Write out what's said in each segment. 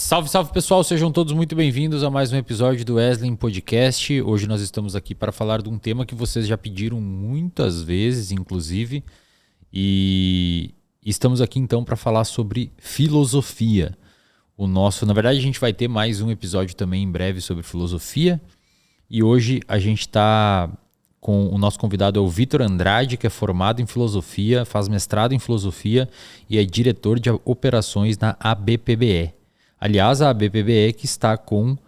Salve, salve pessoal, sejam todos muito bem-vindos a mais um episódio do Wesley Podcast. Hoje nós estamos aqui para falar de um tema que vocês já pediram muitas vezes, inclusive, e estamos aqui então para falar sobre filosofia. Na verdade a gente vai ter mais um episódio também em breve sobre filosofia, e hoje a gente está com o nosso convidado é o Vitor Andrade, que é formado em filosofia, faz mestrado em filosofia e é diretor de operações na ABPBE. Aliás, a ABPBE que está com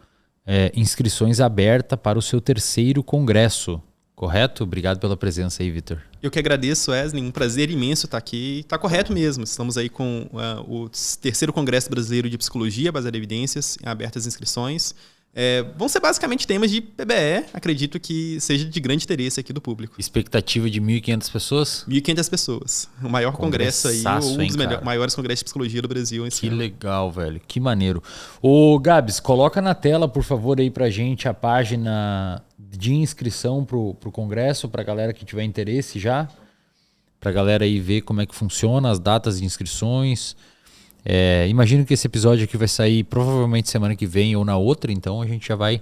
inscrições abertas para o seu terceiro congresso, correto? Obrigado pela presença aí, Vitor. Eu que agradeço, Wesley. Um prazer imenso estar aqui. Está correto mesmo. Estamos aí com o terceiro Congresso Brasileiro de Psicologia, baseado em evidências, em abertas inscrições. Vão ser basicamente temas de PBE, acredito que seja de grande interesse aqui do público. Expectativa de 1.500 pessoas? 1.500 pessoas. O maior congresso aí, um dos maiores congressos de psicologia do Brasil. Que legal, velho. Que maneiro. Ô, Gabs, coloca na tela, por favor, aí pra gente a página de inscrição pro congresso, pra galera que tiver interesse já. Pra galera aí ver como é que funciona, as datas de inscrições. Imagino que esse episódio aqui vai sair provavelmente semana que vem ou na outra, então a gente já vai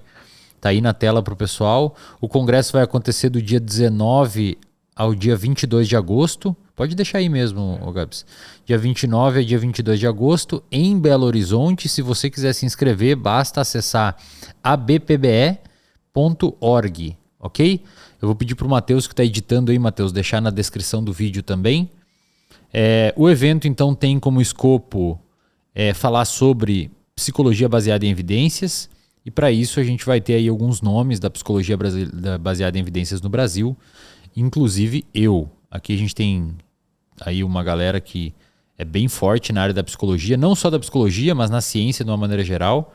tá aí na tela pro pessoal. O congresso vai acontecer do dia 19 ao dia 22 de agosto. Pode deixar aí mesmo, Gabs. Dia 29 a dia 22 de agosto em Belo Horizonte. Se você quiser se inscrever, basta acessar abpbe.org, ok? Eu vou pedir pro Matheus que está editando aí, Matheus, deixar na descrição do vídeo também. O evento, então, tem como escopo falar sobre psicologia baseada em evidências, e para isso a gente vai ter aí alguns nomes da psicologia baseada em evidências no Brasil, inclusive eu. Aqui a gente tem aí uma galera que é bem forte na área da psicologia, não só da psicologia, mas na ciência de uma maneira geral.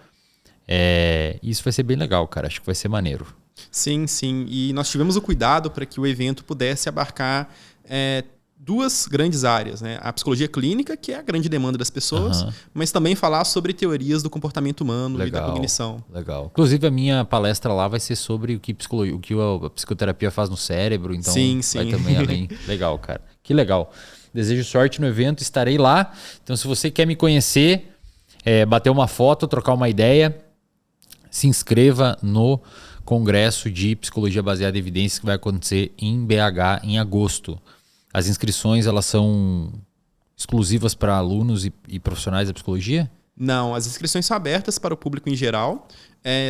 Isso vai ser bem legal, cara, acho que vai ser maneiro. Sim, sim, e nós tivemos o cuidado para que o evento pudesse abarcar duas grandes áreas, né? A psicologia clínica, que é a grande demanda das pessoas, mas também falar sobre teorias do comportamento humano e da cognição. Legal. Inclusive, a minha palestra lá vai ser sobre o que a psicoterapia faz no cérebro, então vai também além. Legal, cara. Que legal. Desejo sorte no evento, estarei lá. Então, se você quer me conhecer, bater uma foto, trocar uma ideia, se inscreva no Congresso de Psicologia Baseada em Evidências que vai acontecer em BH em agosto. As inscrições, elas são exclusivas para alunos e profissionais da psicologia? Não, as inscrições são abertas para o público em geral,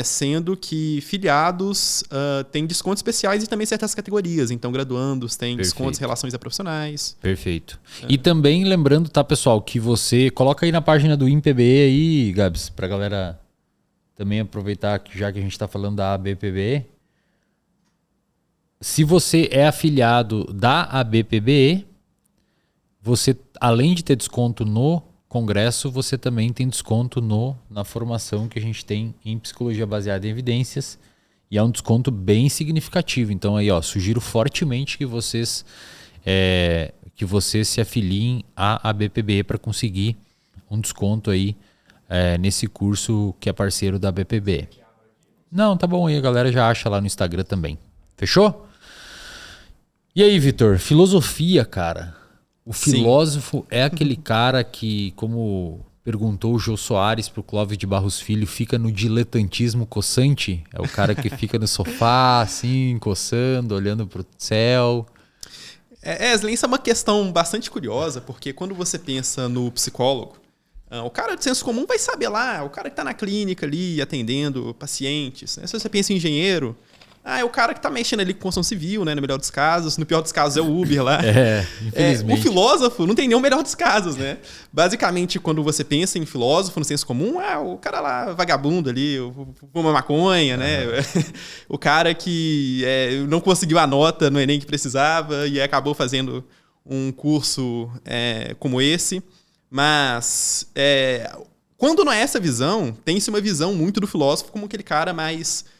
sendo que filiados têm descontos especiais e também certas categorias. Então, graduandos têm descontos em relações a profissionais. Perfeito. E também lembrando, tá, pessoal, que você coloca aí na página do IMPBE aí, Gabs, para a galera também aproveitar que já que a gente está falando da ABPBE. Se você é afiliado da ABPBE, você, além de ter desconto no congresso, você também tem desconto na formação que a gente tem em psicologia baseada em evidências, e é um desconto bem significativo. Então aí, sugiro fortemente que vocês se afiliem à ABPBE para conseguir um desconto aí nesse curso que é parceiro da ABPBE. Não, tá bom aí, a galera já acha lá no Instagram também. Fechou? E aí, Vitor, filosofia, cara. O filósofo é aquele cara que, como perguntou o Jô Soares pro Clóvis de Barros Filho, fica no diletantismo coçante? É o cara que fica no sofá, assim, coçando, olhando pro céu. Wesley, isso é uma questão bastante curiosa, porque quando você pensa no psicólogo, o cara de senso comum vai saber lá, o cara que tá na clínica ali, atendendo pacientes, né? Se você pensa em engenheiro, é o cara que tá mexendo ali com construção civil, né? No melhor dos casos. No pior dos casos é o Uber lá. Infelizmente. O filósofo não tem nem o melhor dos casos, né? Basicamente, quando você pensa em filósofo, no senso comum, o cara lá, vagabundo ali, fuma maconha, né? O cara que não conseguiu a nota no Enem que precisava e acabou fazendo um curso como esse. Mas, quando não é essa visão, tem-se uma visão muito do filósofo como aquele cara mais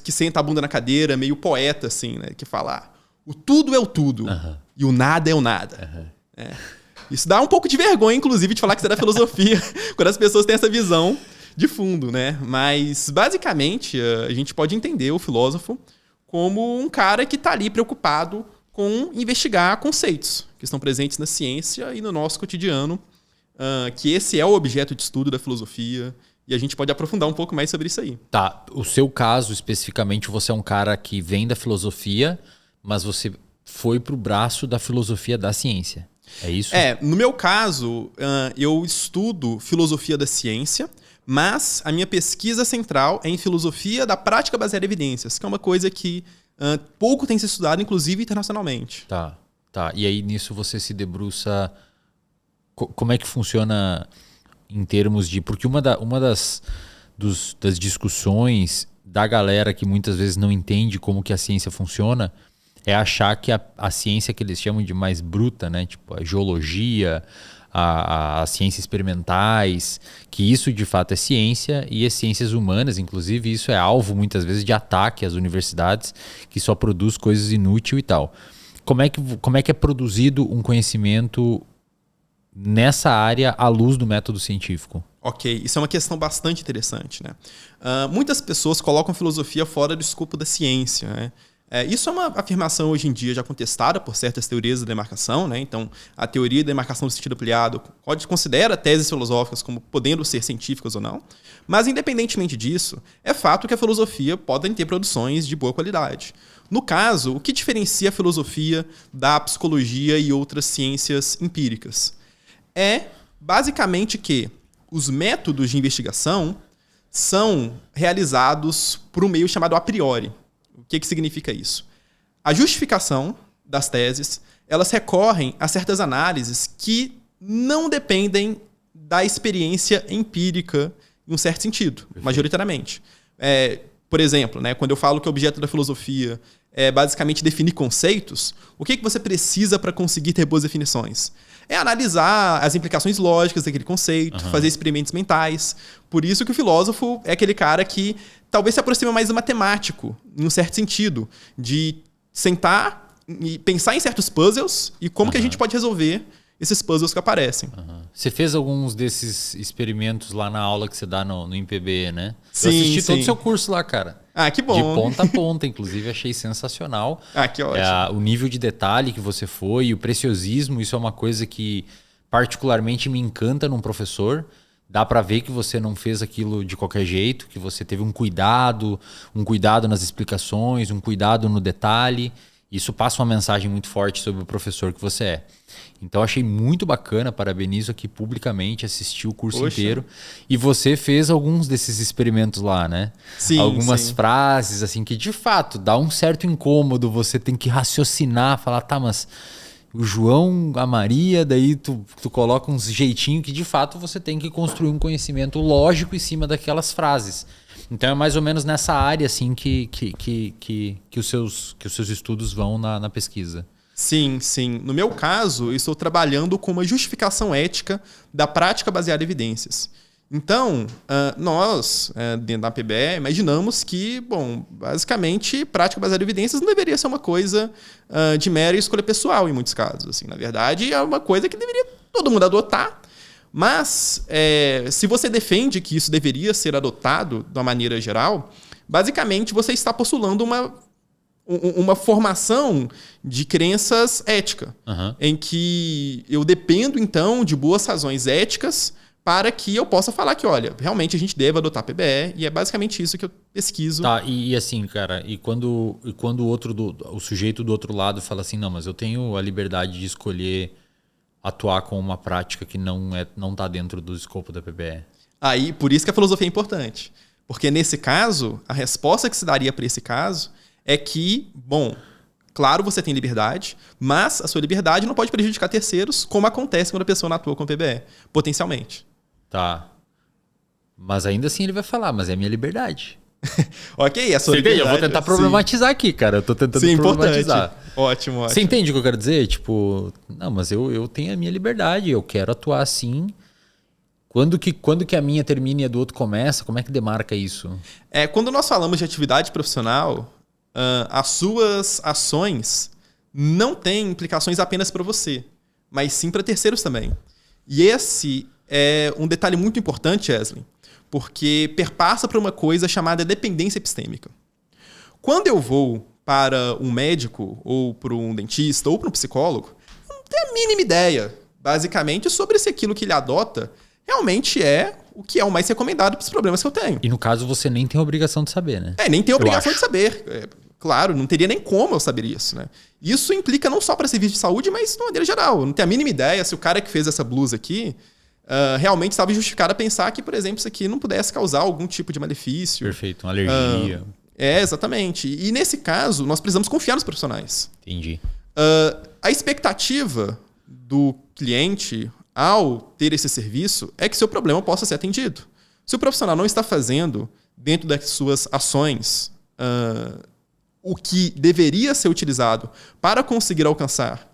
que senta a bunda na cadeira, meio poeta, assim, né? Que fala, o tudo é o tudo e o nada é o nada. Isso dá um pouco de vergonha, inclusive, de falar que isso é da filosofia, quando as pessoas têm essa visão de fundo, né? Mas, basicamente, a gente pode entender o filósofo como um cara que está ali preocupado com investigar conceitos que estão presentes na ciência e no nosso cotidiano, que esse é o objeto de estudo da filosofia E a gente pode aprofundar um pouco mais sobre isso aí. Tá, o seu caso especificamente, você é um cara que vem da filosofia, mas você foi pro braço da filosofia da ciência. É isso? No meu caso, eu estudo filosofia da ciência, mas a minha pesquisa central é em filosofia da prática baseada em evidências, que é uma coisa que pouco tem se estudado, inclusive internacionalmente. Tá. E aí nisso você se debruça... Como é que funciona em termos de... Porque uma das discussões da galera que muitas vezes não entende como que a ciência funciona é achar que a ciência que eles chamam de mais bruta, né? Tipo a geologia, as ciências experimentais, que isso de fato é ciência, e as ciências humanas, inclusive, isso é alvo muitas vezes de ataque às universidades, que só produz coisas inúteis e tal. Como é que é produzido um conhecimento nessa área à luz do método científico? Ok, isso é uma questão bastante interessante, né? Muitas pessoas colocam filosofia fora do escopo da ciência, né? Isso é uma afirmação hoje em dia já contestada por certas teorias da demarcação, né? Então, a teoria da demarcação do sentido ampliado considera teses filosóficas como podendo ser científicas ou não, mas independentemente disso, é fato que a filosofia pode ter produções de boa qualidade. No caso, o que diferencia a filosofia da psicologia e outras ciências empíricas? É basicamente que os métodos de investigação são realizados por um meio chamado a priori. O que significa isso? A justificação das teses, elas recorrem a certas análises que não dependem da experiência empírica em um certo sentido, majoritariamente. Por exemplo, né, quando eu falo que o objeto da filosofia é basicamente definir conceitos, o que você precisa para conseguir ter boas definições? É analisar as implicações lógicas daquele conceito, fazer experimentos mentais. Por isso que o filósofo é aquele cara que talvez se aproxima mais do matemático, em um certo sentido, de sentar e pensar em certos puzzles e como que a gente pode resolver esses puzzles que aparecem. Você fez alguns desses experimentos lá na aula que você dá no IMPB, né? Sim, eu assisti todo o seu curso lá, cara. Que bom. De ponta a ponta, inclusive, achei sensacional. Que ótimo. O nível de detalhe que você foi e o preciosismo, isso é uma coisa que particularmente me encanta num professor. Dá para ver que você não fez aquilo de qualquer jeito, que você teve um cuidado nas explicações, um cuidado no detalhe. Isso passa uma mensagem muito forte sobre o professor que você é. Então, achei muito bacana, parabenizo aqui publicamente, assisti o curso inteiro. E você fez alguns desses experimentos lá, né? Sim, algumas frases, assim, que de fato dá um certo incômodo, você tem que raciocinar, falar, tá, mas o João, a Maria, daí tu coloca uns jeitinhos que de fato você tem que construir um conhecimento lógico em cima daquelas frases. Então é mais ou menos nessa área assim que os seus estudos vão na pesquisa. Sim. No meu caso, eu estou trabalhando com uma justificação ética da prática baseada em evidências. Então, nós, dentro da PBE, imaginamos que, basicamente, prática baseada em evidências não deveria ser uma coisa de mera escolha pessoal, em muitos casos. Assim, na verdade, é uma coisa que deveria todo mundo adotar. Mas, se você defende que isso deveria ser adotado de uma maneira geral, basicamente você está postulando uma formação de crenças ética, em que eu dependo, então, de boas razões éticas para que eu possa falar que, olha, realmente a gente deve adotar a PBE, e é basicamente isso que eu pesquiso. Tá, e assim, cara, e quando o sujeito do outro lado fala assim, não, mas eu tenho a liberdade de escolher atuar com uma prática que não tá dentro do escopo da PBE. Aí, por isso que a filosofia é importante. Porque nesse caso, a resposta que se daria para esse caso é que, claro, você tem liberdade, mas a sua liberdade não pode prejudicar terceiros, como acontece quando a pessoa não atua com PBE, potencialmente. Tá. Mas ainda assim ele vai falar, mas é a minha liberdade. Ok, a sua liberdade. Eu vou tentar problematizar aqui, cara. Eu tô tentando problematizar. Importante. Ótimo. Você entende o que eu quero dizer? Tipo, não, mas eu tenho a minha liberdade, eu quero atuar assim. Quando que a minha termina e a do outro começa? Como é que demarca isso? Quando nós falamos de atividade profissional, as suas ações não têm implicações apenas para você, mas sim para terceiros também. E esse é um detalhe muito importante, Wesley, porque perpassa por uma coisa chamada dependência epistêmica. Quando eu vou para um médico, ou para um dentista, ou para um psicólogo, eu não tenho a mínima ideia, basicamente, sobre se aquilo que ele adota realmente é o que é o mais recomendado para os problemas que eu tenho. E no caso, você nem tem obrigação de saber, né? Nem tem obrigação de saber. Claro, não teria nem como eu saber isso, né? Isso implica não só para serviço de saúde, mas de maneira geral. Eu não tenho a mínima ideia se o cara que fez essa blusa aqui realmente estava justificado a pensar que, por exemplo, isso aqui não pudesse causar algum tipo de malefício. Perfeito, uma alergia. Exatamente. E nesse caso, nós precisamos confiar nos profissionais. Entendi. A expectativa do cliente ao ter esse serviço é que seu problema possa ser atendido. Se o profissional não está fazendo, dentro das suas ações, o que deveria ser utilizado para conseguir alcançar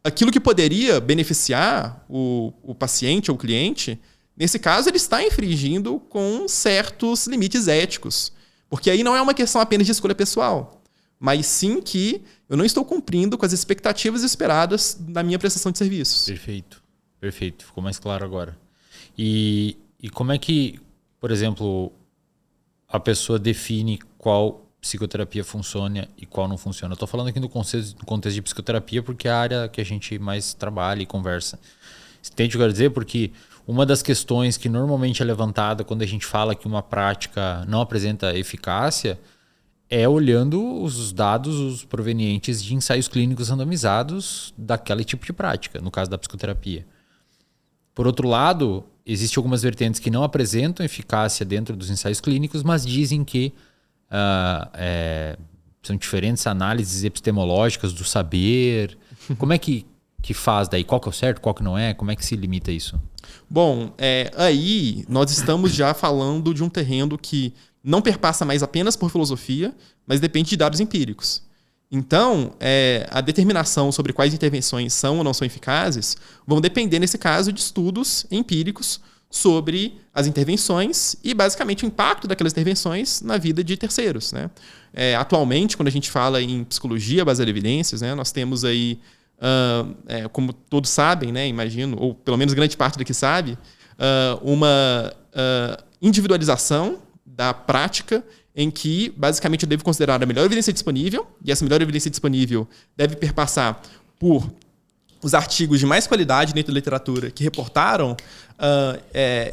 aquilo que poderia beneficiar o paciente ou o cliente, nesse caso ele está infringindo com certos limites éticos. Porque aí não é uma questão apenas de escolha pessoal, mas sim que eu não estou cumprindo com as expectativas esperadas na minha prestação de serviços. Perfeito. Ficou mais claro agora. E como é que, por exemplo, a pessoa define qual psicoterapia funciona e qual não funciona? Eu estou falando aqui no contexto de psicoterapia porque é a área que a gente mais trabalha e conversa. Entende o que eu quero dizer? Porque uma das questões que normalmente é levantada quando a gente fala que uma prática não apresenta eficácia é olhando os dados, os provenientes de ensaios clínicos randomizados daquele tipo de prática, no caso da psicoterapia. Por outro lado, existem algumas vertentes que não apresentam eficácia dentro dos ensaios clínicos, mas dizem que são diferentes análises epistemológicas do saber. Como é que faz daí? Qual que é o certo, qual que não é? Como é que se limita isso? Bom, aí nós estamos já falando de um terreno que não perpassa mais apenas por filosofia, mas depende de dados empíricos. Então, a determinação sobre quais intervenções são ou não são eficazes vão depender, nesse caso, de estudos empíricos sobre as intervenções e, basicamente, o impacto daquelas intervenções na vida de terceiros, né? Atualmente, quando a gente fala em psicologia baseada em evidências, né, nós temos aí, como todos sabem, né, imagino, ou pelo menos grande parte daqui sabe, uma individualização da prática em que, basicamente, eu devo considerar a melhor evidência disponível, e essa melhor evidência disponível deve perpassar por os artigos de mais qualidade dentro da literatura que reportaram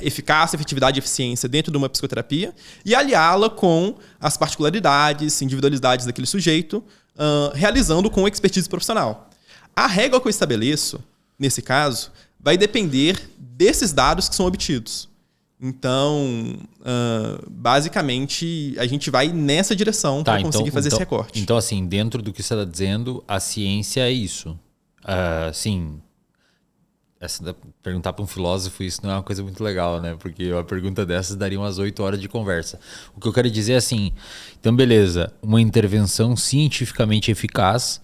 eficácia, efetividade e eficiência dentro de uma psicoterapia e aliá-la com as particularidades, individualidades daquele sujeito, realizando com expertise profissional. A régua que eu estabeleço, nesse caso, vai depender desses dados que são obtidos. Então, basicamente, a gente vai nessa direção para conseguir fazer esse recorte. Então, assim, dentro do que você está dizendo, a ciência é isso. Sim, perguntar para um filósofo isso não é uma coisa muito legal, né? Porque uma pergunta dessas daria umas 8 horas de conversa. O que eu quero dizer é assim, então beleza, uma intervenção cientificamente eficaz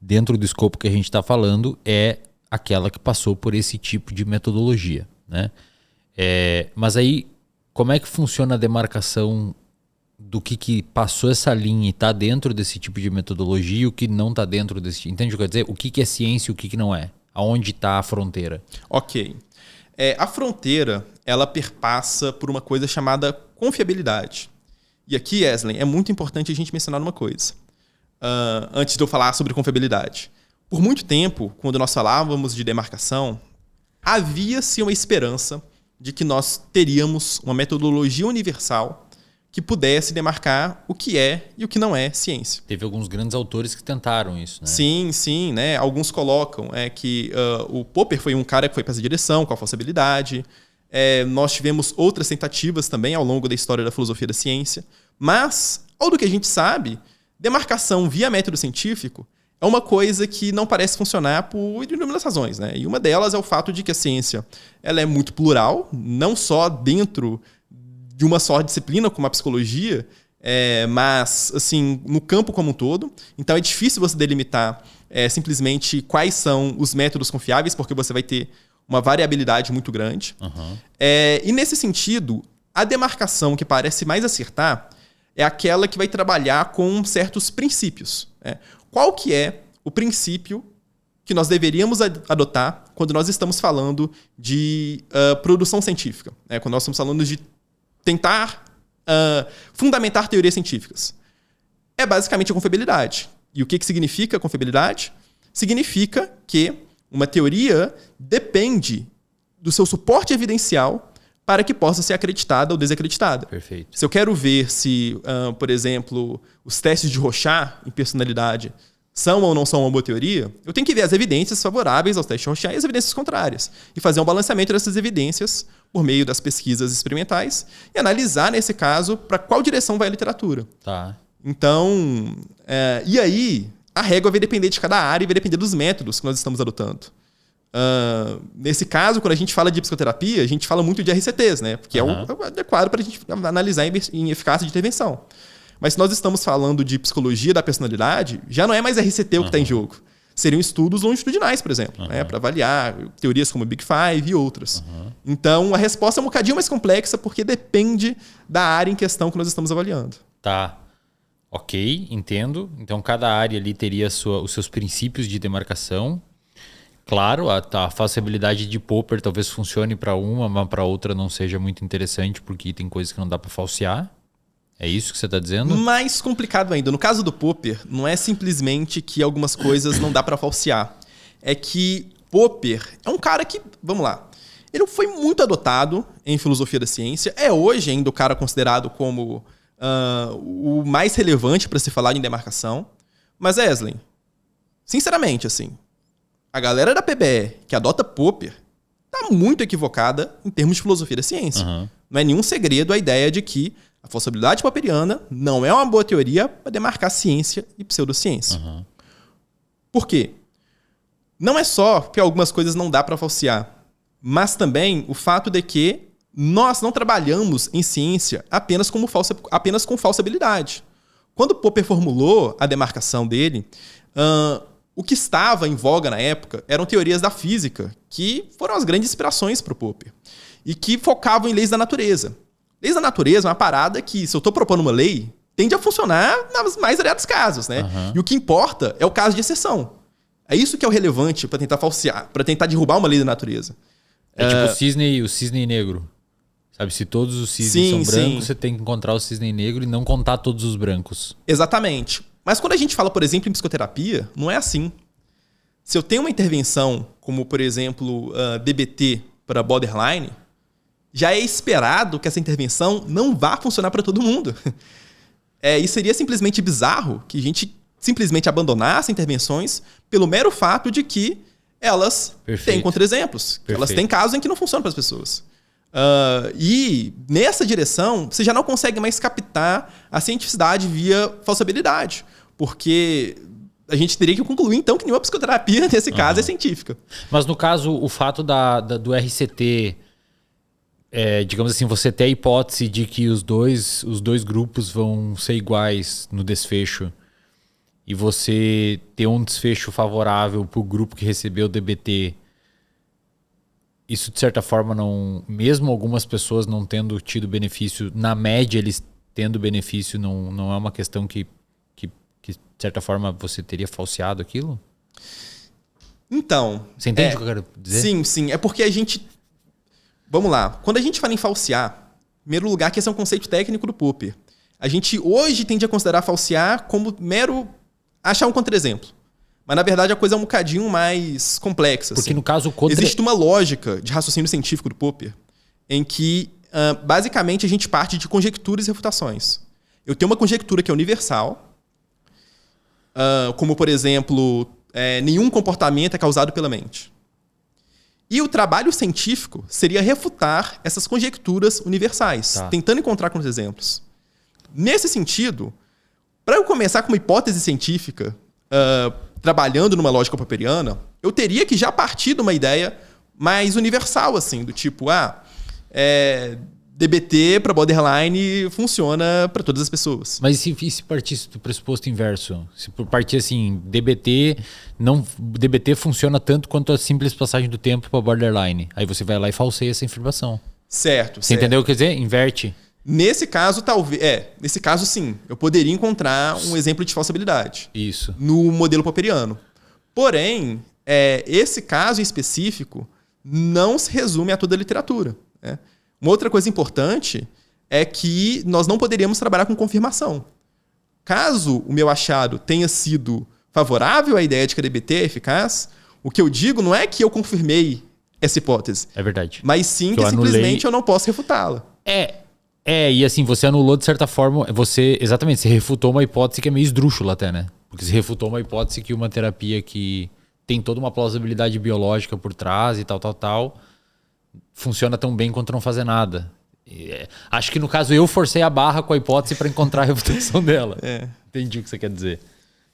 dentro do escopo que a gente está falando é aquela que passou por esse tipo de metodologia, né? Mas aí, como é que funciona a demarcação do que passou essa linha e está dentro desse tipo de metodologia e o que não está dentro desse... Entende o que eu quero dizer? O que é ciência e o que não é? Aonde está a fronteira? Ok. A fronteira, ela perpassa por uma coisa chamada confiabilidade. E aqui, Eslen, é muito importante a gente mencionar uma coisa. Antes de eu falar sobre confiabilidade. Por muito tempo, quando nós falávamos de demarcação, havia-se uma esperança de que nós teríamos uma metodologia universal que pudesse demarcar o que é e o que não é ciência. Teve alguns grandes autores que tentaram isso, né? Sim, né? Alguns colocam que o Popper foi um cara que foi para essa direção, com a falsibilidade. Nós tivemos outras tentativas também ao longo da história da filosofia da ciência. Mas, ao do que a gente sabe, demarcação via método científico é uma coisa que não parece funcionar por inúmeras razões, né? E uma delas é o fato de que a ciência ela é muito plural, não só dentro de uma só disciplina, como a psicologia, mas assim, no campo como um todo. Então é difícil você delimitar simplesmente quais são os métodos confiáveis, porque você vai ter uma variabilidade muito grande. Uhum. E nesse sentido, a demarcação que parece mais acertar é aquela que vai trabalhar com certos princípios. Qual que é o princípio que nós deveríamos adotar quando nós estamos falando de produção científica? Quando nós estamos falando de tentar fundamentar teorias científicas. É basicamente a confiabilidade. E o que significa confiabilidade? Significa que uma teoria depende do seu suporte evidencial para que possa ser acreditada ou desacreditada. Perfeito. Se eu quero ver se, por exemplo, os testes de Rorschach em personalidade são ou não são uma boa teoria, eu tenho que ver as evidências favoráveis aos testes de Rorschach e as evidências contrárias. E fazer um balanceamento dessas evidências por meio das pesquisas experimentais e analisar, nesse caso, para qual direção vai a literatura. Tá. Então, e aí, a régua vai depender de cada área e vai depender dos métodos que nós estamos adotando. Nesse caso, quando a gente fala de psicoterapia, a gente fala muito de RCTs, né? Porque é o adequado para a gente analisar em eficácia de intervenção. Mas se nós estamos falando de psicologia da personalidade, já não é mais RCT o que está em jogo. Seriam estudos longitudinais, por exemplo, né? Para avaliar teorias como Big Five e outras. Então, a resposta é um bocadinho mais complexa porque depende da área em questão que nós estamos avaliando. Tá. Ok, entendo. Então, cada área ali teria os seus princípios de demarcação. Claro, a falsibilidade de Popper talvez funcione para uma, mas para outra não seja muito interessante, porque tem coisas que não dá para falsear. É isso que você está dizendo? Mais complicado ainda. No caso do Popper, não é simplesmente que algumas coisas não dá para falsear. É que Popper é um cara que, vamos lá, ele foi muito adotado em filosofia da ciência. É hoje ainda o cara considerado como o mais relevante para se falar em demarcação. Mas, Eslen, sinceramente, assim, a galera da PBE que adota Popper está muito equivocada em termos de filosofia da ciência. Não é nenhum segredo a ideia de que a falsibilidade popperiana não é uma boa teoria para demarcar ciência e pseudociência. Por quê? Não é só que algumas coisas não dá para falsear, mas também o fato de que nós não trabalhamos em ciência apenas com falsabilidade. Quando Popper formulou a demarcação dele, o que estava em voga na época eram teorias da física, que foram as grandes inspirações para o Popper, e que focavam em leis da natureza. Leis da natureza é uma parada que, se eu estou propondo uma lei, tende a funcionar nos mais variados casos, né? E o que importa é o caso de exceção. É isso que é o relevante para tentar falsear, para tentar derrubar uma lei da natureza. É tipo o cisne negro. Sabe, se todos os cisnes são brancos, você tem que encontrar o cisne negro e não contar todos os brancos. Exatamente. Mas quando a gente fala, por exemplo, em psicoterapia, não é assim. Se eu tenho uma intervenção, como, por exemplo, DBT para borderline, já é esperado que essa intervenção não vá funcionar para todo mundo. E seria simplesmente bizarro que a gente simplesmente abandonasse intervenções pelo mero fato de que elas têm contra-exemplos. Elas têm casos em que não funcionam para as pessoas. E nessa direção, você já não consegue mais captar a cientificidade via falsabilidade. Porque a gente teria que concluir, então, que nenhuma psicoterapia, nesse caso, é científica. Mas, no caso, o fato do RCT... digamos assim, você ter a hipótese de que os dois grupos vão ser iguais no desfecho e você ter um desfecho favorável para o grupo que recebeu o DBT, isso de certa forma não, mesmo algumas pessoas não tendo tido benefício, na média eles tendo benefício, não é uma questão que de certa forma você teria falseado aquilo? Então... Você entende o que eu quero dizer? Sim. É porque a gente... Vamos lá. Quando a gente fala em falsear, em primeiro lugar, que esse é um conceito técnico do Popper. A gente hoje tende a considerar falsear como mero achar um contra-exemplo. Mas, na verdade, a coisa é um bocadinho mais complexa. Porque, assim. no caso... Existe uma lógica de raciocínio científico do Popper em que, basicamente, a gente parte de conjecturas e refutações. Eu tenho uma conjectura que é universal, como, por exemplo, nenhum comportamento é causado pela mente. E o trabalho científico seria refutar essas conjecturas universais, tentando encontrar contra-exemplos. Nesse sentido, para eu começar com uma hipótese científica, trabalhando numa lógica popperiana, eu teria que já partir de uma ideia mais universal, assim, do tipo, DBT para borderline funciona para todas as pessoas. Mas e se partisse do pressuposto inverso? Se partir assim, DBT funciona tanto quanto a simples passagem do tempo para borderline. Aí você vai lá e falseia essa informação. Certo. Você entendeu o que quer dizer? Inverte. Nesse caso, talvez... Nesse caso, sim. Eu poderia encontrar um exemplo de falsabilidade. Isso. No modelo popperiano. Porém, esse caso em específico não se resume a toda a literatura, né? Uma outra coisa importante é que nós não poderíamos trabalhar com confirmação. Caso o meu achado tenha sido favorável à ideia de que a DBT é eficaz, o que eu digo não é que eu confirmei essa hipótese. É verdade. Mas sim Que que eu simplesmente anulei. eu não posso refutá-la. E assim, você anulou de certa forma, você refutou uma hipótese que é meio esdrúxula até, né? Porque você refutou uma hipótese que uma terapia que tem toda uma plausibilidade biológica por trás e tal, funciona tão bem quanto não fazer nada. Acho que no caso eu forcei a barra com a hipótese para encontrar a refutação dela. Entendi o que você quer dizer.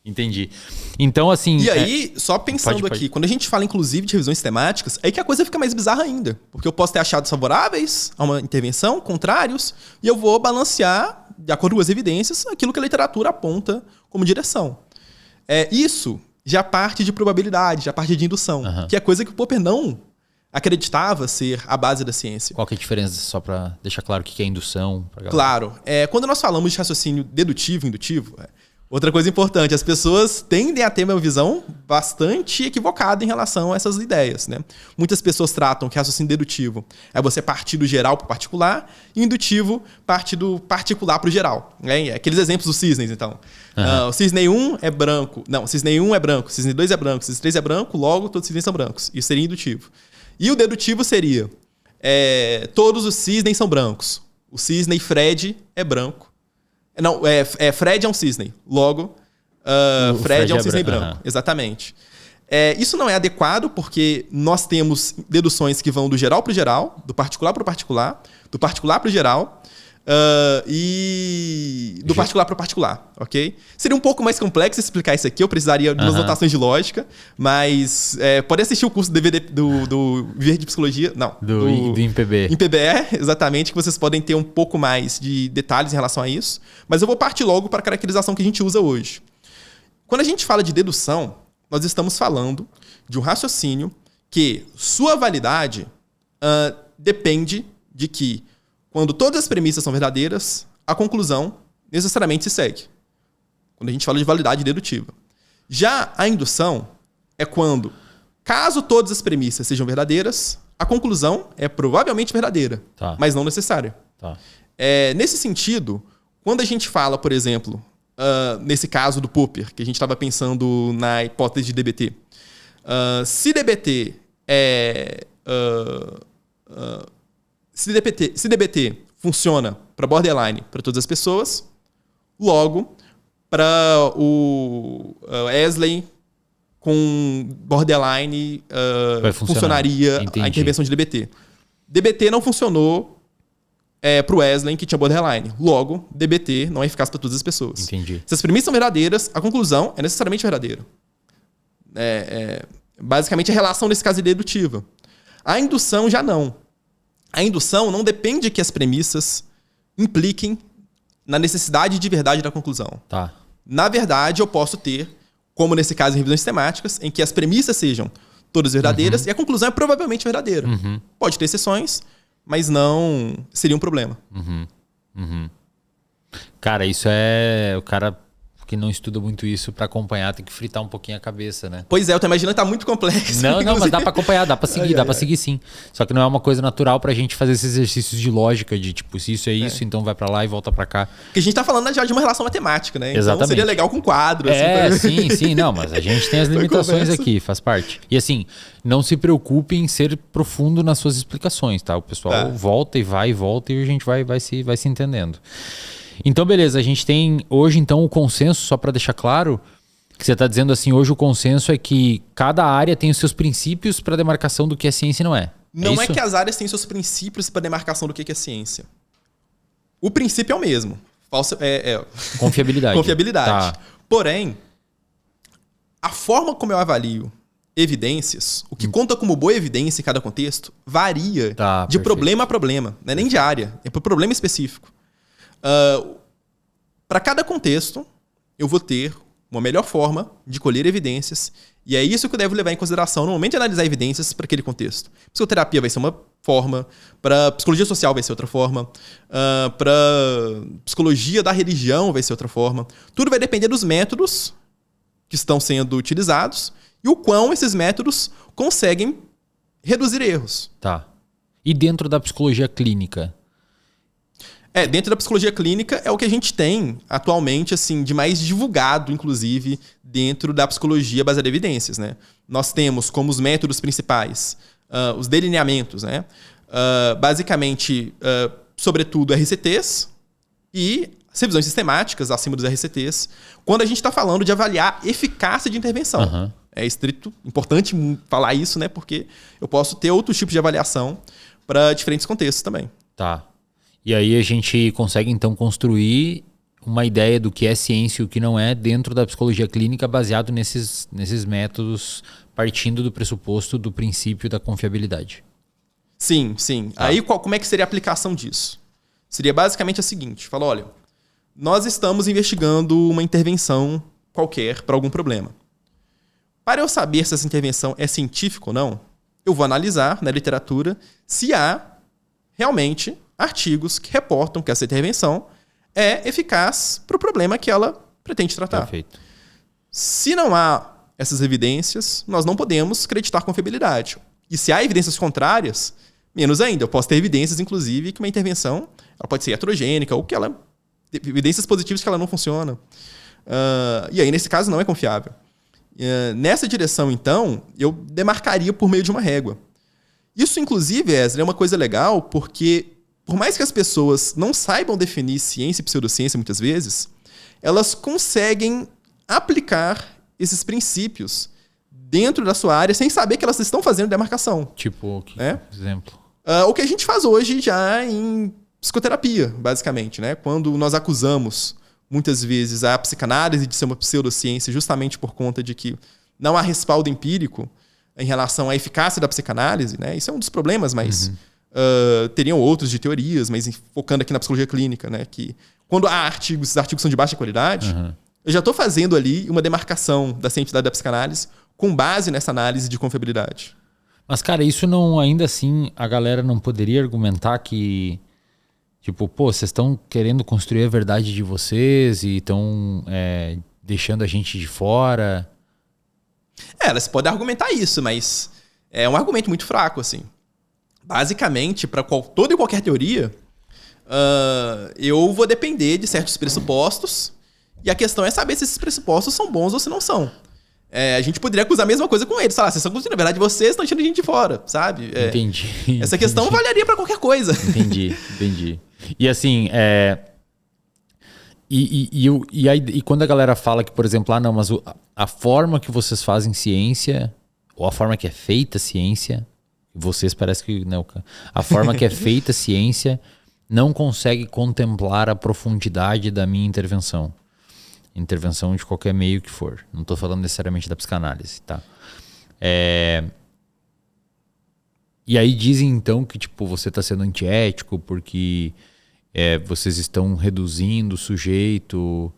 Entendi. Então, assim... E aí, só pensando pode. aqui, quando a gente fala, inclusive, de revisões temáticas, aí que a coisa fica mais bizarra ainda. Porque eu posso ter achados favoráveis a uma intervenção, contrários, e eu vou balancear, de acordo com as evidências, aquilo que a literatura aponta como direção. Isso já parte de probabilidade, já parte de indução, que é coisa que o Popper não acreditava ser a base da ciência. Qual que é a diferença, só para deixar claro o que é indução? Claro. Quando nós falamos de raciocínio dedutivo, indutivo... Outra coisa importante, as pessoas tendem a ter uma visão bastante equivocada em relação a essas ideias, né? Muitas pessoas tratam que raciocínio dedutivo é você partir do geral para o particular, e indutivo parte do particular para o geral. Né? Aqueles exemplos dos cisnes, então. O cisne 1 é branco. Não, cisne 1 é branco, cisne 2 é branco, cisne 3 é branco, logo todos os cisnes são brancos. Isso seria indutivo. E o dedutivo seria todos os cisnes são brancos. O cisne Fred é branco. Não, Fred é um cisne. Logo, Fred é um cisne branco. Exatamente. Isso não é adequado porque nós temos deduções que vão do geral para o geral, do particular para o particular, do particular para o geral e do particular para o particular, ok? Seria um pouco mais complexo explicar isso aqui, eu precisaria de umas notações de lógica, mas pode assistir o curso do DVD do Viver de Psicologia, não. Do IMPB. IMPBE, exatamente, que vocês podem ter um pouco mais de detalhes em relação a isso, mas eu vou partir logo para a caracterização que a gente usa hoje. Quando a gente fala de dedução, nós estamos falando de um raciocínio que sua validade depende de que, quando todas as premissas são verdadeiras, a conclusão necessariamente se segue. Quando a gente fala de validade dedutiva. Já a indução é quando, caso todas as premissas sejam verdadeiras, a conclusão é provavelmente verdadeira, mas não necessária. Nesse sentido, quando a gente fala, por exemplo, nesse caso do Popper, que a gente estava pensando na hipótese de DBT, se DBT se DBT funciona para borderline para todas as pessoas, logo, para o Wesley com borderline funcionaria a intervenção de DBT. DBT não funcionou para o Wesley que tinha borderline. Logo, DBT não é eficaz para todas as pessoas. Entendi. Se as premissas são verdadeiras, a conclusão é necessariamente verdadeira. Basicamente, a relação nesse caso é dedutiva. A indução já não. A indução não depende que as premissas impliquem na necessidade de verdade da conclusão. Na verdade, eu posso ter, como nesse caso em revisões temáticas, em que as premissas sejam todas verdadeiras e a conclusão é provavelmente verdadeira. Pode ter exceções, mas não seria um problema. Cara, isso o cara que não estuda muito isso pra acompanhar tem que fritar um pouquinho a cabeça, né? Pois é, eu tô imaginando que tá muito complexo. Não, mas dá pra acompanhar, dá pra seguir, dá pra seguir sim. Só que não é uma coisa natural pra gente fazer esses exercícios de lógica, de tipo, se isso é isso, então vai pra lá e volta pra cá. Porque a gente tá falando já de uma relação matemática, né? Exatamente. Então seria legal com quadro. Sim, não, mas a gente tem as limitações aqui, faz parte. E assim, não se preocupe em ser profundo nas suas explicações, tá? O pessoal volta e volta e a gente vai se entendendo. Então, beleza, a gente tem hoje, então, o consenso, só para deixar claro, que você está dizendo assim, hoje o consenso é que cada área tem os seus princípios para demarcação do que é ciência e não é. Não é que as áreas têm seus princípios para demarcação do que é ciência. O princípio é o mesmo. Confiabilidade. Confiabilidade. Porém, a forma como eu avalio evidências, o que conta como boa evidência em cada contexto, varia de problema a problema. Não é nem de área, é por problema específico. Para cada contexto, eu vou ter uma melhor forma de colher evidências, e é isso que eu devo levar em consideração no momento de analisar evidências para aquele contexto. Psicoterapia vai ser uma forma, para psicologia social vai ser outra forma, para psicologia da religião vai ser outra forma. Tudo vai depender dos métodos que estão sendo utilizados e o quão esses métodos conseguem reduzir erros. E dentro da psicologia clínica? Dentro da psicologia clínica é o que a gente tem atualmente, assim, de mais divulgado, inclusive, dentro da psicologia baseada em evidências, né? Nós temos como os métodos principais os delineamentos, né? Basicamente, sobretudo RCTs e revisões sistemáticas acima dos RCTs, quando a gente está falando de avaliar eficácia de intervenção. Uhum. É importante falar isso, né? Porque eu posso ter outros tipos de avaliação para diferentes contextos também. Tá. E aí a gente consegue, então, construir uma ideia do que é ciência e o que não é dentro da psicologia clínica baseado nesses métodos, partindo do pressuposto do princípio da confiabilidade. Sim, sim. Tá. Aí como é que seria a aplicação disso? Seria basicamente a seguinte. Fala, olha, nós estamos investigando uma intervenção qualquer para algum problema. Para eu saber se essa intervenção é científica ou não, eu vou analisar na literatura se há realmente artigos que reportam que essa intervenção é eficaz para o problema que ela pretende tratar. Perfeito. Se não há essas evidências, nós não podemos acreditar confiabilidade. E se há evidências contrárias, menos ainda. Eu posso ter evidências, inclusive, que uma intervenção ela pode ser iatrogênica ou que ela... evidências positivas que ela não funciona. E aí, nesse caso, não é confiável. Nessa direção, então, eu demarcaria por meio de uma régua. Isso, inclusive, Wesley, é uma coisa legal, porque por mais que as pessoas não saibam definir ciência e pseudociência muitas vezes, elas conseguem aplicar esses princípios dentro da sua área sem saber que elas estão fazendo demarcação. Tipo, exemplo? O que a gente faz hoje já em psicoterapia, basicamente, né? Quando nós acusamos muitas vezes a psicanálise de ser uma pseudociência justamente por conta de que não há respaldo empírico em relação à eficácia da psicanálise, né? Isso é um dos problemas, mas teriam outros de teorias, mas focando aqui na psicologia clínica, né? Que quando há artigos, esses artigos são de baixa qualidade, eu já estou fazendo ali uma demarcação da cientificidade da psicanálise com base nessa análise de confiabilidade. Mas, cara, isso não, ainda assim, a galera não poderia argumentar que tipo, pô, vocês estão querendo construir a verdade de vocês e estão deixando a gente de fora. Elas podem argumentar isso, mas é um argumento muito fraco, assim. Basicamente, para toda e qualquer teoria, eu vou depender de certos pressupostos e a questão é saber se esses pressupostos são bons ou se não são. A gente poderia acusar a mesma coisa com eles. Sei lá, vocês estão construindo, na verdade, vocês estão tirando a gente de fora, sabe? Entendi. Essa questão valeria para qualquer coisa. Entendi. E assim, e quando a galera fala que, por exemplo, não, mas a forma que vocês fazem ciência, ou a forma que é feita ciência, vocês parece que não, a forma que é feita ciência não consegue contemplar a profundidade da minha intervenção. Intervenção de qualquer meio que for. Não estou falando necessariamente da psicanálise, tá? E aí dizem então que tipo, você está sendo antiético porque vocês estão reduzindo o sujeito.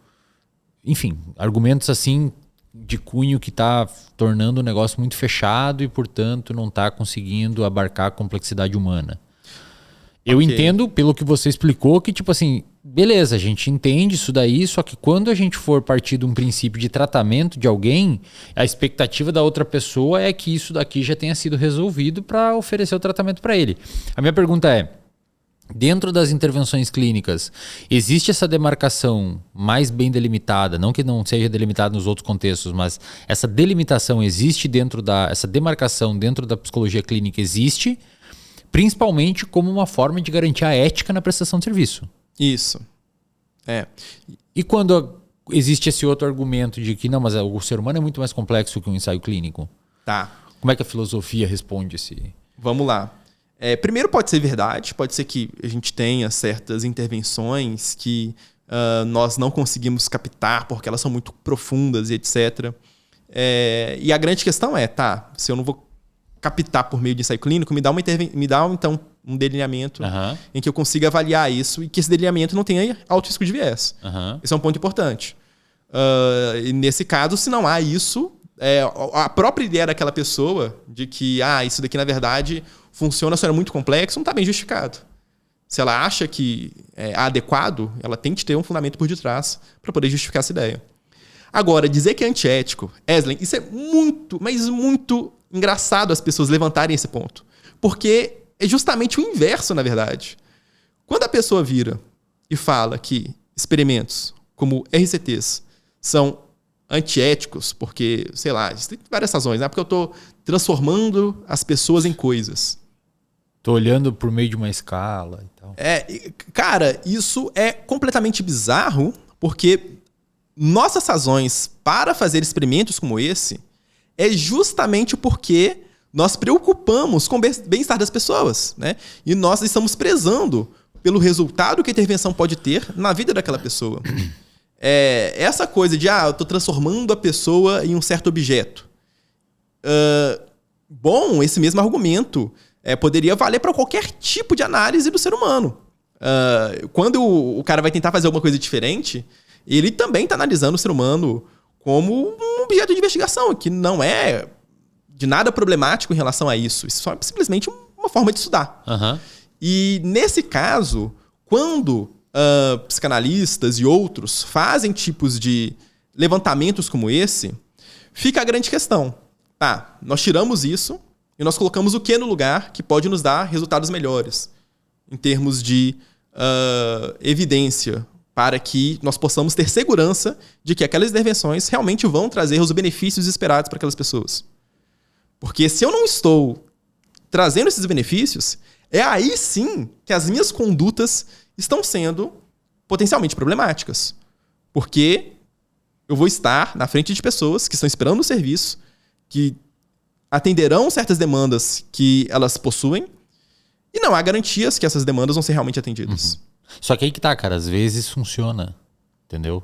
Enfim, argumentos assim de cunho que está tornando o negócio muito fechado e, portanto, não está conseguindo abarcar a complexidade humana. Eu entendo, pelo que você explicou, que tipo assim, beleza, a gente entende isso daí, só que quando a gente for partir de um princípio de tratamento de alguém, a expectativa da outra pessoa é que isso daqui já tenha sido resolvido para oferecer o tratamento para ele. A minha pergunta é, dentro das intervenções clínicas, existe essa demarcação mais bem delimitada, não que não seja delimitada nos outros contextos, mas essa delimitação existe essa demarcação dentro da psicologia clínica existe, principalmente como uma forma de garantir a ética na prestação de serviço. Isso. E quando existe esse outro argumento de que não, mas o ser humano é muito mais complexo que um ensaio clínico. Tá. Como é que a filosofia responde esse? Vamos lá. Primeiro pode ser verdade, pode ser que a gente tenha certas intervenções que nós não conseguimos captar porque elas são muito profundas e etc. E a grande questão se eu não vou captar por meio de ensaio clínico, me dá então um delineamento em que eu consiga avaliar isso e que esse delineamento não tenha alto risco de viés. Esse é um ponto importante. E nesse caso, se não há isso, a própria ideia daquela pessoa de que isso daqui na verdade funciona, só é muito complexo, não está bem justificado. Se ela acha que é adequado, ela tem que ter um fundamento por detrás para poder justificar essa ideia. Agora, dizer que é antiético, Eslen, isso é muito, mas muito engraçado as pessoas levantarem esse ponto. Porque é justamente o inverso, na verdade. Quando a pessoa vira e fala que experimentos como RCTs são antiéticos, porque, sei lá, existem várias razões, né? Porque eu tô transformando as pessoas em coisas. Tô olhando por meio de uma escala e tal. Cara, isso é completamente bizarro, porque nossas razões para fazer experimentos como esse é justamente porque nós preocupamos com o bem-estar das pessoas, né? E nós estamos prezando pelo resultado que a intervenção pode ter na vida daquela pessoa. Essa coisa de, eu tô transformando a pessoa em um certo objeto. Bom, esse mesmo argumento poderia valer para qualquer tipo de análise do ser humano. Quando o cara vai tentar fazer alguma coisa diferente, ele também está analisando o ser humano como um objeto de investigação, que não é de nada problemático em relação a isso. Isso é simplesmente uma forma de estudar. Uhum. E nesse caso, quando psicanalistas e outros fazem tipos de levantamentos como esse, fica a grande questão. Tá, nós tiramos isso e nós colocamos o que no lugar que pode nos dar resultados melhores em termos de evidência, para que nós possamos ter segurança de que aquelas intervenções realmente vão trazer os benefícios esperados para aquelas pessoas. Porque se eu não estou trazendo esses benefícios, é aí sim que as minhas condutas estão sendo potencialmente problemáticas. Porque eu vou estar na frente de pessoas que estão esperando o serviço, que atenderão certas demandas que elas possuem, e não há garantias que essas demandas vão ser realmente atendidas. Uhum. Só que aí que tá, cara, às vezes funciona, entendeu?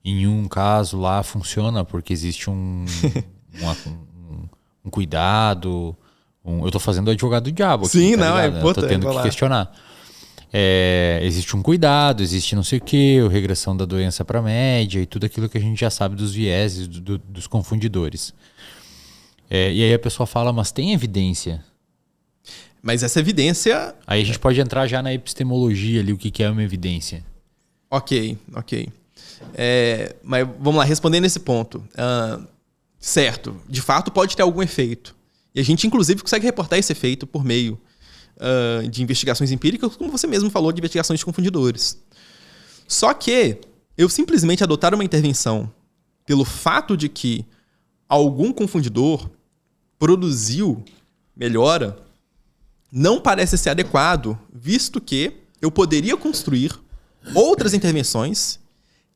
Em um caso lá funciona porque existe um cuidado, eu tô fazendo o advogado do diabo aqui. Sim, tá não, ligado? é importante. Tô tendo que questionar. Existe um cuidado, existe não sei o quê, regressão da doença para média e tudo aquilo que a gente já sabe dos vieses, dos confundidores. E aí a pessoa fala, mas tem evidência? Mas essa evidência... Aí a gente pode entrar já na epistemologia ali, o que é uma evidência. Ok. Mas vamos lá, respondendo esse ponto. Certo, de fato pode ter algum efeito. E a gente, inclusive, consegue reportar esse efeito por meio de investigações empíricas, como você mesmo falou, de investigações de confundidores. Só que eu simplesmente adotar uma intervenção pelo fato de que algum confundidor produziu melhora não parece ser adequado, visto que eu poderia construir outras intervenções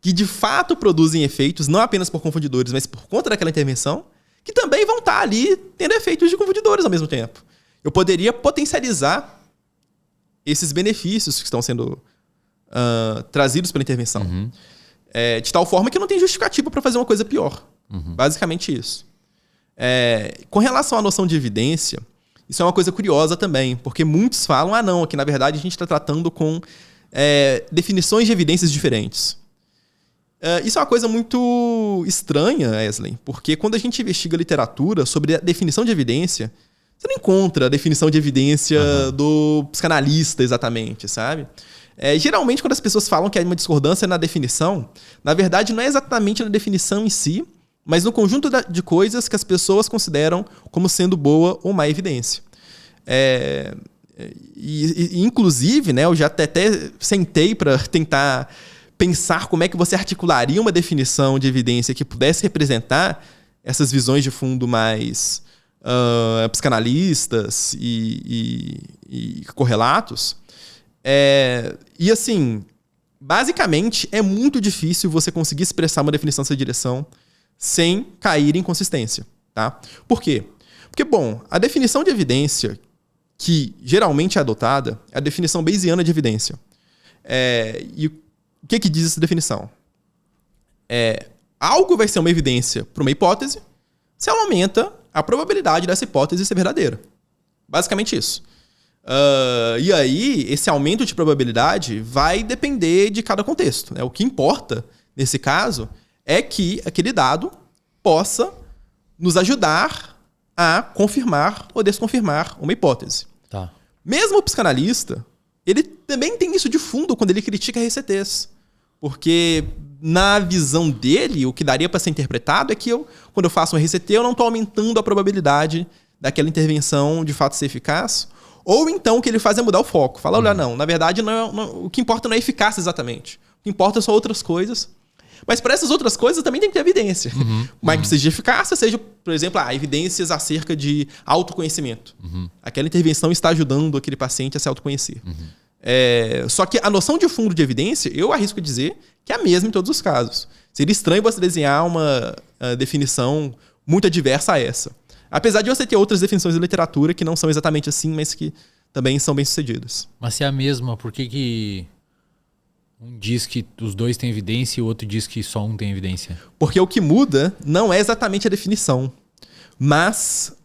que de fato produzem efeitos, não apenas por confundidores, mas por conta daquela intervenção, que também vão estar ali tendo efeitos de confundidores ao mesmo tempo. Eu poderia potencializar esses benefícios que estão sendo trazidos pela intervenção. Uhum. De tal forma que não tem justificativa para fazer uma coisa pior. Uhum. Basicamente isso. Com relação à noção de evidência, isso é uma coisa curiosa também, porque muitos falam, não, aqui na verdade a gente está tratando com definições de evidências diferentes. Isso é uma coisa muito estranha, Wesley, porque quando a gente investiga literatura sobre a definição de evidência, você não encontra a definição de evidência do psicanalista exatamente, sabe? Geralmente, quando as pessoas falam que há uma discordância na definição, na verdade não é exatamente na definição em si, mas no conjunto de coisas que as pessoas consideram como sendo boa ou má evidência. Inclusive, né, eu já até sentei para tentar pensar como é que você articularia uma definição de evidência que pudesse representar essas visões de fundo mais psicanalistas e correlatos. E assim, basicamente é muito difícil você conseguir expressar uma definição dessa direção sem cair em inconsistência, tá? Por quê? Porque, bom, a definição de evidência que geralmente é adotada é a definição bayesiana de evidência. E o que diz essa definição? Algo vai ser uma evidência para uma hipótese se ela aumenta a probabilidade dessa hipótese ser verdadeira. Basicamente isso. E aí, esse aumento de probabilidade vai depender de cada contexto, né? O que importa, nesse caso, é que aquele dado possa nos ajudar a confirmar ou desconfirmar uma hipótese. Tá. Mesmo o psicanalista, ele também tem isso de fundo quando ele critica RCTs. Porque, na visão dele, o que daria para ser interpretado é que quando eu faço um RCT, eu não estou aumentando a probabilidade daquela intervenção de fato ser eficaz. Ou então o que ele faz é mudar o foco. Fala, olha, não, na verdade, o que importa não é a eficácia exatamente. O que importa são outras coisas. Mas para essas outras coisas também tem que ter evidência. Mas precisa de eficácia, seja, por exemplo, evidências acerca de autoconhecimento. Aquela intervenção está ajudando aquele paciente a se autoconhecer. Só que a noção de fundo de evidência, eu arrisco dizer que é a mesma em todos os casos. Seria estranho você desenhar uma definição muito adversa a essa. Apesar de você ter outras definições de literatura que não são exatamente assim, mas que também são bem-sucedidas. Mas se é a mesma, por que um diz que os dois têm evidência e o outro diz que só um tem evidência? Porque o que muda não é exatamente a definição, mas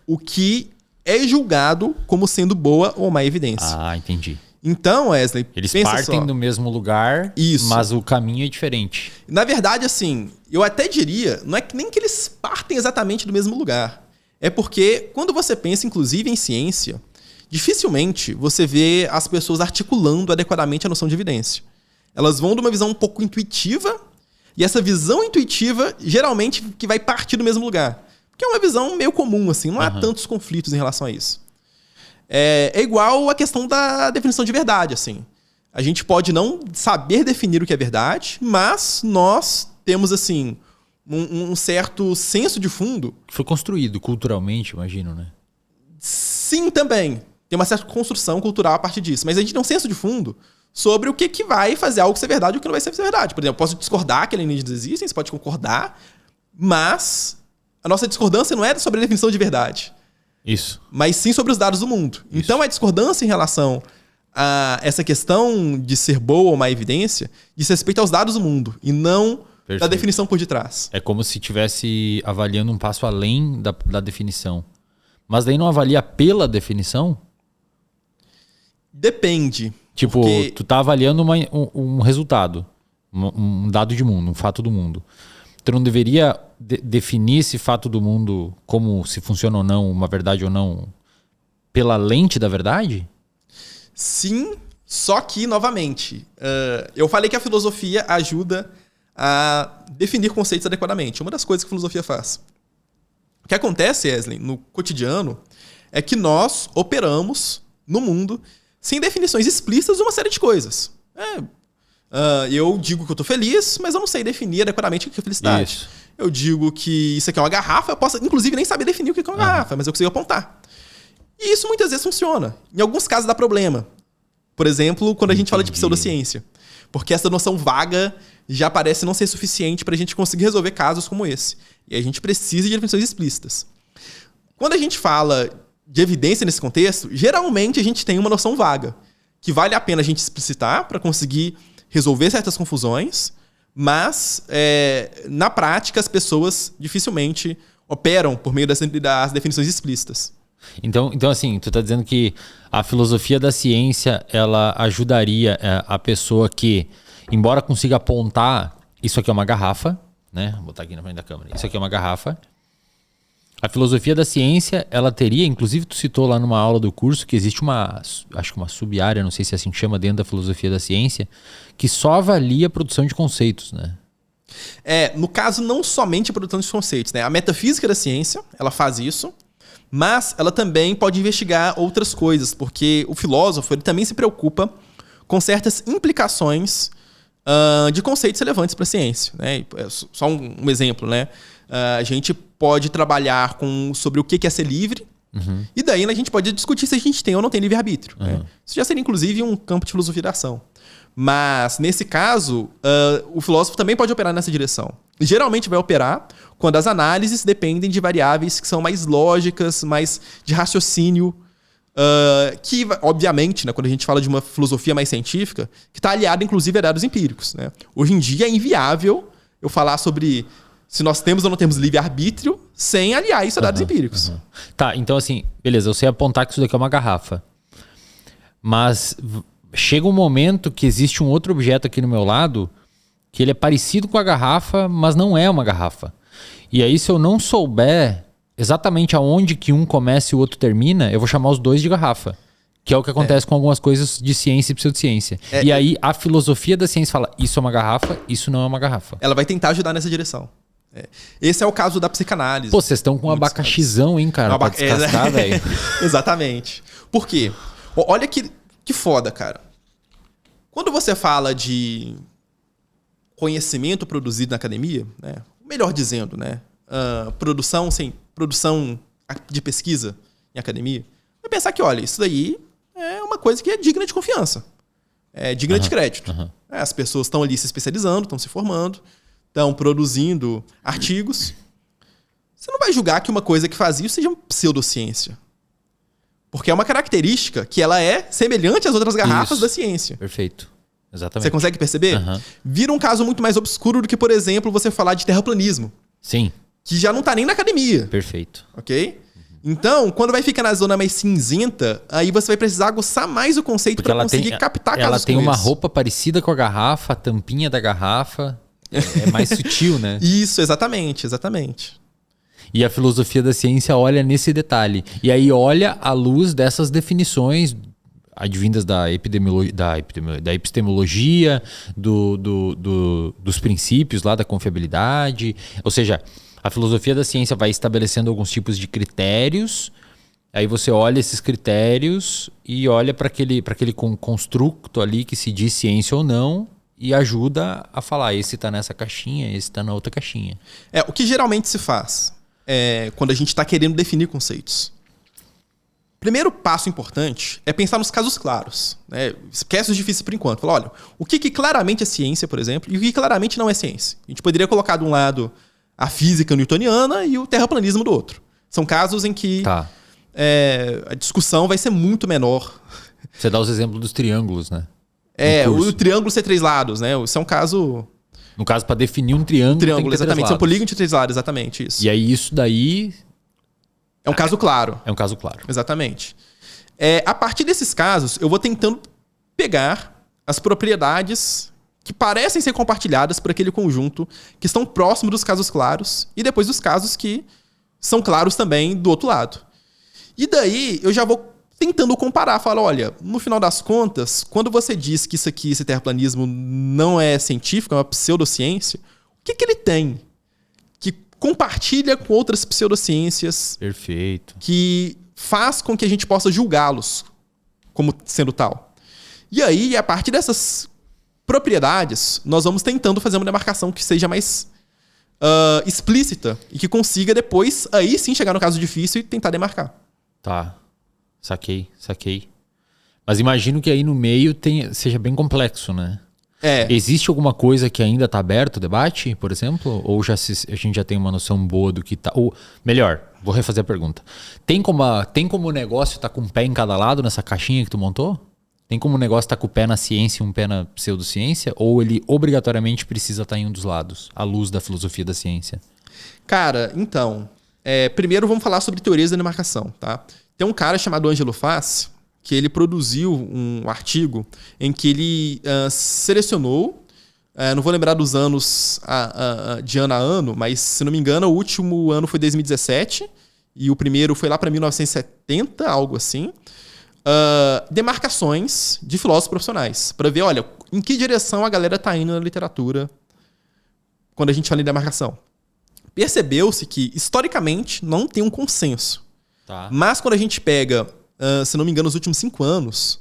o que é julgado como sendo boa ou má evidência. Ah, entendi. Então, Wesley, eles partem do mesmo lugar, mas o caminho é diferente. Na verdade, assim, eu até diria, não é nem que eles partem exatamente do mesmo lugar. É porque quando você pensa, inclusive, em ciência, dificilmente você vê as pessoas articulando adequadamente a noção de evidência. Elas vão de uma visão um pouco intuitiva, e essa visão intuitiva, geralmente, que vai partir do mesmo lugar. Porque é uma visão meio comum, assim, não há tantos conflitos em relação a isso. É igual a questão da definição de verdade, assim. A gente pode não saber definir o que é verdade, mas nós temos, assim, um certo senso de fundo. Foi construído culturalmente, imagino, né? Sim, também. Tem uma certa construção cultural a partir disso. Mas a gente tem um senso de fundo sobre o que vai fazer algo ser verdade e o que não vai ser verdade. Por exemplo, eu posso discordar que alienígenas existem, você pode concordar, mas a nossa discordância não é sobre a definição de verdade. Isso. Mas sim sobre os dados do mundo. Isso. Então, a discordância em relação a essa questão de ser boa ou má evidência diz respeito aos dados do mundo e não da definição por detrás. É como se estivesse avaliando um passo além da definição. Mas daí não avalia pela definição? Depende. Tipo, tu tá avaliando um resultado, um dado de mundo, um fato do mundo. Tu não deveria definir esse fato do mundo como se funciona ou não, uma verdade ou não, pela lente da verdade? Sim, só que, novamente, eu falei que a filosofia ajuda a definir conceitos adequadamente. Uma das coisas que a filosofia faz. O que acontece, Wesley, no cotidiano, é que nós operamos no mundo sem definições explícitas de uma série de coisas. Eu digo que eu tô feliz, mas eu não sei definir adequadamente o que é felicidade. Isso. Eu digo que isso aqui é uma garrafa, eu posso, inclusive, nem saber definir o que é uma garrafa, mas eu consigo apontar. E isso muitas vezes funciona. Em alguns casos dá problema. Por exemplo, quando a gente fala de pseudociência. Porque essa noção vaga já parece não ser suficiente para a gente conseguir resolver casos como esse. E a gente precisa de definições explícitas. Quando a gente fala de evidência nesse contexto, geralmente a gente tem uma noção vaga, que vale a pena a gente explicitar para conseguir resolver certas confusões, mas na prática as pessoas dificilmente operam por meio das definições explícitas. Então, assim, tu tá dizendo que a filosofia da ciência, ela ajudaria a pessoa que, embora consiga apontar, isso aqui é uma garrafa, né? Vou botar aqui na frente da câmera. Isso aqui é uma garrafa. A filosofia da ciência, ela teria, inclusive tu citou lá numa aula do curso, que existe acho que uma sub-área, não sei se é assim que chama, dentro da filosofia da ciência, que só avalia a produção de conceitos, né? No caso, não somente a produção de conceitos, né? A metafísica da ciência, ela faz isso, mas ela também pode investigar outras coisas, porque o filósofo ele também se preocupa com certas implicações de conceitos relevantes para a ciência, né? Só um exemplo, né? A gente pode trabalhar sobre o que é ser livre, e daí a gente pode discutir se a gente tem ou não tem livre-arbítrio. Né? Isso já seria, inclusive, um campo de filosofia da ação. Mas, nesse caso, o filósofo também pode operar nessa direção. Geralmente vai operar quando as análises dependem de variáveis que são mais lógicas, mais de raciocínio, que, obviamente, né, quando a gente fala de uma filosofia mais científica, que está aliada, inclusive, a dados empíricos. Né? Hoje em dia é inviável eu falar sobre se nós temos ou não temos livre-arbítrio sem aliar isso a dados empíricos. Tá, então assim, beleza, eu sei apontar que isso daqui é uma garrafa. Mas chega um momento que existe um outro objeto aqui no meu lado que ele é parecido com a garrafa, mas não é uma garrafa. E aí, se eu não souber exatamente aonde que um começa e o outro termina, eu vou chamar os dois de garrafa. Que é o que acontece com algumas coisas de ciência e pseudociência. E aí, a filosofia da ciência fala, isso é uma garrafa, isso não é uma garrafa. Ela vai tentar ajudar nessa direção. Esse é o caso da psicanálise. Pô, vocês estão com um abacaxizão, hein, cara? Pra descascar, velho. Exatamente. Por quê? Olha que foda, cara. Quando você fala de conhecimento produzido na academia, né? Melhor dizendo, né? Produção de pesquisa em academia, vai pensar que, olha, isso daí é uma coisa que é digna de confiança, é digna de crédito. As pessoas estão ali se especializando, estão se formando, estão produzindo artigos. Você não vai julgar que uma coisa que faz isso seja uma pseudociência. Porque é uma característica que ela é semelhante às outras garrafas da ciência. Perfeito. Exatamente. Você consegue perceber? Vira um caso muito mais obscuro do que, por exemplo, você falar de terraplanismo. Sim. Que já não está nem na academia. Perfeito. Ok? Então, quando vai ficar na zona mais cinzenta, aí você vai precisar aguçar mais o conceito para conseguir captar casos. Ela tem uma roupa parecida com a garrafa, a tampinha da garrafa. É mais sutil, né? Isso, exatamente. E a filosofia da ciência olha nesse detalhe. E aí olha à luz dessas definições advindas da epistemologia, dos princípios lá da confiabilidade. Ou seja, a filosofia da ciência vai estabelecendo alguns tipos de critérios. Aí você olha esses critérios e olha para aquele construto ali que se diz ciência ou não e ajuda a falar, esse está nessa caixinha, esse está na outra caixinha. O que geralmente se faz quando a gente está querendo definir conceitos. Primeiro passo importante é pensar nos casos claros. Né? Esquece os difíceis por enquanto. Fala, olha, o que claramente é ciência, por exemplo, e o que claramente não é ciência. A gente poderia colocar de um lado a física newtoniana e o terraplanismo do outro. São casos em que a discussão vai ser muito menor. Você dá os exemplos dos triângulos, né? O triângulo ser três lados, né? Isso é um caso... No caso, para definir um triângulo, exatamente. São polígonos de três lados, exatamente isso. E aí isso daí... É um caso claro. É um caso claro. Exatamente. A partir desses casos, eu vou tentando pegar as propriedades que parecem ser compartilhadas por aquele conjunto que estão próximos dos casos claros e depois dos casos que são claros também do outro lado. E daí eu já vou tentando comparar. Falo, olha, no final das contas, quando você diz que esse terraplanismo não é científico, é uma pseudociência, o que ele tem que compartilha com outras pseudociências? Perfeito. Que faz com que a gente possa julgá-los como sendo tal. E aí, a partir dessas propriedades, nós vamos tentando fazer uma demarcação que seja mais explícita e que consiga depois, aí sim, chegar no caso difícil e tentar demarcar. Tá. Saquei. Mas imagino que aí no meio seja bem complexo, né? Existe alguma coisa que ainda está aberto o debate, por exemplo? Ou a gente já tem uma noção boa do que está... Ou, melhor, vou refazer a pergunta. Tem como o negócio estar com um pé em cada lado nessa caixinha que tu montou? Tem como o negócio estar com o pé na ciência e um pé na pseudociência? Ou ele obrigatoriamente precisa estar em um dos lados, à luz da filosofia da ciência? Cara, então... primeiro vamos falar sobre teorias da demarcação, tá? Tem um cara chamado Ângelo Fassi, que ele produziu um artigo em que ele selecionou, não vou lembrar dos anos de ano a ano, mas se não me engano o último ano foi 2017 e o primeiro foi lá para 1970, algo assim, demarcações de filósofos profissionais, para ver, olha, em que direção a galera tá indo na literatura quando a gente fala em demarcação. Percebeu-se que, historicamente, não tem um consenso. Tá. Mas quando a gente pega, se não me engano, os últimos 5 anos,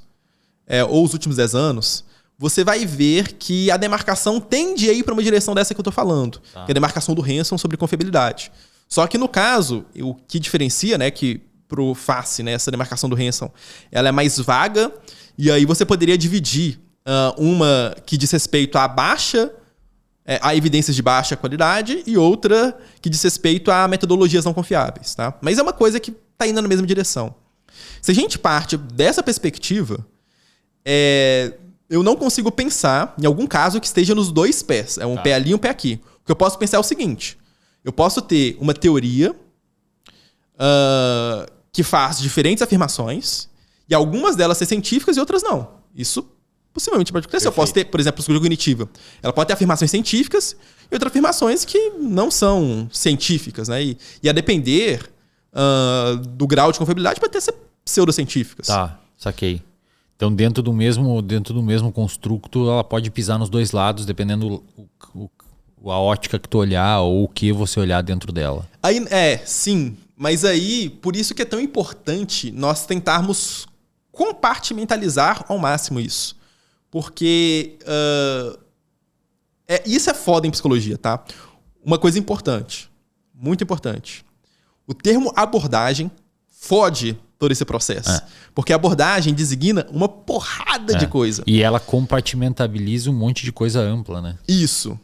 ou os últimos 10 anos, você vai ver que a demarcação tende a ir para uma direção dessa que eu estou falando, que é a demarcação do Hanson sobre confiabilidade. Só que, no caso, o que diferencia, né, que pro Fassi, né, essa demarcação do Hanson, ela é mais vaga, e aí você poderia dividir uma que diz respeito à a evidências de baixa qualidade e outra que diz respeito a metodologias não confiáveis. Tá? Mas é uma coisa que está indo na mesma direção. Se a gente parte dessa perspectiva, eu não consigo pensar em algum caso que esteja nos dois pés. É um pé ali e um pé aqui. O que eu posso pensar é o seguinte. Eu posso ter uma teoria que faz diferentes afirmações e algumas delas ser científicas e outras não. Isso possivelmente pode acontecer. Eu posso ter, por exemplo, a psicologia cognitiva. Ela pode ter afirmações científicas e outras afirmações que não são científicas, né? E a depender do grau de confiabilidade pode até ser pseudocientíficas. Tá, saquei. Então, dentro do mesmo construto, ela pode pisar nos dois lados, dependendo a ótica que tu olhar ou o que você olhar dentro dela. Aí, sim. Mas aí, por isso que é tão importante nós tentarmos compartimentalizar ao máximo isso. Porque Isso é foda em psicologia, tá? Uma coisa importante, muito importante. O termo abordagem fode todo esse processo. Porque a abordagem designa uma porrada de coisa. E ela compartimentabiliza um monte de coisa ampla, né? Isso.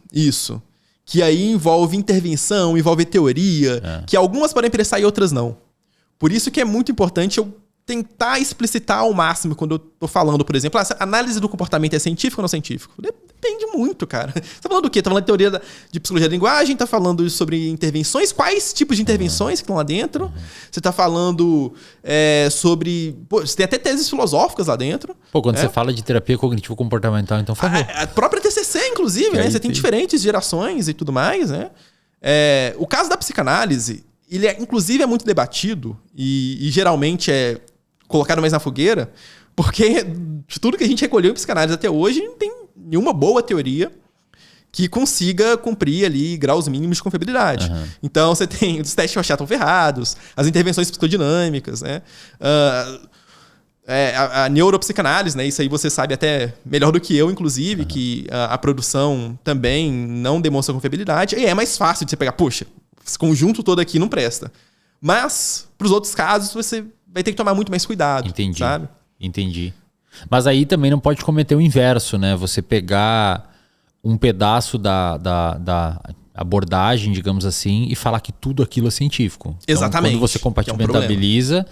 Que aí envolve intervenção, envolve teoria, que algumas podem interessar e outras não. Por isso que é muito importante eu tentar explicitar ao máximo quando eu tô falando, por exemplo, a análise do comportamento é científico ou não científico? Depende muito, cara. Você tá falando do quê? Tá falando de teoria de psicologia da linguagem, tá falando sobre intervenções, quais tipos de intervenções que estão lá dentro? Você tá falando sobre... Pô, você tem até teses filosóficas lá dentro. Pô, quando você fala de terapia cognitivo-comportamental, então favor. A própria TCC, inclusive, né? Você tem diferentes gerações e tudo mais, né? O caso da psicanálise, ele inclusive é muito debatido e geralmente é colocado mais na fogueira, porque de tudo que a gente recolheu em psicanálise até hoje, não tem nenhuma boa teoria que consiga cumprir ali graus mínimos de confiabilidade. Então, você tem os testes Rorschach estão ferrados, as intervenções psicodinâmicas, né? A neuropsicanálise, né? Isso aí você sabe até melhor do que eu, inclusive, que a produção também não demonstra confiabilidade. E é mais fácil de você pegar, poxa, esse conjunto todo aqui não presta. Mas, para os outros casos, você vai ter que tomar muito mais cuidado. Entendi. Sabe? Entendi. Mas aí também não pode cometer o inverso, né? Você pegar um pedaço da abordagem, digamos assim, e falar que tudo aquilo é científico. Exatamente. Então, quando você compatibilitabiliza,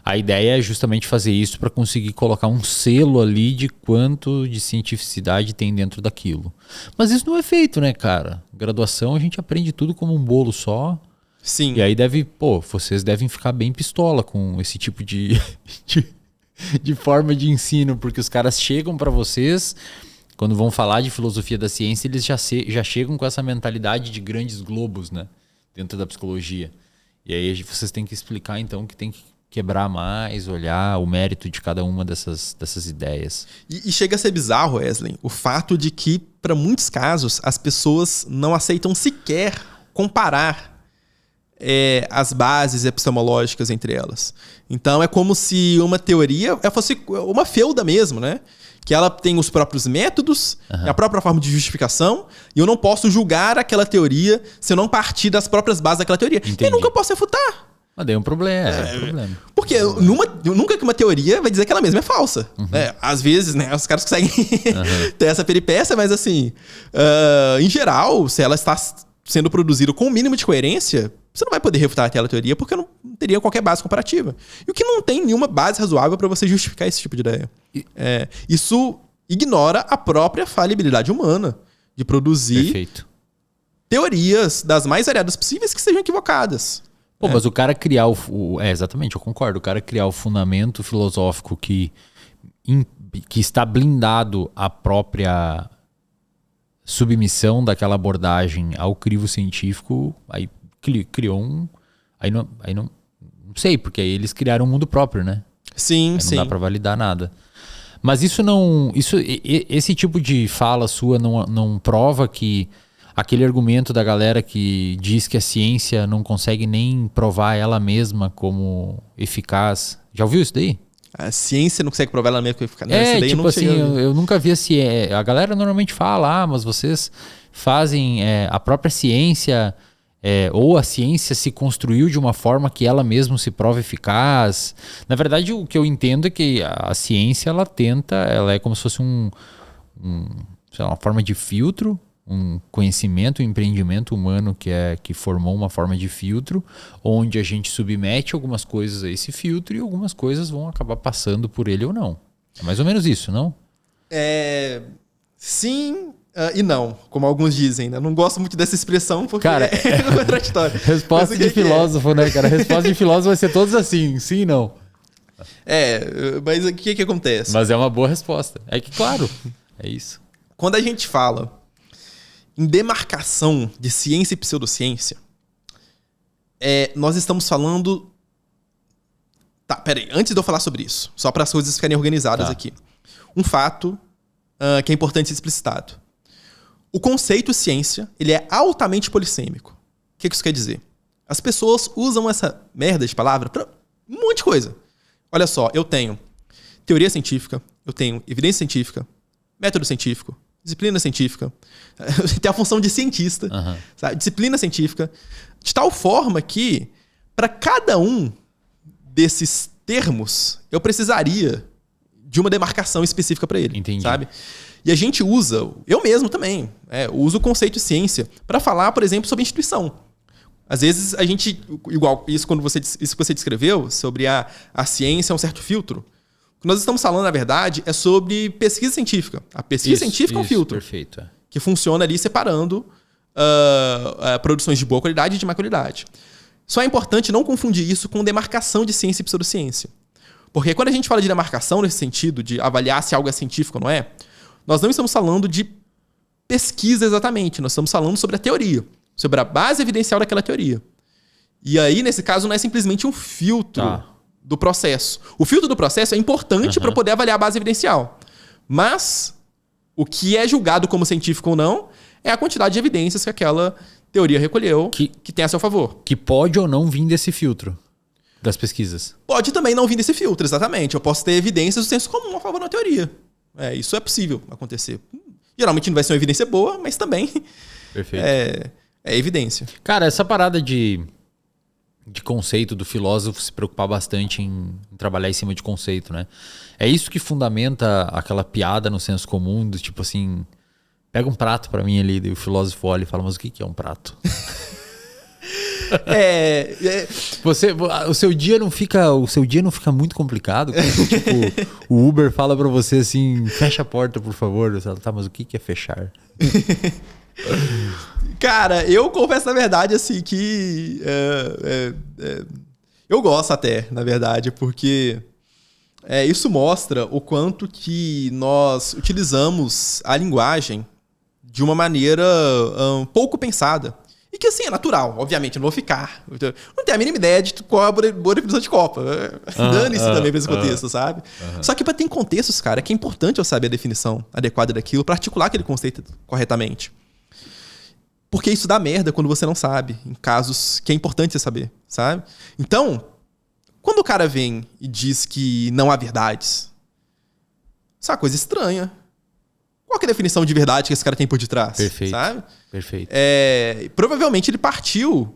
a ideia é justamente fazer isso para conseguir colocar um selo ali de quanto de cientificidade tem dentro daquilo. Mas isso não é feito, né, cara? Graduação, a gente aprende tudo como um bolo só. Sim. E aí vocês devem ficar bem pistola com esse tipo de forma de ensino, porque os caras chegam para vocês, quando vão falar de filosofia da ciência, eles já chegam com essa mentalidade de grandes globos, né, dentro da psicologia. E aí vocês têm que explicar, então, que tem que quebrar mais, olhar o mérito de cada uma dessas ideias. E chega a ser bizarro, Wesley, o fato de que, para muitos casos, as pessoas não aceitam sequer comparar as bases epistemológicas entre elas. Então é como se uma teoria fosse uma feuda mesmo, né? Que ela tem os próprios métodos, a própria forma de justificação, e eu não posso julgar aquela teoria se eu não partir das próprias bases daquela teoria. Entendi. E nunca posso refutar. Mas daí é um problema. Problema. Porque nunca que uma teoria vai dizer que ela mesma é falsa. Às vezes, né, os caras conseguem ter essa peripécia, mas assim, em geral, se ela está sendo produzida com o mínimo de coerência, você não vai poder refutar aquela teoria porque não teria qualquer base comparativa. E o que não tem nenhuma base razoável para você justificar esse tipo de ideia. Isso ignora a própria falibilidade humana de produzir teorias das mais variadas possíveis que sejam equivocadas. Pô, mas o cara criar exatamente, eu concordo. O cara criar o fundamento filosófico que está blindado à própria submissão daquela abordagem ao crivo científico, aí criou Aí não sei, porque aí eles criaram um mundo próprio, né? Sim, aí não dá pra validar nada. Mas isso não... Esse tipo de fala sua não prova que aquele argumento da galera que diz que a ciência não consegue nem provar ela mesma como eficaz. Já ouviu isso daí? A ciência não consegue provar ela mesma como eficaz. Tipo assim, eu nunca vi a ciência. A galera normalmente fala, mas vocês fazem a própria ciência... ou a ciência se construiu de uma forma que ela mesma se prova eficaz. Na verdade, o que eu entendo é que a ciência, ela é como se fosse sei lá, uma forma de filtro, um conhecimento, um empreendimento humano que formou uma forma de filtro, onde a gente submete algumas coisas a esse filtro e algumas coisas vão acabar passando por ele ou não. É mais ou menos isso, não? Sim... e não, como alguns dizem, né? Não gosto muito dessa expressão porque cara, é contraditório. Resposta de filósofo, né, cara? Resposta de filósofo vai ser todos assim, sim e não. Mas o que acontece? Mas é uma boa resposta. É que, claro, é isso. Quando a gente fala em demarcação de ciência e pseudociência, nós estamos falando... Tá, peraí. Antes de eu falar sobre isso, só para as coisas ficarem organizadas aqui. Um fato que é importante ser explicitado. O conceito ciência, ele é altamente polissêmico. O que isso quer dizer? As pessoas usam essa merda de palavra para um monte de coisa. Olha só, eu tenho teoria científica, eu tenho evidência científica, método científico, Disciplina científica. Tem a função de cientista. Sabe? Disciplina científica. De tal forma que, para cada um desses termos, eu precisaria de uma demarcação específica para ele. Entendi. Sabe? E a gente usa, eu mesmo também, uso o conceito de ciência para falar, por exemplo, sobre instituição. Às vezes a gente, igual isso que você descreveu, sobre a ciência é um certo filtro. O que nós estamos falando, na verdade, é sobre pesquisa científica. A pesquisa científica é um filtro. Perfeito. Que funciona ali separando produções de boa qualidade e de má qualidade. Só é importante não confundir isso com demarcação de ciência e pseudociência. Porque quando a gente fala de demarcação nesse sentido, de avaliar se algo é científico ou não é, nós não estamos falando de pesquisa exatamente, nós estamos falando sobre a teoria, sobre a base evidencial daquela teoria. E aí, nesse caso, não é simplesmente um filtro do processo. O filtro do processo é importante para poder avaliar a base evidencial. Mas o que é julgado como científico ou não é a quantidade de evidências que aquela teoria recolheu que tem a seu favor. Que pode ou não vir desse filtro das pesquisas. Pode também não vir desse filtro, exatamente. Eu posso ter evidências do senso comum a favor da teoria. Isso é possível acontecer. Geralmente não vai ser uma evidência boa, mas também é evidência. Cara, essa parada de conceito do filósofo se preocupar bastante em trabalhar em cima de conceito, né? É isso que fundamenta aquela piada no senso comum do tipo assim, pega um prato pra mim ali, e o filósofo olha e fala, mas o que é um prato? O seu dia não fica muito complicado? Tipo, o Uber fala pra você assim, fecha a porta, por favor. Você fala, tá, mas o que é fechar? Cara, eu confesso na verdade assim que eu gosto até, na verdade, porque isso mostra o quanto que nós utilizamos a linguagem de uma maneira pouco pensada. E que assim, é natural, obviamente, eu não vou ficar. Eu não tenho a mínima ideia de qual é a boa definição de Copa. Dane-se também pra esse contexto, sabe? Só que tem contextos, cara, que é importante eu saber a definição adequada daquilo pra articular aquele conceito corretamente. Porque isso dá merda quando você não sabe, em casos que é importante você saber, sabe? Então, quando o cara vem e diz que não há verdades, isso é uma coisa estranha. Qual que é a definição de verdade que esse cara tem por detrás? Perfeito. Sabe? Perfeito. Provavelmente ele partiu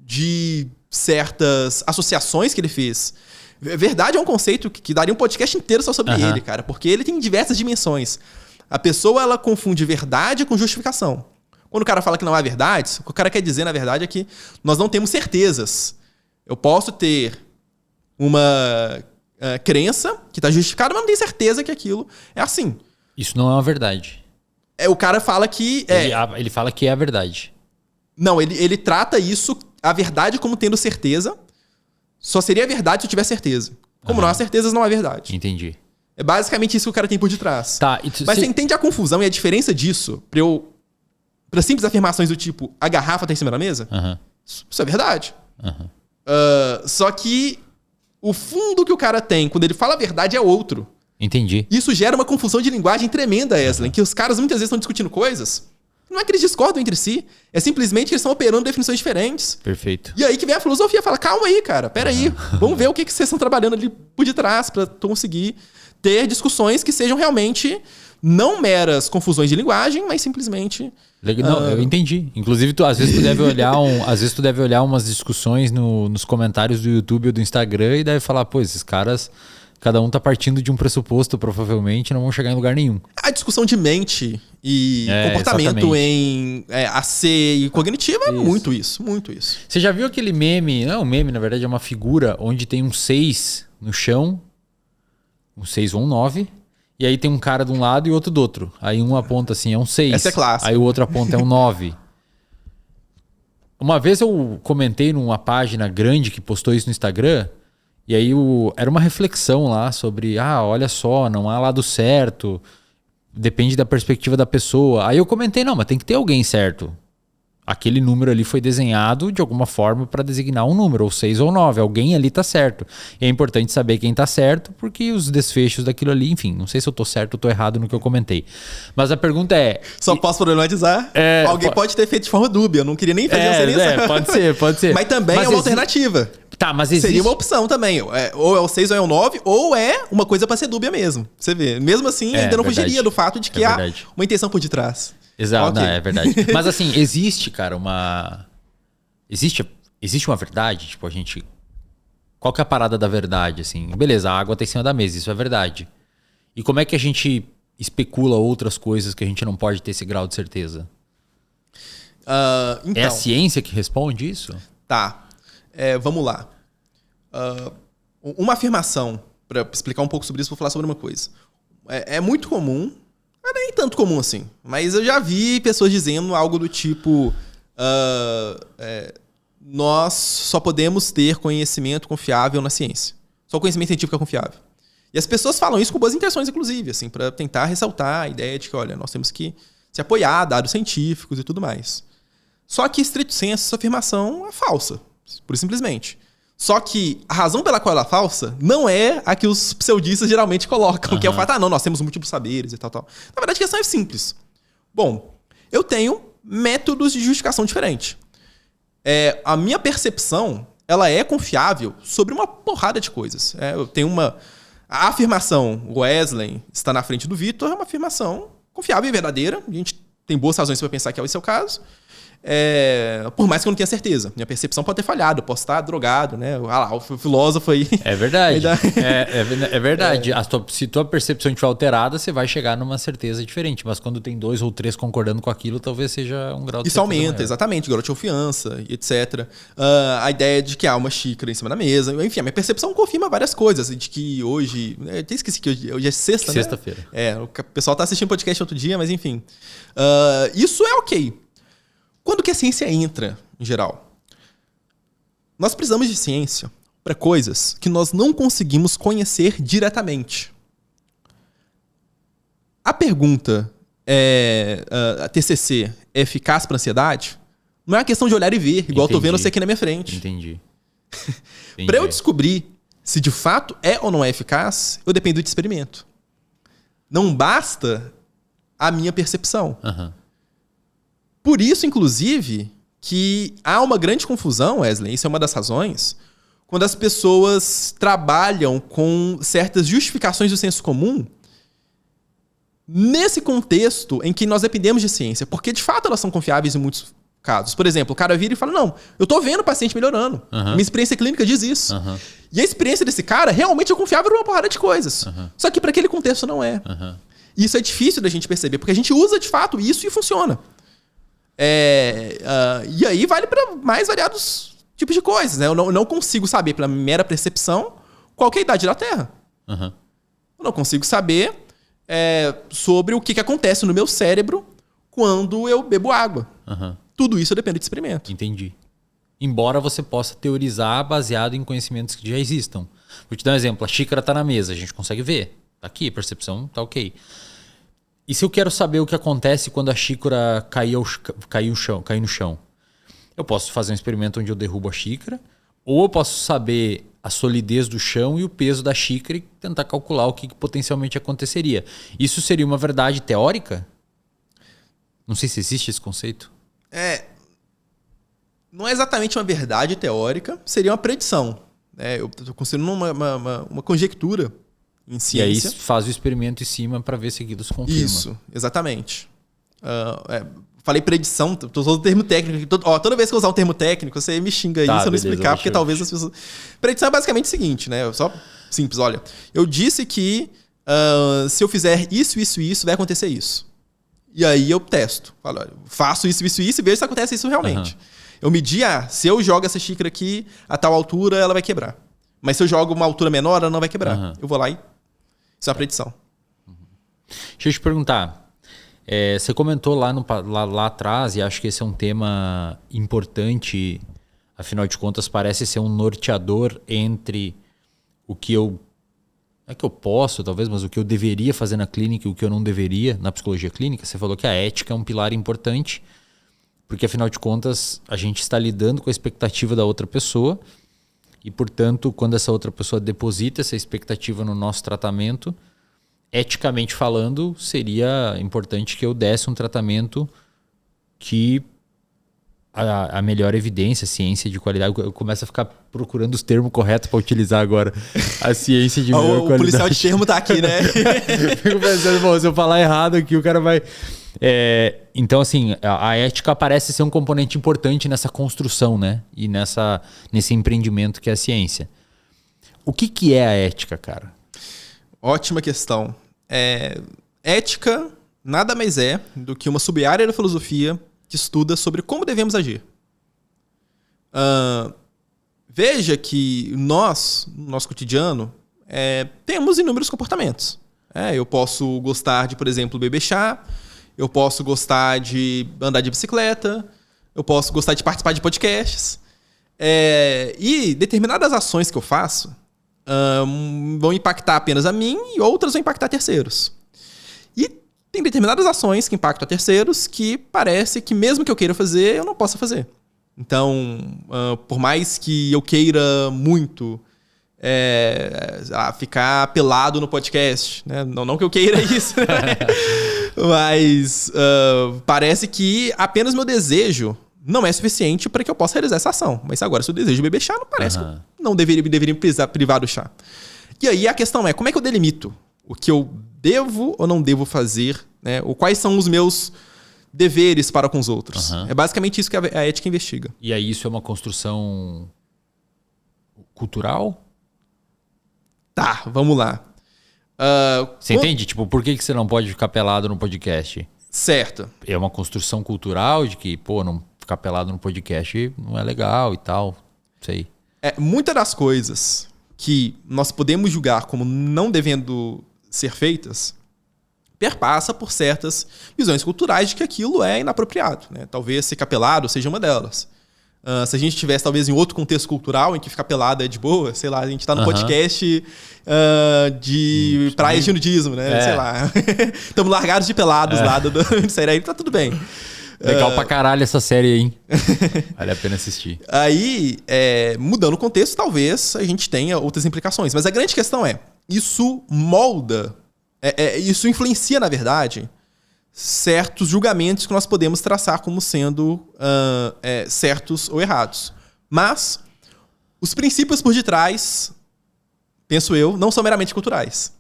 de certas associações que ele fez. Verdade é um conceito que daria um podcast inteiro só sobre ele, cara. Porque ele tem diversas dimensões. A pessoa, ela confunde verdade com justificação. Quando o cara fala que não há verdades, o que o cara quer dizer, na verdade, é que nós não temos certezas. Eu posso ter uma crença que está justificada, mas não tenho certeza que aquilo é assim. Isso não é uma verdade. O cara fala que... Ele fala que é a verdade. Não, ele trata isso, a verdade, como tendo certeza. Só seria verdade se eu tiver certeza. Como não há certezas, não há verdade. Entendi. É basicamente isso que o cara tem por detrás. Tá, mas você entende a confusão e a diferença disso para simples afirmações do tipo, a garrafa tá em cima da mesa? Isso é verdade. Só que o fundo que o cara tem quando ele fala a verdade é outro. Entendi. Isso gera uma confusão de linguagem tremenda, Eslen, que os caras muitas vezes estão discutindo coisas. Não é que eles discordam entre si, é simplesmente que eles estão operando definições diferentes. Perfeito. E aí que vem a filosofia, fala, calma aí, cara, peraí, vamos ver o que vocês estão trabalhando ali por detrás para conseguir ter discussões que sejam realmente não meras confusões de linguagem, mas simplesmente... Não, eu entendi. Inclusive, às vezes tu deve olhar umas discussões nos comentários do YouTube ou do Instagram e deve falar, pô, esses caras... Cada um tá partindo de um pressuposto, provavelmente, não vão chegar em lugar nenhum. A discussão de mente e comportamento exatamente. Em AC e cognitiva é muito isso. Você já viu aquele meme? Não é um meme, na verdade, é uma figura onde tem um 6 no chão, um 6 ou um 9, e aí tem um cara de um lado e outro do outro. Aí um aponta assim, é um 6. Essa é clássica. Aí o outro aponta, é um 9. Uma vez eu comentei numa página grande que postou isso no Instagram... E aí era uma reflexão lá sobre, olha só, não há lado certo, depende da perspectiva da pessoa. Aí eu comentei, não, mas tem que ter alguém certo. Aquele número ali foi desenhado de alguma forma para designar um número, ou 6 ou 9. Alguém ali tá certo. E é importante saber quem tá certo, porque os desfechos daquilo ali, enfim, não sei se eu tô certo ou tô errado no que eu comentei. Mas a pergunta é... Só posso problematizar? Alguém pode ter feito de forma dúbia. Eu não queria nem fazer pode ser. Mas também é uma alternativa. Tá, mas existe... Seria uma opção também. Ou é o 6 ou é o 9, ou é uma coisa pra ser dúbia mesmo. Você vê. Mesmo assim, ainda não fugiria do fato de que há uma intenção por detrás. Exato, okay. Não, é verdade. Mas assim, existe, cara, uma... Existe uma verdade? Tipo, a gente... Qual que é a parada da verdade, assim? Beleza, a água tá em cima da mesa, isso é verdade. E como é que a gente especula outras coisas que a gente não pode ter esse grau de certeza? Então, é a ciência que responde isso? Tá. Vamos lá. Uma afirmação, para explicar um pouco sobre isso, vou falar sobre uma coisa. É muito comum... Não é nem tanto comum assim, mas eu já vi pessoas dizendo algo do tipo nós só podemos ter conhecimento confiável na ciência. Só o conhecimento científico é confiável. E as pessoas falam isso com boas intenções, inclusive, assim, para tentar ressaltar a ideia de que, olha, nós temos que se apoiar a dados científicos e tudo mais. Só que, estrito senso, essa afirmação é falsa, pura e simplesmente. Só que a razão pela qual ela é falsa não é a que os pseudistas geralmente colocam, que é o fato, não, nós temos múltiplos saberes e tal. Na verdade, a questão é simples. Bom, eu tenho métodos de justificação diferentes. A minha percepção, ela é confiável sobre uma porrada de coisas. Eu tenho a afirmação, o Wesley está na frente do Vitor, é uma afirmação confiável e verdadeira. A gente tem boas razões para pensar que esse é o caso. Por mais que eu não tenha certeza. Minha percepção pode ter falhado, eu posso estar drogado, né? O filósofo aí. É verdade. É verdade. Se tua percepção estiver alterada, você vai chegar numa certeza diferente. Mas quando tem 2 ou 3 concordando com aquilo, talvez seja um grau de isso aumenta, maior. Exatamente. Grau de confiança, etc. A ideia de que há uma xícara em cima da mesa. Enfim, a minha percepção confirma várias coisas. De que hoje... Eu até esqueci que hoje é sexta, né? Sexta-feira. O pessoal tá assistindo podcast outro dia, mas enfim. Isso é ok. Quando que a ciência entra, em geral? Nós precisamos de ciência para coisas que nós não conseguimos conhecer diretamente. A pergunta a TCC é eficaz para ansiedade? Não é uma questão de olhar e ver, igual eu tô vendo você aqui na minha frente. Entendi. Para eu descobrir se de fato é ou não é eficaz, eu dependo de experimento. Não basta a minha percepção. Por isso, inclusive, que há uma grande confusão, Wesley, isso é uma das razões, quando as pessoas trabalham com certas justificações do senso comum nesse contexto em que nós dependemos de ciência, porque de fato elas são confiáveis em muitos casos. Por exemplo, o cara vira e fala, não, eu tô vendo o paciente melhorando, minha experiência clínica diz isso. E a experiência desse cara realmente é confiável numa porrada de coisas. Só que para aquele contexto não é. E isso é difícil da gente perceber, porque a gente usa de fato isso e funciona. E aí vale para mais variados tipos de coisas, né? Eu não consigo saber, pela mera percepção, qual que é a idade da Terra. Eu não consigo saber sobre o que acontece no meu cérebro quando eu bebo água. Tudo isso depende de experimento. Entendi. Embora você possa teorizar baseado em conhecimentos que já existam. Vou te dar um exemplo. A xícara está na mesa, a gente consegue ver. Tá aqui, a percepção tá ok. E se eu quero saber o que acontece quando a xícara cai no chão? Eu posso fazer um experimento onde eu derrubo a xícara, ou eu posso saber a solidez do chão e o peso da xícara e tentar calcular o que potencialmente aconteceria. Isso seria uma verdade teórica? Não sei se existe esse conceito. Não é exatamente uma verdade teórica, seria uma predição. Eu estou considerando uma conjectura em ciência. E aí faz o experimento em cima para ver se aquilo se confirma. Isso, exatamente. Falei predição, tô usando o termo técnico. Toda vez que eu usar um termo técnico, você me xinga aí se eu não explicar, porque talvez as pessoas... Predição é basicamente o seguinte, né? Só simples, olha. Eu disse que se eu fizer isso, isso e isso, vai acontecer isso. E aí eu testo. Falo, olha, faço isso e vejo se acontece isso realmente. Eu medi, se eu jogo essa xícara aqui a tal altura, ela vai quebrar. Mas se eu jogo uma altura menor, ela não vai quebrar. Eu vou lá e... Isso é a predição. Deixa eu te perguntar. Você comentou lá atrás, e acho que esse é um tema importante, afinal de contas, parece ser um norteador entre o que eu... Não é que eu posso, talvez, mas o que eu deveria fazer na clínica e o que eu não deveria na psicologia clínica. Você falou que a ética é um pilar importante, porque afinal de contas a gente está lidando com a expectativa da outra pessoa e, portanto, quando essa outra pessoa deposita essa expectativa no nosso tratamento, eticamente falando, seria importante que eu desse um tratamento que a melhor evidência, ciência de qualidade. Eu começo a ficar procurando os termos corretos para utilizar agora. A ciência de melhor qualidade. O policial de termo tá aqui, né? Fico pensando, bom, se eu falar errado aqui, o cara vai... Então, assim, a ética parece ser um componente importante nessa construção, né? E nesse empreendimento que é a ciência. O que é a ética, cara? Ótima questão. Ética nada mais é do que uma sub-área da filosofia que estuda sobre como devemos agir. Veja que nós, no nosso cotidiano, temos inúmeros comportamentos. Eu posso gostar de, por exemplo, beber chá, eu posso gostar de andar de bicicleta, eu posso gostar de participar de podcasts. E determinadas ações que eu faço vão impactar apenas a mim e outras vão impactar terceiros. E tem determinadas ações que impactam a terceiros que parece que mesmo que eu queira fazer, eu não posso fazer. Então, por mais que eu queira muito ficar pelado no podcast, né? Não que eu queira isso, né? Mas parece que apenas meu desejo não é suficiente para que eu possa realizar essa ação. Mas agora, se eu desejo beber chá, não parece que eu não deveria privar do chá. E aí a questão é, como é que eu delimito o que eu devo ou não devo fazer, né? Ou quais são os meus deveres para com os outros. É basicamente isso que a ética investiga. E aí isso é uma construção cultural? Tá, vamos lá. Você entende? Tipo, por que você não pode ficar pelado no podcast? Certo. É uma construção cultural de que, não ficar pelado no podcast não é legal e tal. Sei. Muitas das coisas que nós podemos julgar como não devendo ser feitas perpassa por certas visões culturais de que aquilo é inapropriado, né? Talvez ficar pelado seja uma delas. Se a gente estivesse talvez em outro contexto cultural em que ficar pelado é de boa, sei lá, a gente tá no podcast de praias de nudismo, né? Sei lá. Estamos largados de pelados lá do série aí, tá tudo bem. Legal pra caralho essa série aí, hein? Vale a pena assistir. Aí, mudando o contexto, talvez a gente tenha outras implicações. Mas a grande questão isso molda, isso influencia, na verdade, certos julgamentos que nós podemos traçar como sendo certos ou errados. Mas os princípios por detrás, penso eu, não são meramente culturais.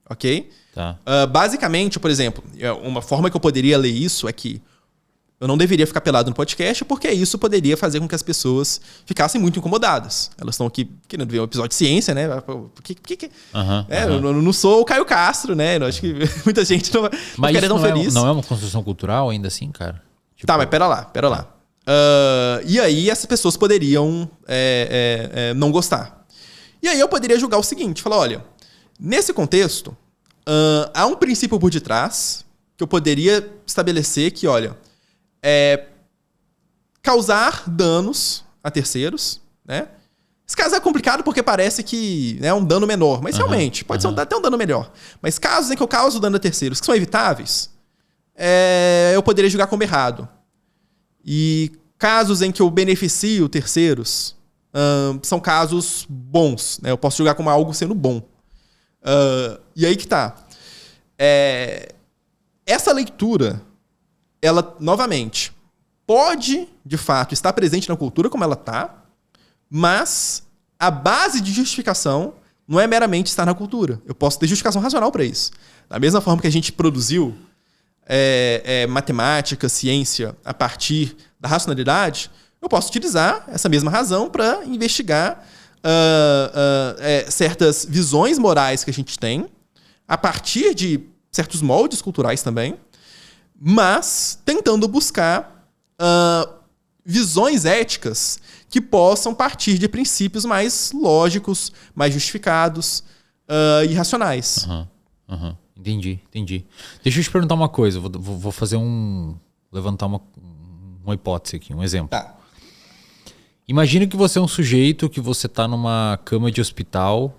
Ok? Tá. Basicamente, por exemplo, uma forma que eu poderia ler isso é que eu não deveria ficar pelado no podcast porque isso poderia fazer com que as pessoas ficassem muito incomodadas. Elas estão aqui querendo ver um episódio de ciência, né? Eu não sou o Caio Castro, né? Eu acho que muita gente não ficaria tão feliz. Não é uma construção cultural ainda assim, cara? Tipo... Tá, mas pera lá. E aí essas pessoas poderiam não gostar. E aí eu poderia julgar o seguinte, falar, olha, nesse contexto, há um princípio por detrás que eu poderia estabelecer que, olha, causar danos a terceiros, né? Esse caso é complicado porque parece que é um dano menor, mas realmente pode ser até um dano melhor. Mas casos em que eu causo dano a terceiros que são evitáveis, eu poderia julgar como errado. E casos em que eu beneficio terceiros são casos bons, né? Eu posso julgar como algo sendo bom. E aí que tá. Essa leitura, ela, novamente, pode, de fato, estar presente na cultura como ela está, mas a base de justificação não é meramente estar na cultura. Eu posso ter justificação racional para isso. Da mesma forma que a gente produziu matemática, ciência, a partir da racionalidade, eu posso utilizar essa mesma razão para investigar certas visões morais que a gente tem, a partir de certos moldes culturais também, mas tentando buscar visões éticas que possam partir de princípios mais lógicos, mais justificados e racionais. Entendi. Deixa eu te perguntar uma coisa. Vou fazer levantar uma hipótese aqui, um exemplo. Tá. Imagina que você é um sujeito que você está numa cama de hospital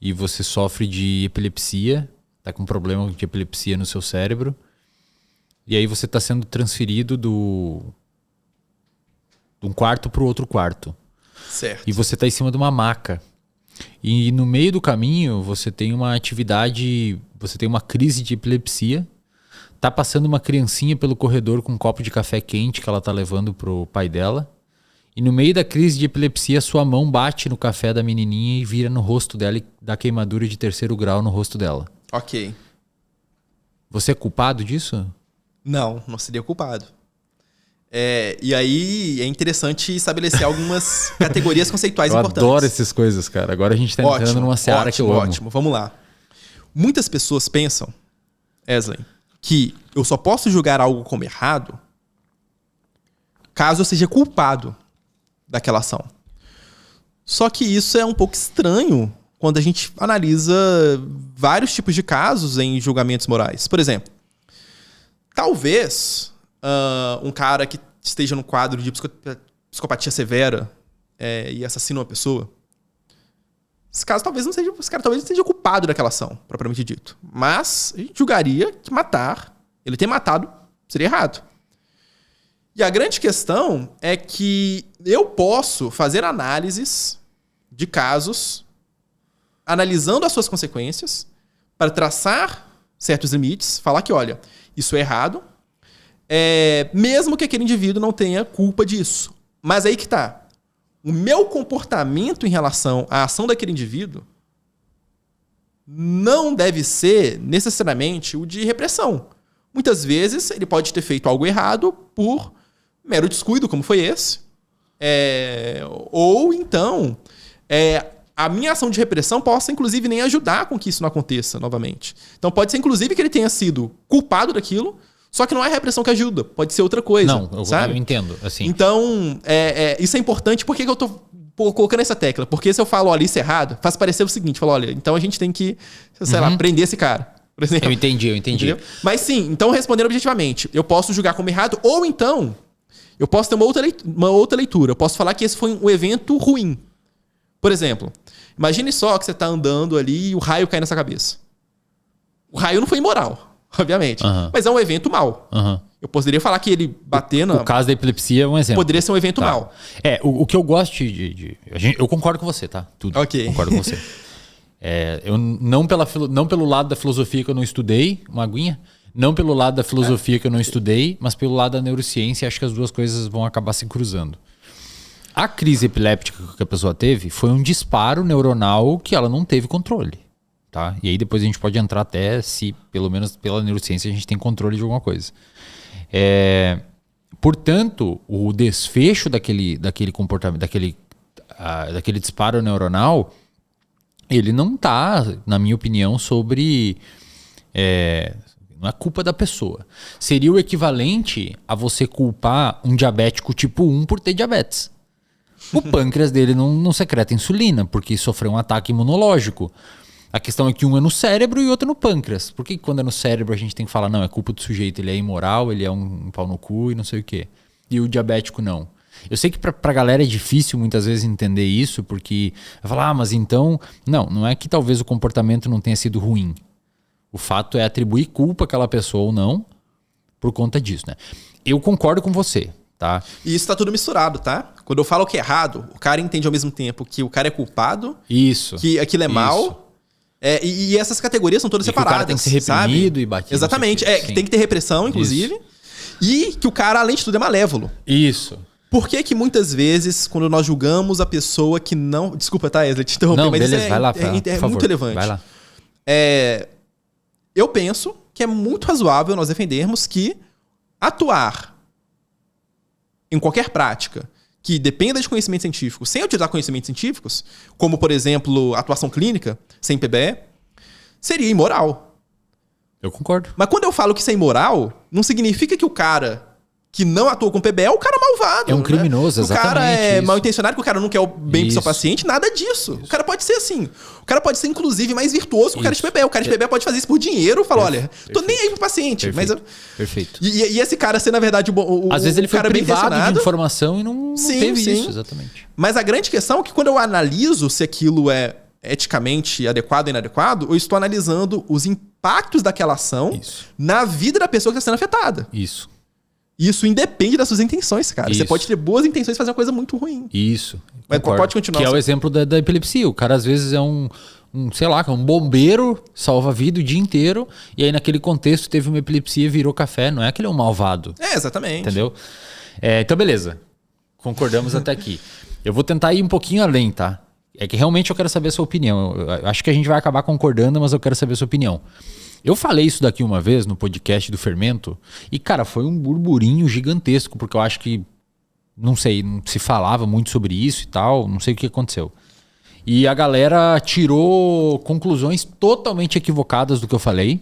e você sofre de epilepsia, está com um problema de epilepsia no seu cérebro. E aí você está sendo transferido de um quarto para o outro quarto. Certo. E você está em cima de uma maca. E no meio do caminho você tem uma atividade, você tem uma crise de epilepsia. Tá passando uma criancinha pelo corredor com um copo de café quente que ela tá levando pro pai dela. E no meio da crise de epilepsia, sua mão bate no café da menininha e vira no rosto dela e dá queimadura de 3º grau no rosto dela. Ok. Você é culpado disso? Não seria culpado. E aí é interessante estabelecer algumas categorias conceituais importantes. Eu adoro essas coisas, cara. Agora a gente tá entrando numa seara que eu amo. Ótimo, vamos lá. Muitas pessoas pensam, Wesley, que eu só posso julgar algo como errado caso eu seja culpado daquela ação. Só que isso é um pouco estranho quando a gente analisa vários tipos de casos em julgamentos morais. Por exemplo, talvez um cara que esteja no quadro de psicopatia severa e assassina uma pessoa, esse cara talvez não seja culpado daquela ação, propriamente dito. Mas a gente julgaria que ele ter matado, seria errado. E a grande questão é que eu posso fazer análises de casos, analisando as suas consequências, para traçar certos limites, falar que, olha, isso é errado, mesmo que aquele indivíduo não tenha culpa disso. Mas aí que tá. O meu comportamento em relação à ação daquele indivíduo não deve ser necessariamente o de repressão. Muitas vezes ele pode ter feito algo errado por mero descuido, como foi esse. Ou então a minha ação de repressão possa, inclusive, nem ajudar com que isso não aconteça novamente. Então pode ser, inclusive, que ele tenha sido culpado daquilo, só que não é a repressão que ajuda. Pode ser outra coisa. Não, sabe? Eu entendo. Assim. Então, isso é importante. Por que eu tô colocando essa tecla? Porque se eu falo, olha, isso é errado, faz parecer o seguinte. Falo, olha, então a gente tem que, sei lá, prender esse cara. Por exemplo. Eu entendi. Entendeu? Mas sim, então respondendo objetivamente, eu posso julgar como errado, ou então eu posso ter uma outra leitura. Eu posso falar que esse foi um evento ruim. Por exemplo, imagine só que você tá andando ali e o raio cai na sua cabeça. O raio não foi imoral. Obviamente. Mas é um evento mau. Eu poderia falar que ele bater na... O caso da epilepsia é um exemplo. Poderia ser um evento mau. O que eu gosto eu concordo com você, tá? Tudo. Ok. Concordo com você. Eu não pelo lado da filosofia que eu não estudei, uma aguinha. Não pelo lado da filosofia que eu não estudei, mas pelo lado da neurociência, acho que as duas coisas vão acabar se cruzando. A crise epiléptica que a pessoa teve foi um disparo neuronal que ela não teve controle. Tá? E aí depois a gente pode entrar até se, pelo menos pela neurociência, a gente tem controle de alguma coisa. Portanto, o desfecho daquele comportamento, daquele disparo neuronal, ele não está, na minha opinião, sobre... não é culpa da pessoa. Seria o equivalente a você culpar um diabético tipo 1 por ter diabetes. O pâncreas dele não secreta insulina, porque sofreu um ataque imunológico. A questão é que um é no cérebro e outro no pâncreas. Por que quando é no cérebro a gente tem que falar, não, é culpa do sujeito, ele é imoral, ele é um pau no cu e não sei o quê. E o diabético não. Eu sei que pra galera é difícil muitas vezes entender isso, porque vai falar, mas então... Não é que talvez o comportamento não tenha sido ruim. O fato é atribuir culpa àquela pessoa ou não por conta disso, né? Eu concordo com você, tá? E isso tá tudo misturado, tá? Quando eu falo que é errado, o cara entende ao mesmo tempo que o cara é culpado, isso, que aquilo é mal... E essas categorias são todas separadas. Que o cara tem que ser reprimido, sabe? E batido. Exatamente. Que tem que ter repressão, inclusive. Isso. E que o cara, além de tudo, é malévolo. Isso. Por que muitas vezes, quando nós julgamos a pessoa que não... Desculpa, tá, Wesley, te interromper, não, mas beleza, isso vai lá, é muito relevante. Vai lá. Eu penso que é muito razoável nós defendermos que atuar em qualquer prática que dependa de conhecimento científico, sem utilizar conhecimentos científicos, como, por exemplo, atuação clínica, sem PBE, seria imoral. Eu concordo. Mas quando eu falo que isso é imoral, não significa que o cara que não atuou com PBE é um cara malvado. É um criminoso, né? exatamente. O cara é isso. mal intencionado, que o cara não quer o bem pro seu paciente, nada disso. Isso. O cara pode ser assim. O cara pode ser, inclusive, mais virtuoso que o cara de PBE. O cara de PBE pode fazer isso por dinheiro, falar, olha, tô nem aí pro paciente. Perfeito. E esse cara ser, na verdade, às vezes ele foi cara privado de informação e não teve sim. isso, exatamente. Mas a grande questão é que quando eu analiso se aquilo é eticamente adequado ou inadequado, ou estou analisando os impactos daquela ação na vida da pessoa que está sendo afetada. Isso independe das suas intenções, cara. Você pode ter boas intenções e fazer uma coisa muito ruim. Mas pode continuar. Que é o exemplo da epilepsia. O cara às vezes é sei lá, um bombeiro, salva a vida o dia inteiro, e aí naquele contexto teve uma epilepsia e virou café. Não é que ele é um malvado. Exatamente. Entendeu? Então beleza. Concordamos até aqui. Eu vou tentar ir um pouquinho além, tá? É que realmente eu quero saber a sua opinião. Eu acho que a gente vai acabar concordando, mas eu quero saber a sua opinião. Eu falei isso daqui uma vez no podcast do Fermento e, cara, foi um burburinho gigantesco, porque eu acho que, não sei, não se falava muito sobre isso e tal, não sei o que aconteceu. E a galera tirou conclusões totalmente equivocadas do que eu falei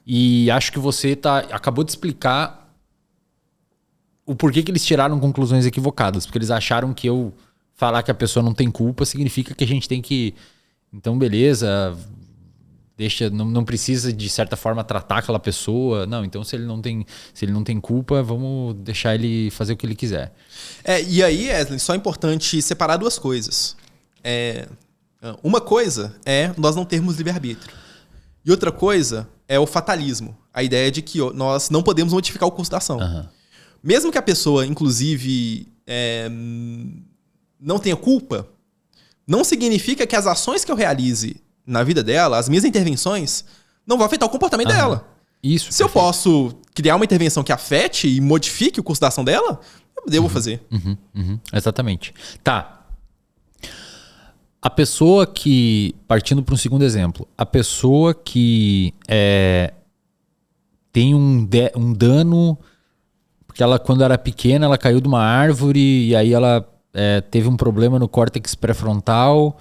e acho que você acabou de explicar o porquê que eles tiraram conclusões equivocadas, porque eles acharam que eu falar que a pessoa não tem culpa significa que a gente tem que... Então, beleza... não precisa, de certa forma, tratar aquela pessoa. Não, então se ele não tem culpa, vamos deixar ele fazer o que ele quiser. E aí, Wesley, só é importante separar duas coisas. Uma coisa é nós não termos livre-arbítrio. E outra coisa é o fatalismo. A ideia de que nós não podemos modificar o curso da ação. Mesmo que a pessoa, inclusive, não tenha culpa, não significa que as ações que eu realize na vida dela, as minhas intervenções, não vão afetar o comportamento dela. Se eu posso criar uma intervenção que afete e modifique o curso da ação dela, eu devo fazer. Exatamente. Tá. A pessoa que, partindo para um segundo exemplo, a pessoa que tem um dano, porque ela, quando era pequena, ela caiu de uma árvore e aí ela teve um problema no córtex pré-frontal.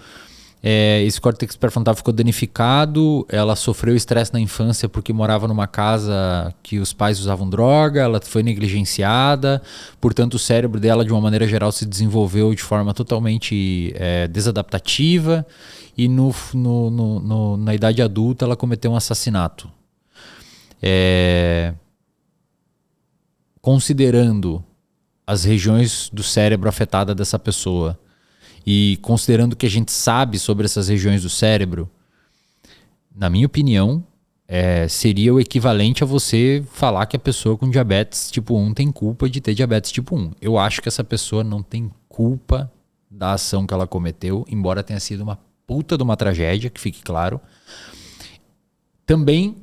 Esse córtex pré-frontal ficou danificado, ela sofreu estresse na infância porque morava numa casa que os pais usavam droga, ela foi negligenciada, portanto o cérebro dela, de uma maneira geral, se desenvolveu de forma totalmente desadaptativa e na idade adulta ela cometeu um assassinato. Considerando as regiões do cérebro afetadas dessa pessoa, e considerando o que a gente sabe sobre essas regiões do cérebro, na minha opinião, seria o equivalente a você falar que a pessoa com diabetes tipo 1 tem culpa de ter diabetes tipo 1. Eu acho que essa pessoa não tem culpa da ação que ela cometeu, embora tenha sido uma puta de uma tragédia, que fique claro. Também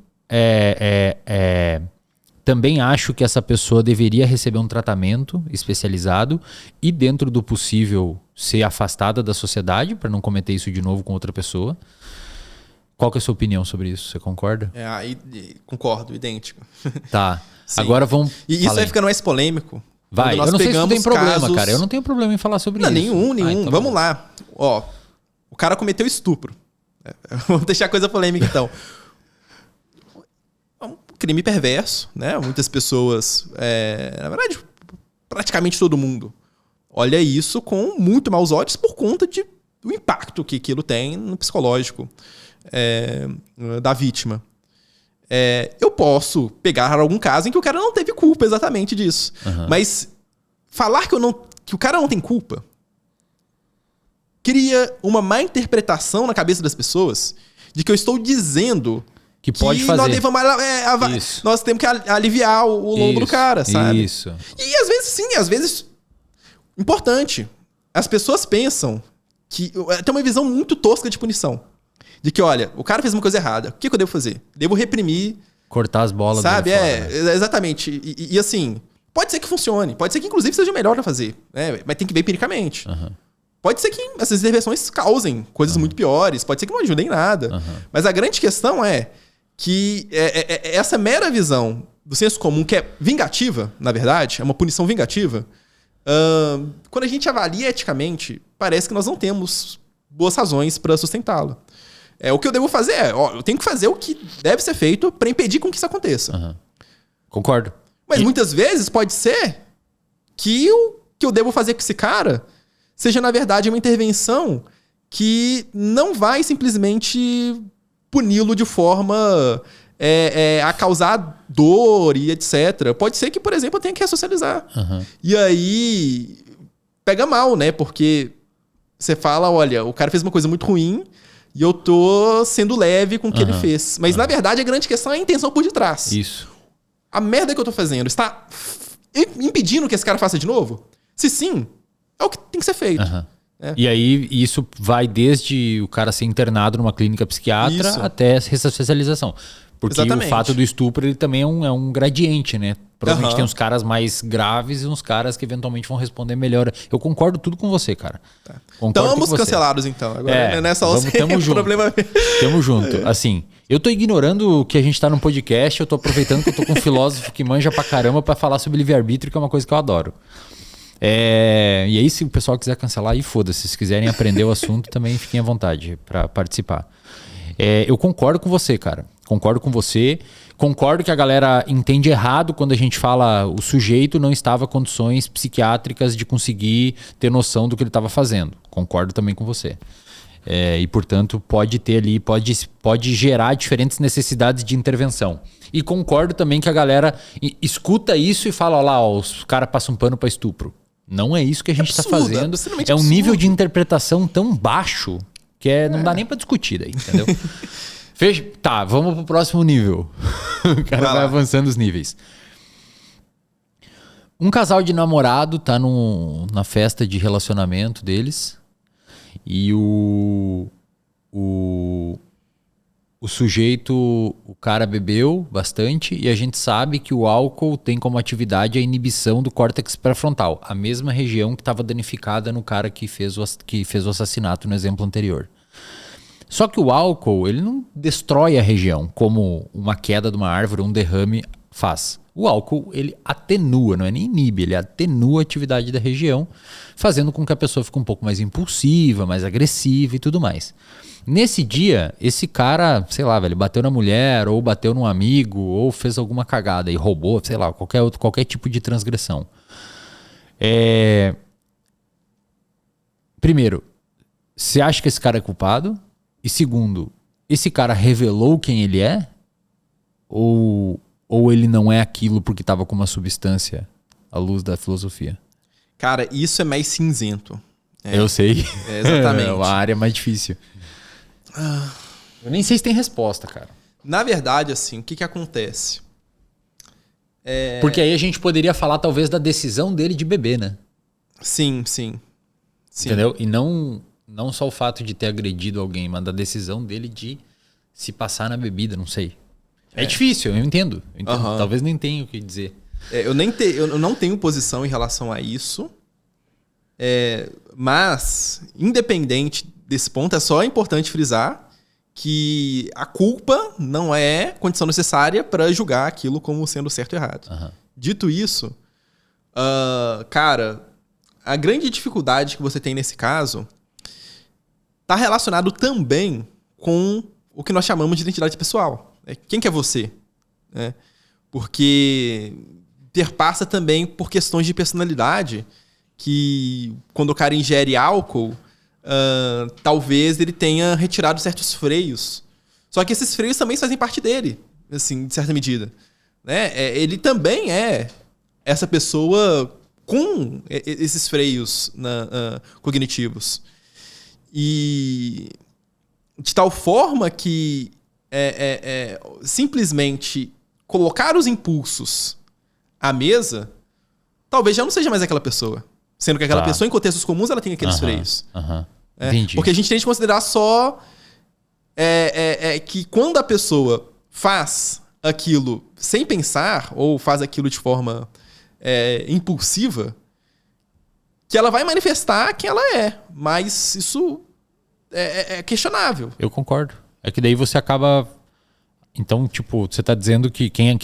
Também acho que essa pessoa deveria receber um tratamento especializado e, dentro do possível, ser afastada da sociedade para não cometer isso de novo com outra pessoa. Qual que é a sua opinião sobre isso? Você concorda? Concordo, idêntico. Tá. Sim. Agora vamos... E isso vai ficando mais polêmico. Vai, eu não sei se tu tem problema, cara. Eu não tenho problema em falar sobre isso. Nenhum. Então vamos lá. Ó, o cara cometeu estupro. Vamos deixar a coisa polêmica, então. Crime perverso, né? Muitas pessoas, na verdade, praticamente todo mundo olha isso com muito maus olhos por conta do impacto que aquilo tem no psicológico da vítima. Eu posso pegar algum caso em que o cara não teve culpa exatamente disso. Uhum. Mas falar que o cara não tem culpa cria uma má interpretação na cabeça das pessoas de que eu estou dizendo que pode fazer. Nós temos que aliviar o lombo do cara, sabe? Isso. E às vezes sim, às vezes... Importante. As pessoas pensam que... Tem uma visão muito tosca de punição. De que, olha, o cara fez uma coisa errada. O que eu devo fazer? Devo reprimir. Cortar as bolas. Sabe? Exatamente. E assim, pode ser que funcione. Pode ser que, inclusive, seja melhor a fazer. Mas tem que ver empiricamente. Uhum. Pode ser que essas intervenções causem coisas muito piores. Pode ser que não ajudem em nada. Uhum. Mas a grande questão é que essa mera visão do senso comum, que é vingativa, na verdade, é uma punição vingativa, quando a gente avalia eticamente, parece que nós não temos boas razões para sustentá-la. O que eu devo fazer eu tenho que fazer o que deve ser feito para impedir com que isso aconteça. Uhum. Concordo. Mas muitas vezes pode ser que o que eu devo fazer com esse cara seja, na verdade, uma intervenção que não vai simplesmente puni-lo de forma a causar dor e etc. Pode ser que, por exemplo, eu tenha que ressocializar. Uhum. E aí pega mal, né? Porque Você fala, olha, o cara fez uma coisa muito ruim e eu tô sendo leve com o que ele fez. Mas, na verdade, a grande questão é a intenção por detrás. Isso. A merda que eu tô fazendo está impedindo que esse cara faça de novo? Se sim, é o que tem que ser feito. E aí, isso vai desde o cara ser internado numa clínica psiquiatra até essa especialização. Porque o fato do estupro, ele também é um gradiente, né? Provavelmente tem uns caras mais graves e uns caras que eventualmente vão responder melhor. Eu concordo tudo com você, cara. Estamos cancelados, então. Agora, nessa hora, tamo junto. Problema... Tamo junto. Assim, eu tô ignorando que a gente tá num podcast, eu tô aproveitando que eu tô com um filósofo que manja pra caramba pra falar sobre livre-arbítrio, que é uma coisa que eu adoro. E aí, se o pessoal quiser cancelar, aí foda-se. Se quiserem aprender o assunto, também fiquem à vontade pra participar. Eu concordo com você, cara. Concordo com você. Concordo que a galera entende errado quando a gente fala o sujeito não estava em condições psiquiátricas de conseguir ter noção do que ele estava fazendo. Concordo também com você. E, portanto, pode ter ali, pode gerar diferentes necessidades de intervenção. E concordo também que a galera escuta isso e fala, lá, os caras passam um pano para estupro. Não é isso que a gente está fazendo. É um nível de interpretação tão baixo que não dá nem para discutir daí, entendeu? Tá, vamos pro próximo nível. O cara vai avançando os níveis. Um casal de namorado tá na festa de relacionamento deles e o sujeito, o cara bebeu bastante e a gente sabe que o álcool tem como atividade a inibição do córtex pré-frontal, a mesma região que estava danificada no cara que fez o assassinato no exemplo anterior. Só que o álcool, ele não destrói a região, como uma queda de uma árvore, um derrame faz. O álcool, ele atenua, não é nem inibe, ele atenua a atividade da região, fazendo com que a pessoa fique um pouco mais impulsiva, mais agressiva e tudo mais. Nesse dia, esse cara, sei lá, velho, bateu na mulher, ou bateu num amigo, ou fez alguma cagada e roubou, sei lá, qualquer tipo de transgressão. Primeiro, você acha que esse cara é culpado? E segundo, esse cara revelou quem ele é? Ou ele não é aquilo porque estava com uma substância à luz da filosofia? Cara, isso é mais cinzento. Eu sei. Exatamente. É uma área mais difícil. Eu nem sei se tem resposta, cara. Na verdade, assim, o que acontece? Porque aí a gente poderia falar talvez da decisão dele de beber, né? Sim. Entendeu? E não só o fato de ter agredido alguém, mas da decisão dele de se passar na bebida, não sei. É difícil, eu entendo. Talvez nem tenha o que dizer. Eu não tenho posição em relação a isso. Mas, independente desse ponto, é só importante frisar que a culpa não é condição necessária para julgar aquilo como sendo certo ou errado. Dito isso, cara, a grande dificuldade que você tem nesse caso está relacionado também com o que nós chamamos de identidade pessoal. Quem que é você? Porque perpassa também por questões de personalidade que, quando o cara ingere álcool, talvez ele tenha retirado certos freios. Só que esses freios também fazem parte dele, assim, de certa medida. Ele também é essa pessoa com esses freios cognitivos. E de tal forma que simplesmente colocar os impulsos à mesa talvez já não seja mais aquela pessoa. Sendo que aquela pessoa, em contextos comuns, ela tem aqueles freios. Entendi. Porque a gente tem que considerar só que quando a pessoa faz aquilo sem pensar, ou faz aquilo de forma impulsiva, que ela vai manifestar quem ela é. Mas isso é questionável. Eu concordo. É que daí você acaba... Então, tipo, você tá dizendo que quem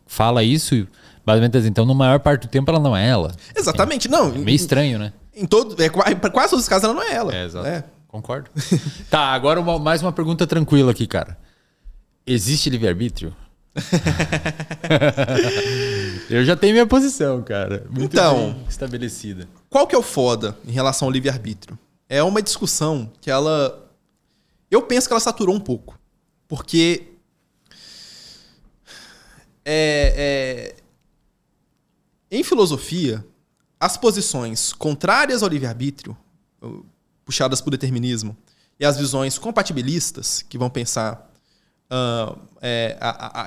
fala isso... Basicamente, então, na maior parte do tempo, ela não é ela. Exatamente. Não, é meio estranho, né? Para quase todos os casos, ela não é ela. Exato. Concordo. Tá, agora mais uma pergunta tranquila aqui, cara. Existe livre-arbítrio? Eu já tenho minha posição, cara. Muito bem estabelecida. Qual que é o foda em relação ao livre-arbítrio? É uma discussão que ela... Eu penso que ela saturou um pouco. Porque... Em filosofia, as posições contrárias ao livre-arbítrio, puxadas por determinismo, e as visões compatibilistas, que vão pensar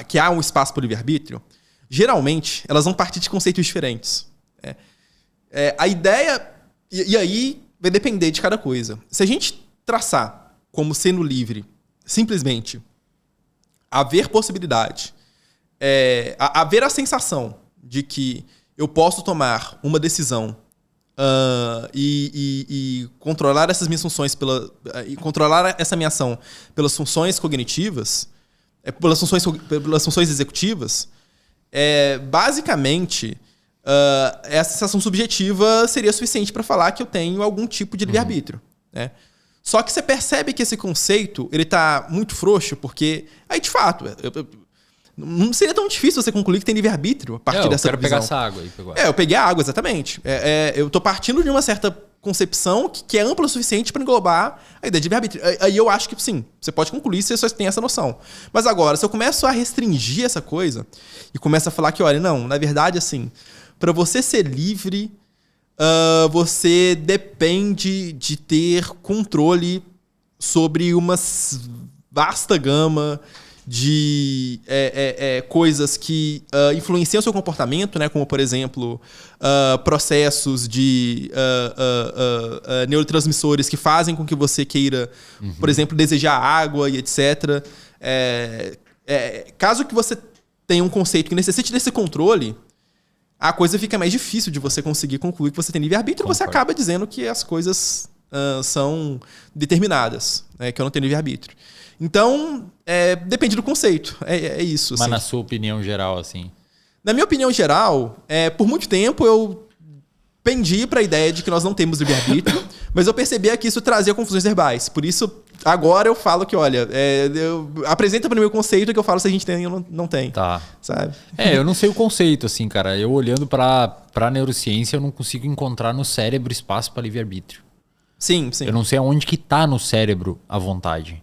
que há um espaço para o livre-arbítrio, geralmente elas vão partir de conceitos diferentes. A ideia... E aí vai depender de cada coisa. Se a gente traçar como sendo livre, simplesmente haver possibilidade, haver a sensação de que eu posso tomar uma decisão e controlar essas minhas funções e controlar essa minha ação pelas funções cognitivas, pelas funções executivas, basicamente essa sensação subjetiva seria suficiente para falar que eu tenho algum tipo de livre-arbítrio, né? Só que você percebe que esse conceito ele tá muito frouxo, porque aí de fato não seria tão difícil você concluir que tem livre-arbítrio a partir dessa visão. Eu quero pegar essa água aí. Eu peguei a água, exatamente. Eu tô partindo de uma certa concepção que é ampla o suficiente para englobar a ideia de livre-arbítrio. Aí eu acho que sim, você pode concluir se você só tem essa noção. Mas agora, se eu começo a restringir essa coisa e começo a falar que, olha, não, na verdade, assim, para você ser livre, você depende de ter controle sobre uma vasta gama de coisas que influenciam o seu comportamento, né? Como, por exemplo, processos de neurotransmissores que fazem com que você queira, por exemplo, desejar água e etc. Caso que você tenha um conceito que necessite desse controle, a coisa fica mais difícil de você conseguir concluir que você tem livre-arbítrio. Você acaba dizendo que as coisas são determinadas, né? Que eu não tenho livre-arbítrio. Então, depende do conceito. É isso. Mas na sua opinião geral, assim? Na minha opinião geral, por muito tempo eu pendi para a ideia de que nós não temos livre-arbítrio, mas eu percebia que isso trazia confusões verbais. Por isso, agora eu falo que, olha, apresenta para mim o conceito que eu falo se a gente tem ou não tem. Tá. Sabe? Eu não sei o conceito, assim, cara. Eu olhando para a neurociência, eu não consigo encontrar no cérebro espaço para livre-arbítrio. Sim, sim. Eu não sei aonde que tá no cérebro a vontade.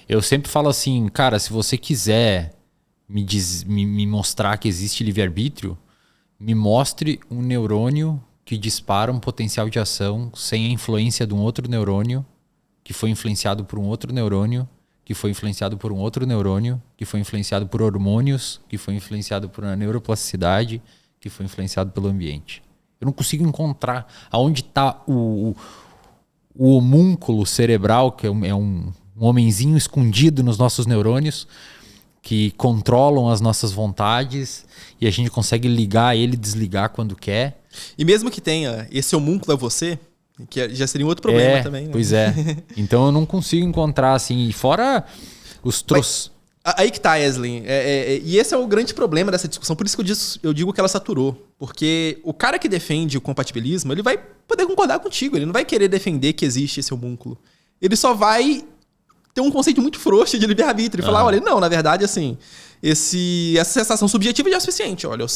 Eu sempre falo assim, cara, se você quiser me mostrar que existe livre-arbítrio, me mostre um neurônio que dispara um potencial de ação sem a influência de um outro neurônio, que foi influenciado por um outro neurônio, que foi influenciado por um outro neurônio, que foi influenciado por hormônios, que foi influenciado por uma neuroplasticidade, que foi influenciado pelo ambiente. Eu não consigo encontrar aonde está o homúnculo cerebral, que é um homenzinho escondido nos nossos neurônios, que controlam as nossas vontades e a gente consegue ligar ele e desligar quando quer. E mesmo que tenha esse homúnculo a você, que já seria um outro problema também, né? Pois é. Então eu não consigo encontrar, assim, e fora os troços. Aí que tá, Eslen. E esse é o grande problema dessa discussão, por isso que eu digo que ela saturou. Porque o cara que defende o compatibilismo, ele vai poder concordar contigo, ele não vai querer defender que existe esse homúnculo. Ele só vai ter um conceito muito frouxo de livre-arbítrio e falar, olha, não, na verdade, assim, essa sensação subjetiva já é suficiente. Olha, eu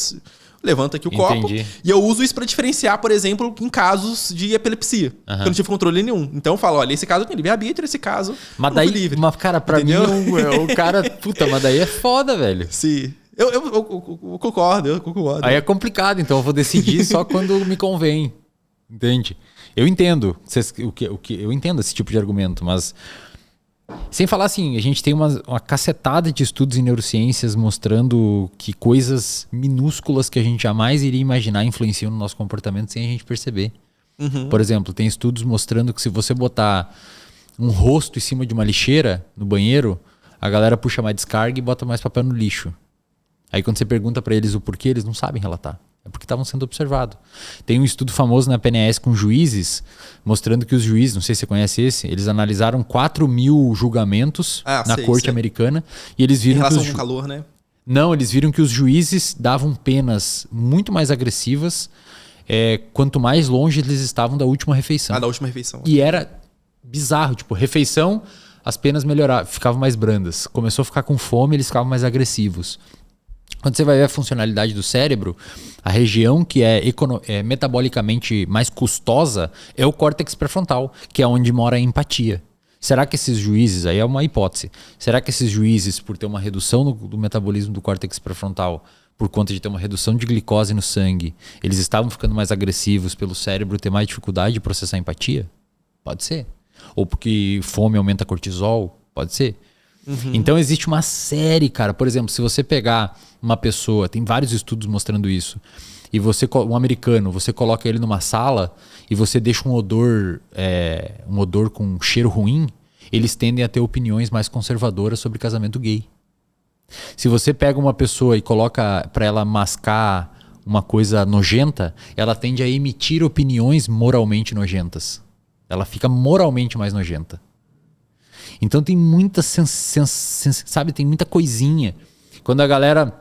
levanto aqui o copo e eu uso isso para diferenciar, por exemplo, em casos de epilepsia, que eu não tive controle nenhum. Então eu falo, olha, esse caso tem livre-arbítrio, esse caso mas daí, livre. Mas, cara, pra entendeu? Mim, o cara... Puta, mas daí é foda, velho. Sim. Eu concordo, Aí é complicado, então eu vou decidir só quando me convém. Entende? Eu entendo eu entendo esse tipo de argumento, mas... Sem falar assim, a gente tem uma cacetada de estudos em neurociências mostrando que coisas minúsculas que a gente jamais iria imaginar influenciam no nosso comportamento sem a gente perceber. Por exemplo, tem estudos mostrando que se você botar um rosto em cima de uma lixeira no banheiro, a galera puxa mais descarga e bota mais papel no lixo. Aí quando você pergunta para eles o porquê, eles não sabem relatar. É porque estavam sendo observados. Tem um estudo famoso na PNAS com juízes, mostrando que os juízes, não sei se você conhece esse, eles analisaram 4.000 julgamentos na corte americana e eles viram... Em relação com o calor, né? Não, eles viram que os juízes davam penas muito mais agressivas quanto mais longe eles estavam da última refeição. Da última refeição. E era bizarro, tipo, refeição, as penas melhoravam, ficavam mais brandas. Começou a ficar com fome, eles ficavam mais agressivos. Quando você vai ver a funcionalidade do cérebro, a região que é metabolicamente mais custosa é o córtex pré-frontal, que é onde mora a empatia. Será que esses juízes, aí é uma hipótese, será que esses juízes, por ter uma redução do metabolismo do córtex pré-frontal, por conta de ter uma redução de glicose no sangue, eles estavam ficando mais agressivos pelo cérebro ter mais dificuldade de processar empatia? Pode ser. Ou porque fome aumenta cortisol? Pode ser. Então existe uma série, cara. Por exemplo, se você pegar uma pessoa, tem vários estudos mostrando isso, e um americano, você coloca ele numa sala e você deixa um odor com um cheiro ruim, eles tendem a ter opiniões mais conservadoras sobre casamento gay. Se você pega uma pessoa e coloca para ela mascar uma coisa nojenta, ela tende a emitir opiniões moralmente nojentas. Ela fica moralmente mais nojenta. Então tem muita sabe, tem muita coisinha. Quando a galera,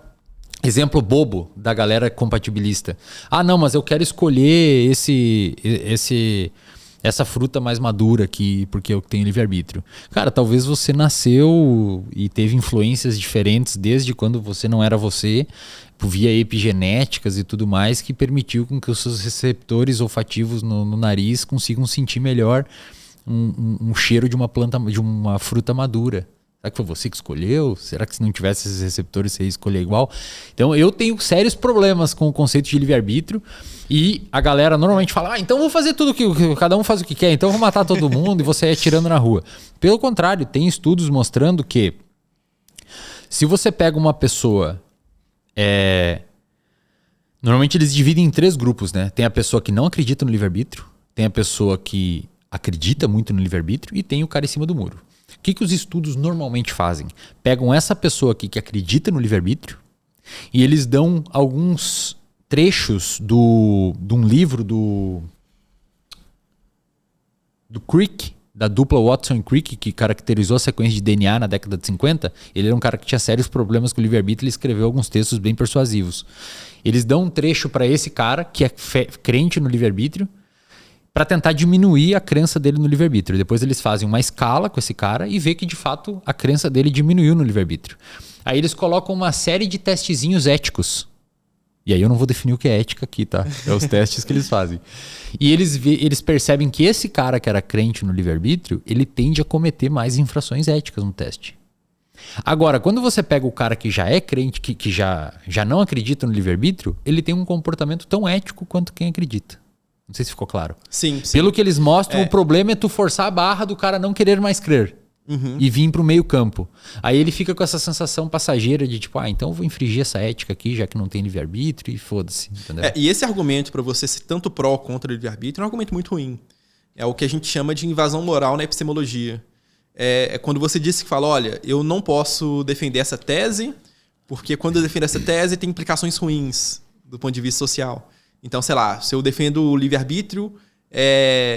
exemplo bobo da galera compatibilista. Ah, não, mas eu quero escolher essa fruta mais madura aqui porque eu tenho livre-arbítrio. Cara, talvez você nasceu e teve influências diferentes desde quando você não era você, via epigenéticas e tudo mais, que permitiu com que os seus receptores olfativos no nariz consigam sentir melhor um cheiro de uma planta, de uma fruta madura. Será que foi você que escolheu? Será que se não tivesse esses receptores você ia escolher igual? Então eu tenho sérios problemas com o conceito de livre-arbítrio e a galera normalmente fala, então vou fazer tudo que cada um faz o que quer, então vou matar todo mundo e você é tirando na rua. Pelo contrário, tem estudos mostrando que se você pega uma pessoa, normalmente eles dividem em 3 grupos, né? Tem a pessoa que não acredita no livre-arbítrio, tem a pessoa que acredita muito no livre-arbítrio e tem o cara em cima do muro. O que os estudos normalmente fazem? Pegam essa pessoa aqui que acredita no livre-arbítrio e eles dão alguns trechos de um livro do Crick, da dupla Watson e Crick, que caracterizou a sequência de DNA na década de 50. Ele era um cara que tinha sérios problemas com o livre-arbítrio e ele escreveu alguns textos bem persuasivos. Eles dão um trecho para esse cara que é crente no livre-arbítrio para tentar diminuir a crença dele no livre-arbítrio. Depois eles fazem uma escala com esse cara e vê que de fato a crença dele diminuiu no livre-arbítrio. Aí eles colocam uma série de testezinhos éticos. E aí eu não vou definir o que é ética aqui, tá? É os testes que eles fazem. E eles percebem que esse cara que era crente no livre-arbítrio, ele tende a cometer mais infrações éticas no teste. Agora, quando você pega o cara que já é crente, que já não acredita no livre-arbítrio, ele tem um comportamento tão ético quanto quem acredita. Não sei se ficou claro. Sim. Pelo que eles mostram, o problema é tu forçar a barra do cara não querer mais crer. E vir pro meio campo. Aí ele fica com essa sensação passageira de tipo, então eu vou infringir essa ética aqui, já que não tem livre-arbítrio e foda-se. Entendeu? E esse argumento para você ser tanto pró ou contra o livre-arbítrio é um argumento muito ruim. É o que a gente chama de invasão moral na epistemologia. É quando você diz que fala, olha, eu não posso defender essa tese, porque quando eu defendo essa tese tem implicações ruins do ponto de vista social. Então, sei lá, se eu defendo o livre-arbítrio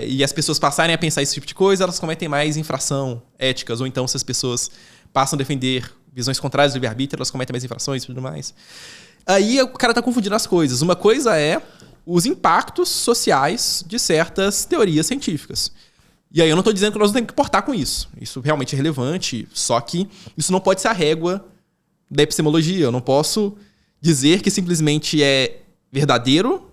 e as pessoas passarem a pensar esse tipo de coisa, elas cometem mais infração éticas. Ou então, se as pessoas passam a defender visões contrárias do livre-arbítrio, elas cometem mais infrações e tudo mais. Aí o cara tá confundindo as coisas. Uma coisa é os impactos sociais de certas teorias científicas. E aí eu não tô dizendo que nós não temos que importar com isso. Isso realmente é relevante, só que isso não pode ser a régua da epistemologia. Eu não posso dizer que simplesmente é verdadeiro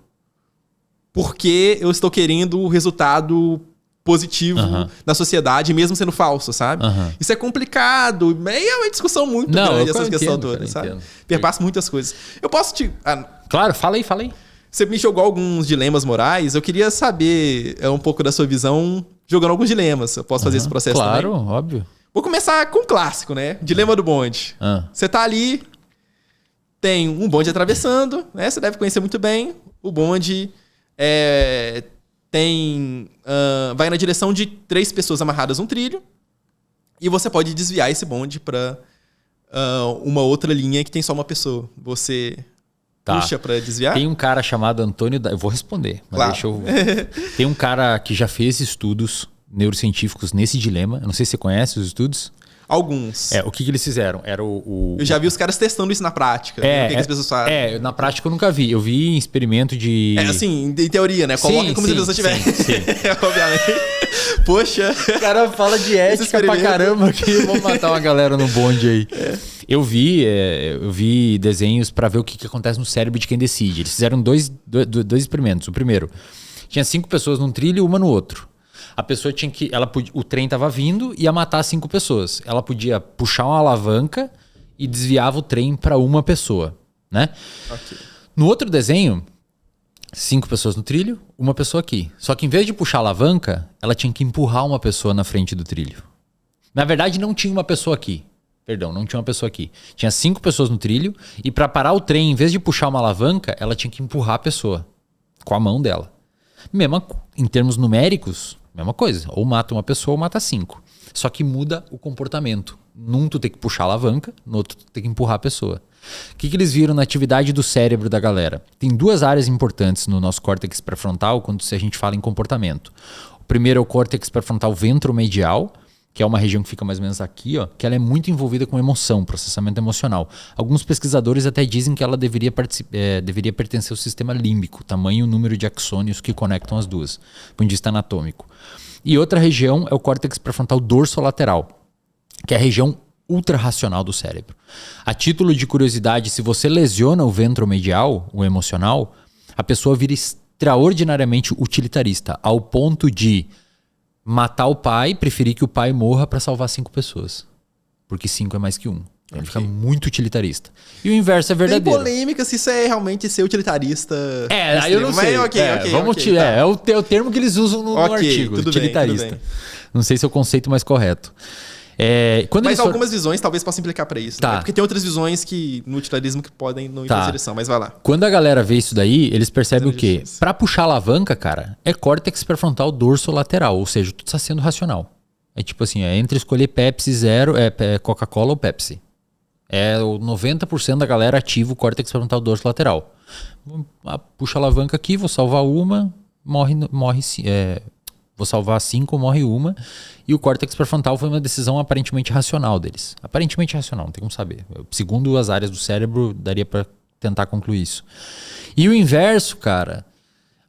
porque eu estou querendo o resultado positivo na sociedade, mesmo sendo falso, sabe? Isso é complicado. É uma discussão muito grande, essa questão toda, sabe? Perpassa muitas coisas. Eu posso te... Claro, fala aí. Você me jogou alguns dilemas morais. Eu queria saber um pouco da sua visão jogando alguns dilemas. Eu posso fazer esse processo também? Claro, óbvio. Vou começar com um clássico, né? Dilema do bonde. Você tá ali, tem um bonde atravessando, né? Você deve conhecer muito bem. O bonde vai na direção de 3 pessoas amarradas num trilho e você pode desviar esse bonde para uma outra linha que tem só uma pessoa. Você puxa para desviar? Tem um cara chamado Antônio... Eu vou responder, mas claro. Deixa eu... Tem um cara que já fez estudos neurocientíficos nesse dilema. Eu não sei se você conhece os estudos. Alguns. O que eles fizeram? Era eu já vi os caras testando isso na prática. O que as pessoas fazem. Na prática eu nunca vi. Eu vi em experimento de... assim, em teoria, né? Coloquem como se a pessoa tivesse. Sim. Obviamente. Poxa. O cara fala de ética pra caramba aqui. Vamos matar uma galera no bonde aí. Eu vi desenhos pra ver o que acontece no cérebro de quem decide. Eles fizeram dois experimentos. O primeiro, tinha 5 pessoas num trilho e uma no outro. A pessoa tinha que... o trem estava vindo e ia matar 5 pessoas. Ela podia puxar uma alavanca e desviava o trem para uma pessoa, né? Okay. No outro desenho, 5 pessoas no trilho, uma pessoa aqui. Só que em vez de puxar a alavanca, ela tinha que empurrar uma pessoa na frente do trilho. Na verdade, não tinha uma pessoa aqui. Perdão, não tinha uma pessoa aqui. Tinha 5 pessoas no trilho e para parar o trem, em vez de puxar uma alavanca, ela tinha que empurrar a pessoa com a mão dela. Em termos numéricos, mesma coisa. Ou mata uma pessoa ou mata 5. Só que muda o comportamento. Num tu tem que puxar a alavanca, no outro tu tem que empurrar a pessoa. O que eles viram na atividade do cérebro da galera? Tem 2 áreas importantes no nosso córtex pré-frontal quando a gente fala em comportamento. O primeiro é o córtex pré-frontal ventromedial, que é uma região que fica mais ou menos aqui, ó, que ela é muito envolvida com emoção, processamento emocional. Alguns pesquisadores até dizem que ela deveria pertencer ao sistema límbico, tamanho e o número de axônios que conectam as duas, do ponto de vista anatômico. E outra região é o córtex pré-frontal dorsolateral, que é a região ultrarracional do cérebro. A título de curiosidade, se você lesiona o ventromedial, o emocional, a pessoa vira extraordinariamente utilitarista, ao ponto de matar o pai, preferir que o pai morra para salvar 5 pessoas. Porque 5 é mais que 1. Então ele fica muito utilitarista. E o inverso é verdadeiro. Tem polêmica se isso é realmente ser utilitarista. Aí eu não sei. Vamos tirar. É o termo que eles usam no artigo, utilitarista. Tudo bem. Não sei se é o conceito mais correto. Mas algumas visões talvez possam implicar para isso. Né? Porque tem outras visões que no utilitarismo que podem não ir pra direção, mas vai lá. Quando a galera vê isso daí, eles percebem o quê? Para puxar a alavanca, cara, é córtex pré-frontal dorsolateral, ou seja, tu tá sendo racional. É tipo assim, entre escolher Pepsi Zero, Coca-Cola ou Pepsi. O 90% da galera ativa o córtex pré-frontal dorsolateral. Puxa a alavanca aqui, vou salvar uma, morre vou salvar 5, morre uma. E o córtex pré-frontal foi uma decisão aparentemente racional deles. Aparentemente racional, não tem como saber. Segundo as áreas do cérebro, daria para tentar concluir isso. E o inverso, cara,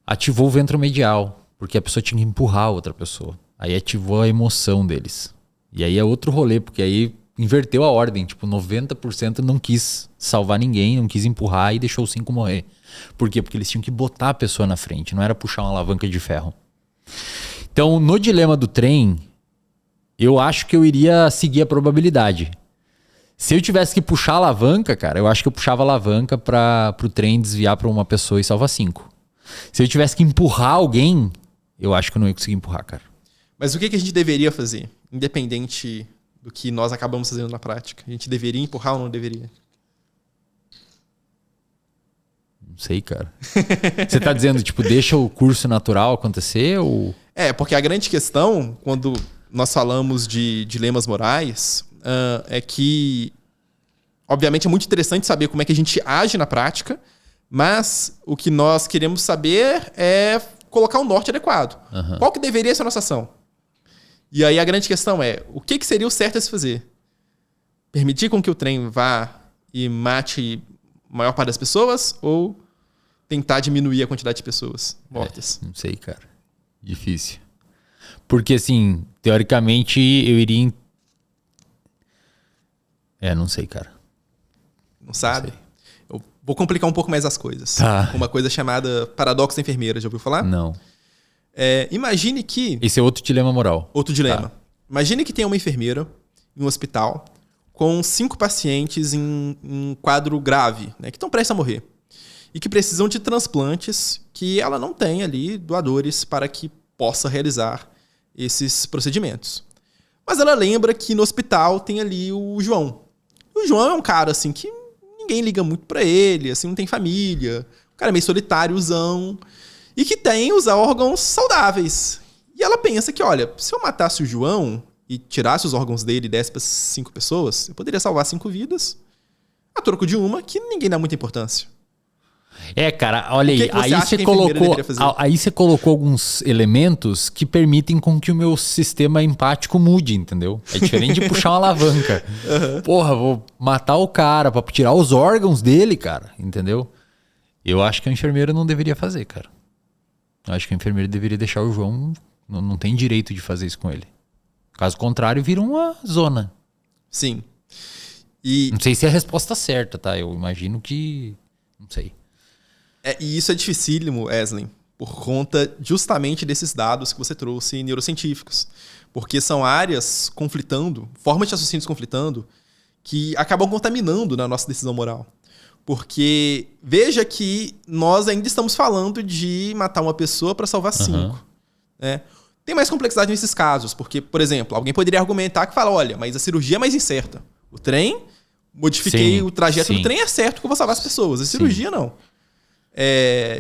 ativou o ventromedial, porque a pessoa tinha que empurrar a outra pessoa. Aí ativou a emoção deles. E aí é outro rolê, porque aí inverteu a ordem. Tipo, 90% não quis salvar ninguém, não quis empurrar e deixou os 5 morrer. Por quê? Porque eles tinham que botar a pessoa na frente, não era puxar uma alavanca de ferro. Então, no dilema do trem, eu acho que eu iria seguir a probabilidade. Se eu tivesse que puxar a alavanca, cara, eu acho que eu puxava a alavanca para o trem desviar para uma pessoa e salvar 5. Se eu tivesse que empurrar alguém, eu acho que eu não ia conseguir empurrar, cara. Mas o que a gente deveria fazer? Independente do que nós acabamos fazendo na prática. A gente deveria empurrar ou não deveria? Não sei, cara. Você tá dizendo, tipo, deixa o curso natural acontecer ou... Porque a grande questão, quando nós falamos de dilemas morais, é que, obviamente, é muito interessante saber como é que a gente age na prática, mas o que nós queremos saber é colocar um norte adequado. Uhum. Qual que deveria ser a nossa ação? E aí a grande questão é, o que seria o certo a se fazer? Permitir com que o trem vá e mate a maior parte das pessoas ou tentar diminuir a quantidade de pessoas mortas? Não sei, cara. Difícil. Porque, assim, teoricamente, eu iria... não sei, cara. Não sabe? Eu vou complicar um pouco mais as coisas. Tá. Uma coisa chamada paradoxo da enfermeira. Já ouviu falar? Não. Imagine que... Esse é outro dilema moral. Outro dilema. Tá. Imagine que tem uma enfermeira em um hospital com 5 pacientes em quadro grave, né, que estão prestes a morrer. E que precisam de transplantes que ela não tem ali doadores para que possa realizar esses procedimentos. Mas ela lembra que no hospital tem ali o João. O João é um cara assim que ninguém liga muito para ele, assim, não tem família, um cara meio solitáriozão e que tem os órgãos saudáveis. E ela pensa que, olha, se eu matasse o João e tirasse os órgãos dele e desse para 5 pessoas, eu poderia salvar 5 vidas a troco de uma que ninguém dá muita importância. Cara, olha aí você colocou alguns elementos que permitem com que o meu sistema empático mude, entendeu? É diferente de puxar uma alavanca. Uhum. Porra, vou matar o cara pra tirar os órgãos dele, cara, entendeu? Eu acho que a enfermeira não deveria fazer, cara. Eu acho que a enfermeira deveria deixar o João, não tem direito de fazer isso com ele. Caso contrário, vira uma zona. Sim. Não sei se é a resposta certa, tá? Eu imagino que... Não sei. E isso é dificílimo, Wesley, por conta justamente desses dados que você trouxe neurocientíficos. Porque são áreas conflitando, formas de raciocínios conflitando, que acabam contaminando na nossa decisão moral. Porque veja que nós ainda estamos falando de matar uma pessoa para salvar 5. Né? Tem mais complexidade nesses casos, porque, por exemplo, alguém poderia argumentar que fala, olha, mas a cirurgia é mais incerta. O trem, modifiquei o trajeto do trem, é certo que eu vou salvar as pessoas. A cirurgia, não.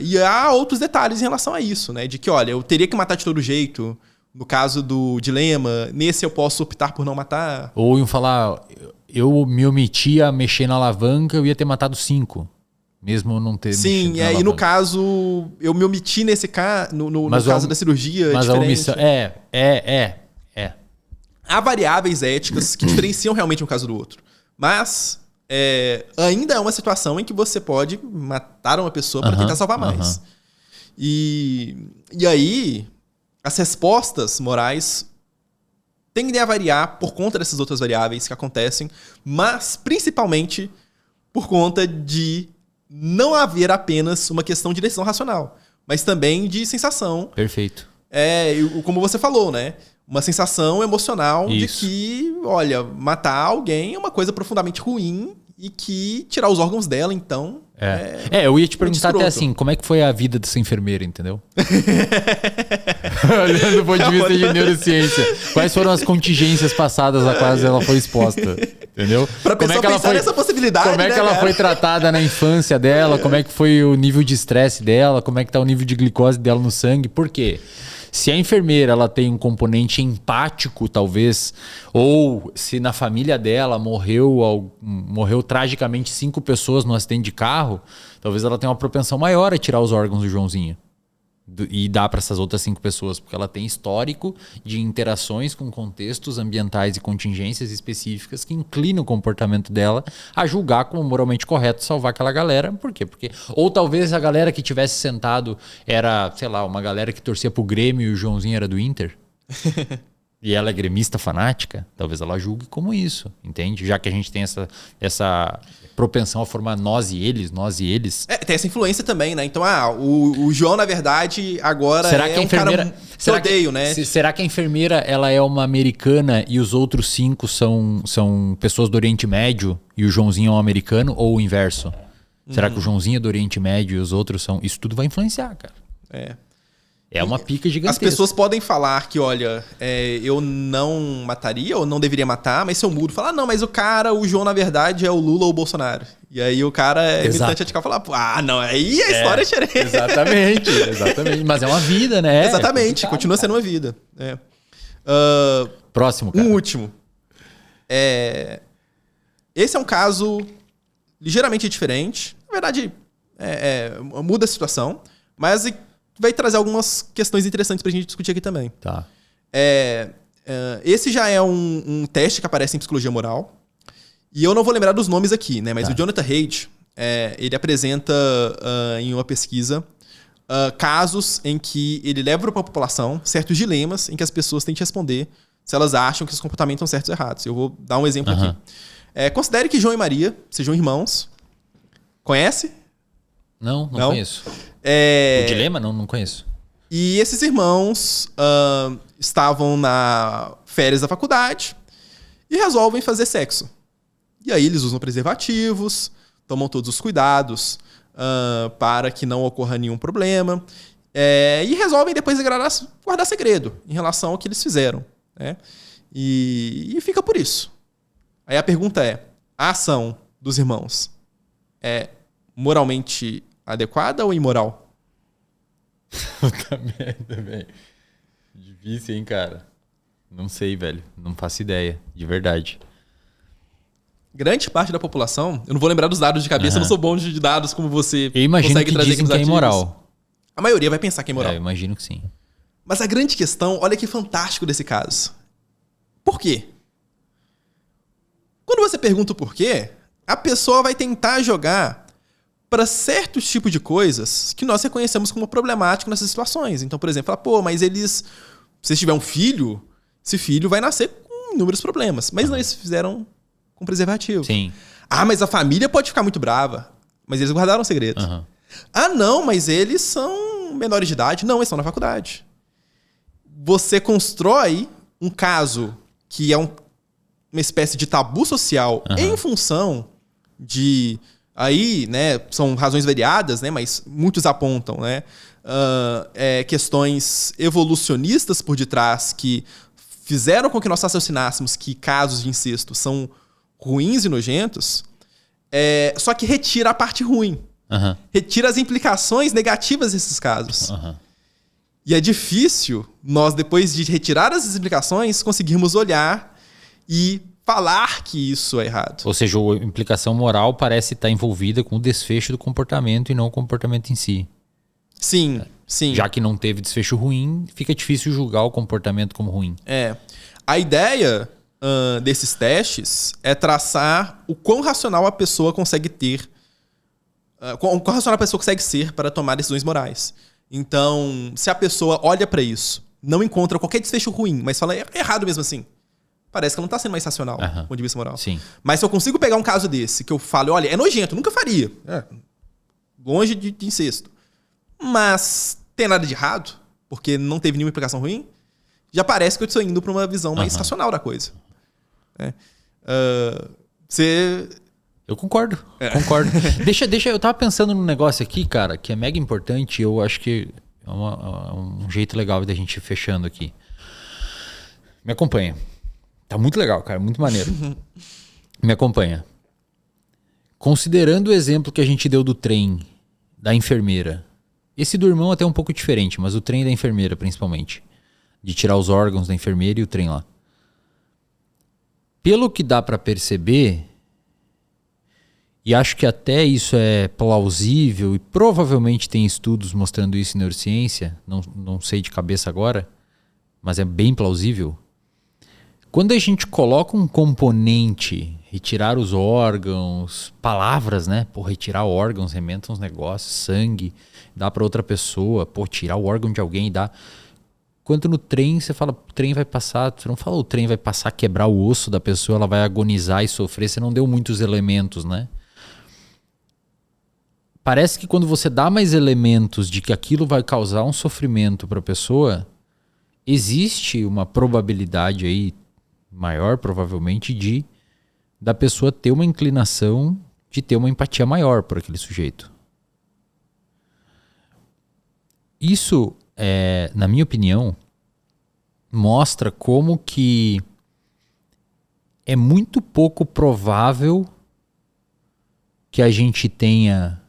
E há outros detalhes em relação a isso, né? De que, olha, eu teria que matar de todo jeito. No caso do dilema, nesse eu posso optar por não matar. Ou iam falar, eu me omiti a mexer na alavanca, eu ia ter matado 5. Mesmo eu não ter Sim, mexido na alavanca. E no caso, eu me omiti nesse caso, no caso da cirurgia. Mas diferente. a omissão. Há variáveis éticas que diferenciam realmente um caso do outro. Mas ainda é uma situação em que você pode matar uma pessoa para tentar salvar mais. E aí, as respostas morais tendem a variar por conta dessas outras variáveis que acontecem, mas principalmente por conta de não haver apenas uma questão de decisão racional, mas também de sensação. Perfeito. Como você falou, né? Uma sensação emocional de que, olha, matar alguém é uma coisa profundamente ruim e que tirar os órgãos dela, então... eu ia te perguntar até assim, como é que foi a vida dessa enfermeira, entendeu? Olhando do ponto de vista de neurociência. Quais foram as contingências passadas a quais ela foi exposta, entendeu? Pra pessoa pensar nessa possibilidade, como é que ela foi tratada na infância dela, como é que foi o nível de estresse dela, como é que tá o nível de glicose dela no sangue, por quê? Se a enfermeira ela tem um componente empático, talvez, ou se na família dela morreu tragicamente 5 pessoas num acidente de carro, talvez ela tenha uma propensão maior a tirar os órgãos do Joãozinho e dar para essas outras 5 pessoas, porque ela tem histórico de interações com contextos ambientais e contingências específicas que inclinam o comportamento dela a julgar como moralmente correto salvar aquela galera. Por quê? Ou talvez a galera que tivesse sentado era, sei lá, uma galera que torcia pro Grêmio e o Joãozinho era do Inter. E ela é gremista fanática, talvez ela julgue como isso, entende? Já que a gente tem essa propensão a formar nós e eles. Tem essa influência também, né? Então, o João, na verdade, agora um cara que odeio, né? Será que a enfermeira ela é uma americana e os outros 5 são pessoas do Oriente Médio e o Joãozinho é um americano, ou o inverso? Será que o Joãozinho é do Oriente Médio e os outros são... Isso tudo vai influenciar, cara. É uma pica gigantesca. As pessoas podem falar que, olha, eu não mataria ou não deveria matar, mas se eu mudo, falar, não, mas o João, na verdade, é o Lula ou o Bolsonaro. E aí o cara é militante radical falar, não, aí a história é diferente. Exatamente. Mas é uma vida, né? Exatamente, continua sendo uma vida. Próximo, cara. Um último. Esse é um caso ligeiramente diferente. Na verdade, muda a situação, mas... vai trazer algumas questões interessantes pra gente discutir aqui também. Tá. Esse já é um teste que aparece em psicologia moral. E eu não vou lembrar dos nomes aqui, né? Mas o Jonathan Haidt, ele apresenta em uma pesquisa casos em que ele leva para a população certos dilemas em que as pessoas têm que responder se elas acham que os comportamentos são certos ou errados. Eu vou dar um exemplo aqui. Considere que João e Maria sejam irmãos. Conhece? Não conheço. O dilema? Não conheço. E esses irmãos estavam na férias da faculdade e resolvem fazer sexo. E aí eles usam preservativos, tomam todos os cuidados para que não ocorra nenhum problema. E resolvem depois guardar segredo em relação ao que eles fizeram. Né? E fica por isso. Aí a pergunta a ação dos irmãos é moralmente adequada ou imoral? Puta merda, velho. Difícil, hein, cara? Não sei, velho. Não faço ideia, de verdade. Grande parte da população, eu não vou lembrar dos dados de cabeça, eu não sou bom de dados como você eu imagino consegue que trazer dizem que é imoral. A maioria vai pensar que é imoral. Eu imagino que sim. Mas a grande questão, olha que fantástico desse caso. Por quê? Quando você pergunta o porquê, a pessoa vai tentar jogar para certos tipos de coisas que nós reconhecemos como problemático nessas situações. Então, por exemplo, mas se tiver um filho, esse filho vai nascer com inúmeros problemas. Mas não, eles fizeram com preservativo. Sim. Mas a família pode ficar muito brava. Mas eles guardaram segredos. Não, mas eles são menores de idade. Não, eles estão na faculdade. Você constrói um caso que é uma espécie de tabu social em função de Aí, né, são razões variadas, né, mas muitos apontam, né, questões evolucionistas por detrás que fizeram com que nós raciocinássemos que casos de incesto são ruins e nojentos, só que retira a parte ruim. Uhum. Retira as implicações negativas desses casos. Uhum. E é difícil nós, depois de retirar essas implicações, conseguirmos olhar e falar que isso é errado. Ou seja, a implicação moral parece estar envolvida com o desfecho do comportamento e não o comportamento em si. Sim, sim. Já que não teve desfecho ruim, fica difícil julgar o comportamento como ruim. A ideia desses testes é traçar o quão racional a pessoa consegue ter, quão racional a pessoa consegue ser para tomar decisões morais. Então, se a pessoa olha para isso, não encontra qualquer desfecho ruim, mas fala errado mesmo assim, parece que ela não está sendo mais racional do ponto de vista moral. Sim. Mas se eu consigo pegar um caso desse, que eu falo, olha, é nojento, nunca faria. Longe de incesto. Mas tem nada de errado, porque não teve nenhuma implicação ruim, já parece que eu estou indo para uma visão mais racional da coisa. Eu concordo. Eu tava pensando num negócio aqui, cara, que é mega importante, eu acho que é um jeito legal da gente ir fechando aqui. Me acompanha. Tá muito legal, cara, muito maneiro. Me acompanha. Considerando o exemplo que a gente deu do trem, da enfermeira, esse do irmão até é um pouco diferente, mas o trem da enfermeira principalmente, de tirar os órgãos da enfermeira e o trem lá. Pelo que dá pra perceber, e acho que até isso é plausível, e provavelmente tem estudos mostrando isso em neurociência, não sei de cabeça agora, mas é bem plausível. Quando a gente coloca um componente, retirar os órgãos, palavras, né? Pô, retirar órgãos, rementa uns negócios, sangue, dá pra outra pessoa, pô, tirar o órgão de alguém e dá. Quanto no trem, você fala, o trem vai passar, você não fala o trem vai passar, quebrar o osso da pessoa, ela vai agonizar e sofrer, você não deu muitos elementos, né? Parece que quando você dá mais elementos de que aquilo vai causar um sofrimento para a pessoa, existe uma probabilidade aí, maior provavelmente, da pessoa ter uma inclinação de ter uma empatia maior por aquele sujeito. Isso, na minha opinião, mostra como que é muito pouco provável que a gente tenha,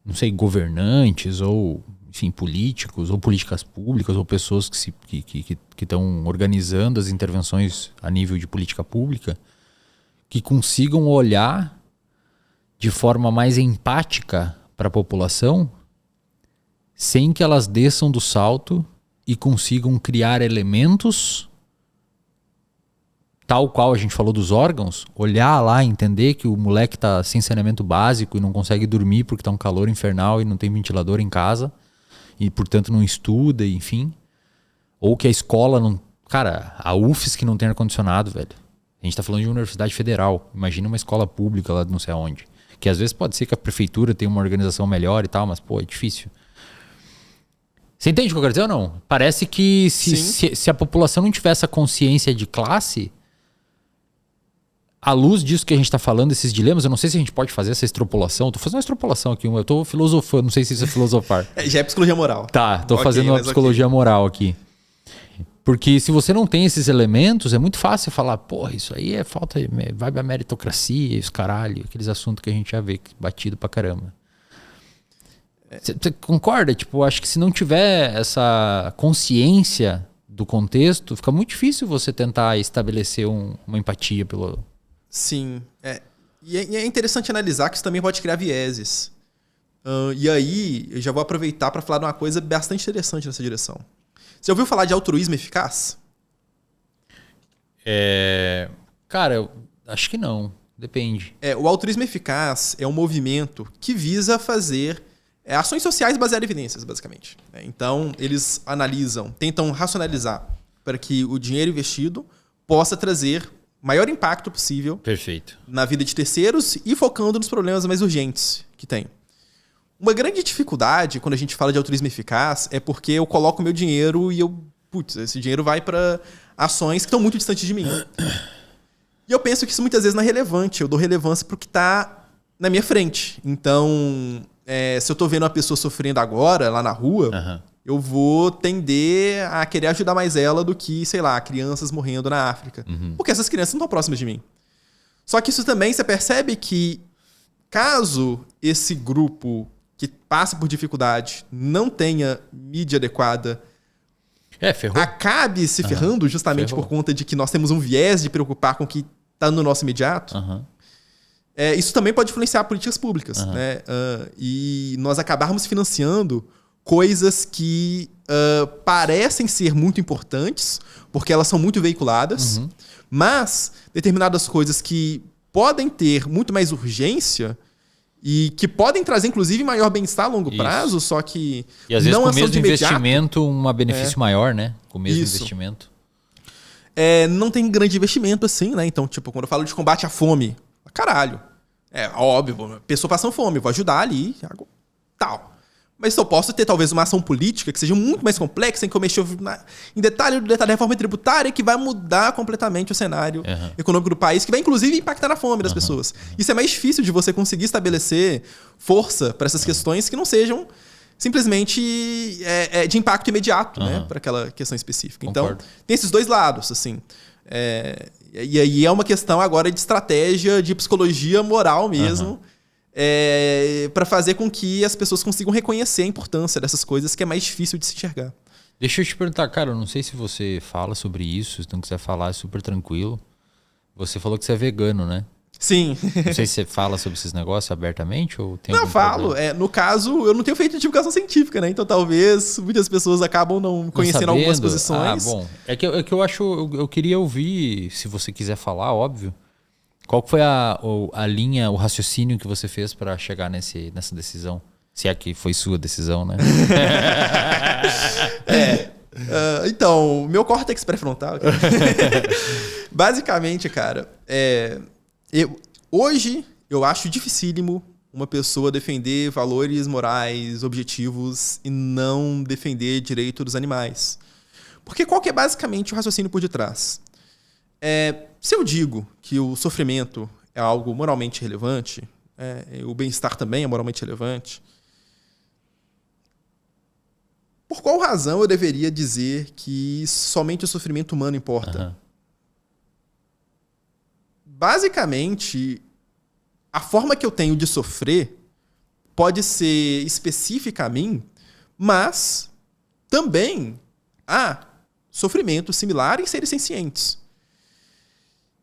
não sei, governantes ou, enfim, políticos ou políticas públicas ou pessoas que estão organizando as intervenções a nível de política pública que consigam olhar de forma mais empática para a população sem que elas desçam do salto e consigam criar elementos tal qual a gente falou dos órgãos, olhar lá, entender que o moleque tá sem saneamento básico e não consegue dormir porque tá um calor infernal e não tem ventilador em casa e, portanto, não estuda, enfim. Ou que a escola não... Cara, a UFSC não tem ar-condicionado, velho. A gente tá falando de uma universidade federal. Imagina uma escola pública lá de não sei aonde. Que às vezes pode ser que a prefeitura tenha uma organização melhor e tal, mas, pô, é difícil. Você entende o que eu quero dizer ou não? Parece que se a população não tiver essa consciência de classe, à luz disso que a gente está falando, esses dilemas, eu não sei se a gente pode fazer essa extrapolação. Estou fazendo uma extrapolação aqui, eu estou filosofando, não sei se isso é filosofar. Já é psicologia moral. Tá, estou fazendo uma psicologia moral aqui. Porque se você não tem esses elementos, é muito fácil falar, porra, isso aí é falta, vai pra meritocracia, os caralho, aqueles assuntos que a gente já vê batido pra caramba. Você concorda? Tipo, acho que se não tiver essa consciência do contexto, fica muito difícil você tentar estabelecer uma empatia pelo... Sim. E é interessante analisar que isso também pode criar vieses. E aí, eu já vou aproveitar para falar de uma coisa bastante interessante nessa direção. Você ouviu falar de altruísmo eficaz? Cara, eu acho que não. Depende. O altruísmo eficaz é um movimento que visa fazer ações sociais baseadas em evidências, basicamente. Então, eles tentam racionalizar para que o dinheiro investido possa trazer o maior impacto possível. Perfeito. Na vida de terceiros e focando nos problemas mais urgentes que tem. Uma grande dificuldade quando a gente fala de altruísmo eficaz é porque eu coloco o meu dinheiro e esse dinheiro vai para ações que estão muito distantes de mim. E eu penso que isso muitas vezes não é relevante. Eu dou relevância para o que está na minha frente. Então, se eu tô vendo uma pessoa sofrendo agora, lá na rua, eu vou tender a querer ajudar mais ela do que, sei lá, crianças morrendo na África. Porque essas crianças não estão próximas de mim. Só que isso também, você percebe que caso esse grupo que passa por dificuldade não tenha mídia adequada, ferrou. acabe se ferrando justamente por conta de que nós temos um viés de preocupar com o que está no nosso imediato, isso também pode influenciar políticas públicas. Né? E nós acabarmos financiando coisas que parecem ser muito importantes, porque elas são muito veiculadas, mas determinadas coisas que podem ter muito mais urgência e que podem trazer, inclusive, maior bem-estar a longo prazo, só que e às vezes não com o mesmo de imediato, investimento, um benefício maior, né? Com o mesmo investimento. Não tem grande investimento assim, né? Então, tipo, quando eu falo de combate à fome, caralho, óbvio, a pessoa passando fome, eu vou ajudar ali, tal. Mas eu posso ter, talvez, uma ação política que seja muito mais complexa, em que eu mexer em detalhe da reforma tributária, que vai mudar completamente o cenário econômico do país, que vai, inclusive, impactar na fome das pessoas. Isso é mais difícil de você conseguir estabelecer força para essas questões que não sejam simplesmente de impacto imediato, né, para aquela questão específica. Concordo. Então, tem esses dois lados, assim. E aí é uma questão agora de estratégia, de psicologia moral mesmo, para fazer com que as pessoas consigam reconhecer a importância dessas coisas que é mais difícil de se enxergar. Deixa eu te perguntar, cara, eu não sei se você fala sobre isso, se não quiser falar, é super tranquilo. Você falou que você é vegano, né? Sim. Não sei se você fala sobre esses negócios abertamente ou tem Não, algum eu falo. problema? No caso, eu não tenho feito divulgação científica, né? Então talvez muitas pessoas acabam não conhecendo algumas posições. Bom. É que eu acho, eu queria ouvir, se você quiser falar, óbvio. Qual foi a linha, o raciocínio que você fez para chegar nessa decisão? Se é que foi sua decisão, né? Então, meu córtex pré-frontal. Basicamente, cara, hoje eu acho dificílimo uma pessoa defender valores morais, objetivos e não defender direito dos animais. Porque qual que é basicamente o raciocínio por detrás? Se eu digo que o sofrimento é algo moralmente relevante, o bem-estar também é moralmente relevante, por qual razão eu deveria dizer que somente o sofrimento humano importa? Basicamente, a forma que eu tenho de sofrer pode ser específica a mim, mas também há sofrimentos similares em seres sencientes.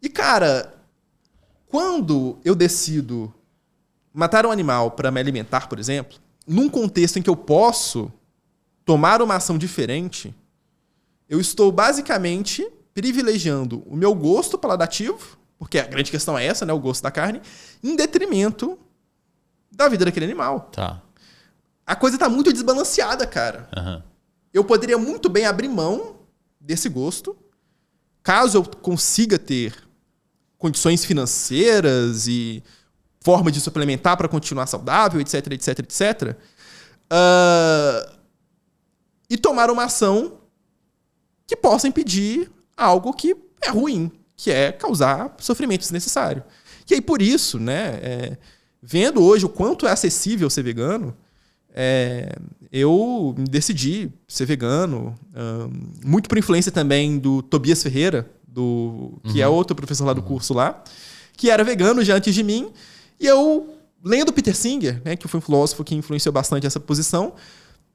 E, cara, quando eu decido matar um animal para me alimentar, por exemplo, num contexto em que eu posso tomar uma ação diferente, eu estou basicamente privilegiando o meu gosto paladativo, porque a grande questão é essa, né, o gosto da carne, em detrimento da vida daquele animal. Tá. A coisa tá muito desbalanceada, cara. Eu poderia muito bem abrir mão desse gosto, caso eu consiga ter condições financeiras e forma de suplementar para continuar saudável, etc, etc, etc. E tomar uma ação que possa impedir algo que é ruim, que é causar sofrimento desnecessário. E aí, por isso, né, vendo hoje o quanto é acessível ser vegano, eu decidi ser vegano, muito por influência também do Tobias Ferreira, que é outro professor lá do curso lá, que era vegano já antes de mim, e eu, lendo Peter Singer, né, que foi um filósofo que influenciou bastante essa posição,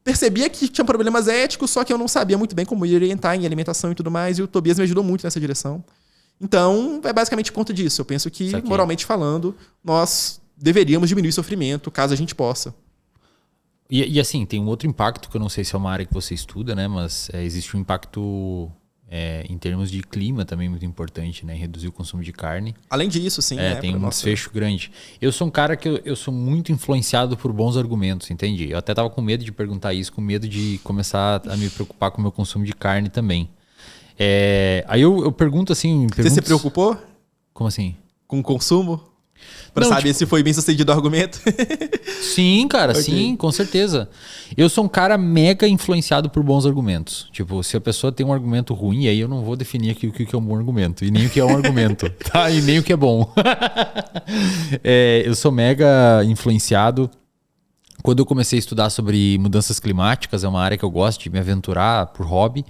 percebia que tinha problemas éticos, só que eu não sabia muito bem como orientar em alimentação e tudo mais, e o Tobias me ajudou muito nessa direção. Então, é basicamente por conta disso. Eu penso que, moralmente falando, nós deveríamos diminuir o sofrimento, caso a gente possa. E assim, tem um outro impacto, que eu não sei se é uma área que você estuda, né? Mas existe um impacto em termos de clima também muito importante, né? Em reduzir o consumo de carne. Além disso, sim. Tem um desfecho grande. Eu sou um cara que eu sou muito influenciado por bons argumentos, entende? Eu até tava com medo de perguntar isso, com medo de começar a me preocupar com o meu consumo de carne também. Aí eu pergunto assim... Você se preocupou? Como assim? Com o consumo? Pra saber se foi bem sucedido o argumento. Sim, cara, okay. Sim, com certeza. Eu sou um cara mega influenciado por bons argumentos. Tipo, se a pessoa tem um argumento ruim, aí eu não vou definir aqui o que é um bom argumento. E nem o que é um argumento, tá? E nem o que é bom. Eu sou mega influenciado. Quando eu comecei a estudar sobre mudanças climáticas, é uma área que eu gosto de me aventurar por hobby.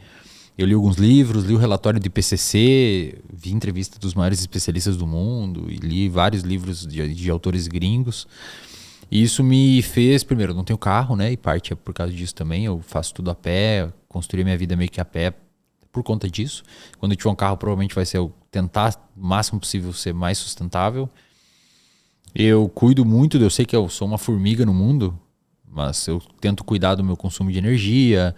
Eu li alguns livros, li o relatório do IPCC, vi entrevista dos maiores especialistas do mundo e li vários livros de autores gringos. E isso me fez, primeiro, eu não tenho carro, né? E parte é por causa disso também. Eu faço tudo a pé, construí minha vida meio que a pé por conta disso. Quando eu tiver um carro, provavelmente vai ser eu tentar o máximo possível ser mais sustentável. Eu cuido muito, eu sei que eu sou uma formiga no mundo, mas eu tento cuidar do meu consumo de energia.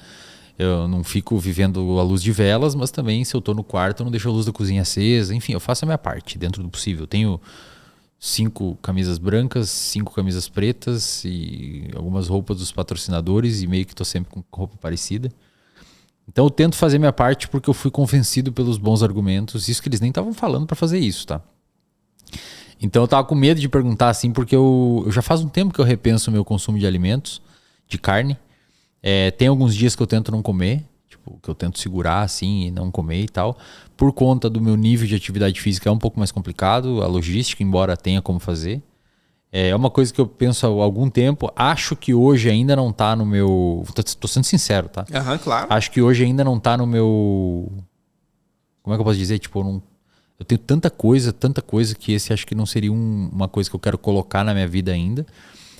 Eu não fico vivendo à luz de velas, mas também se eu tô no quarto eu não deixo a luz da cozinha acesa. Enfim, eu faço a minha parte dentro do possível. Eu tenho 5 camisas brancas, 5 camisas pretas e algumas roupas dos patrocinadores e meio que tô sempre com roupa parecida. Então eu tento fazer minha parte porque eu fui convencido pelos bons argumentos. Isso que eles nem estavam falando para fazer isso, tá? Então eu tava com medo de perguntar assim porque eu já faz um tempo que eu repenso o meu consumo de alimentos, de carne. Tem alguns dias que eu tento não comer, tipo, que eu tento segurar assim e não comer e tal. Por conta do meu nível de atividade física é um pouco mais complicado, a logística, embora tenha como fazer. É uma coisa que eu penso há algum tempo, acho que hoje ainda não tá no meu... Tô sendo sincero, tá? Aham, claro. Acho que hoje ainda não tá no meu... Como é que eu posso dizer? Tipo, eu tenho tanta coisa que esse acho que não seria uma coisa que eu quero colocar na minha vida ainda.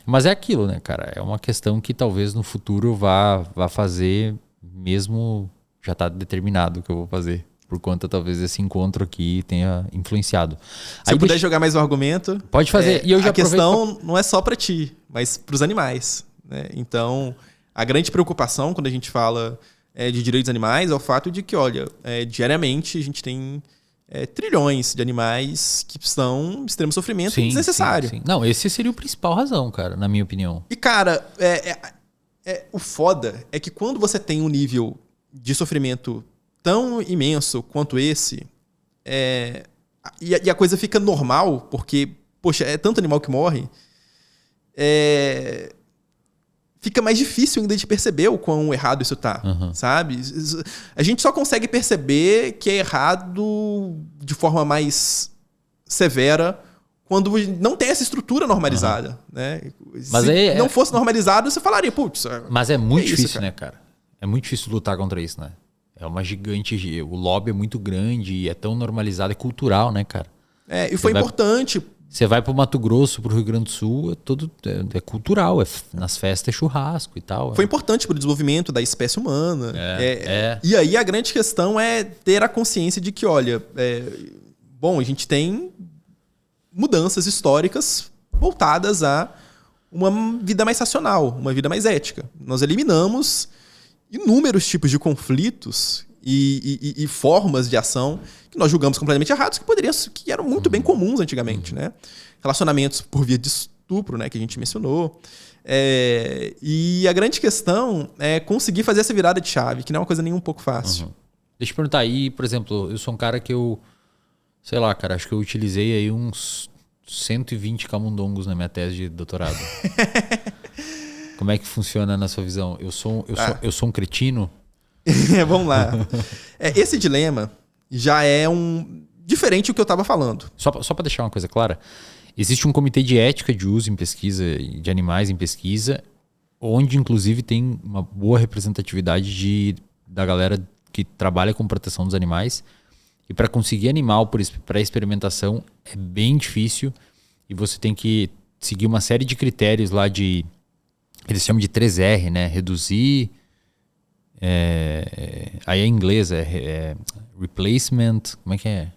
Mas é aquilo, né, cara? É uma questão que talvez no futuro eu vá fazer, mesmo já tá determinado o que eu vou fazer. Por conta, talvez, desse encontro aqui tenha influenciado. Se eu puder jogar mais um argumento... Pode fazer. E eu já a questão não é só para ti, mas para os animais, né? Então, a grande preocupação quando a gente fala de direitos animais é o fato de que, olha, diariamente a gente tem... trilhões de animais que estão em extremo sofrimento desnecessário. Sim. Não, esse seria o principal razão, cara, na minha opinião. E, cara, o foda é que quando você tem um nível de sofrimento tão imenso quanto esse, e a coisa fica normal, porque, poxa, é tanto animal que morre, fica mais difícil ainda de perceber o quão errado isso tá, sabe? A gente só consegue perceber que é errado de forma mais severa quando não tem essa estrutura normalizada, né? Mas se não fosse normalizado, você falaria, putz... Mas é muito difícil, né, cara? É muito difícil lutar contra isso, né? É uma gigante... O lobby é muito grande e é tão normalizado, é cultural, né, cara? E foi importante... Você vai para o Mato Grosso, para o Rio Grande do Sul, é cultural, nas festas é churrasco e tal. Foi importante para o desenvolvimento da espécie humana. E aí a grande questão é ter a consciência de que, olha, bom, a gente tem mudanças históricas voltadas a uma vida mais racional, uma vida mais ética. Nós eliminamos inúmeros tipos de conflitos e formas de ação que nós julgamos completamente errados, que eram muito bem comuns antigamente, né? Relacionamentos por via de estupro, né, que a gente mencionou. E a grande questão é conseguir fazer essa virada de chave, que não é uma coisa nem um pouco fácil. Deixa eu perguntar aí, por exemplo, eu sou um cara que sei lá, cara, acho que eu utilizei aí uns 120 camundongos na minha tese de doutorado. Como é que funciona na sua visão? Eu sou um cretino? Vamos lá. Esse dilema já é diferente do que eu estava falando. Só para deixar uma coisa clara, existe um comitê de ética de uso em pesquisa de animais em pesquisa, onde inclusive tem uma boa representatividade da galera que trabalha com proteção dos animais. E para conseguir animal para experimentação é bem difícil e você tem que seguir uma série de critérios lá eles chamam de 3R, né? Reduzir... aí é em inglês, replacement, como é que é?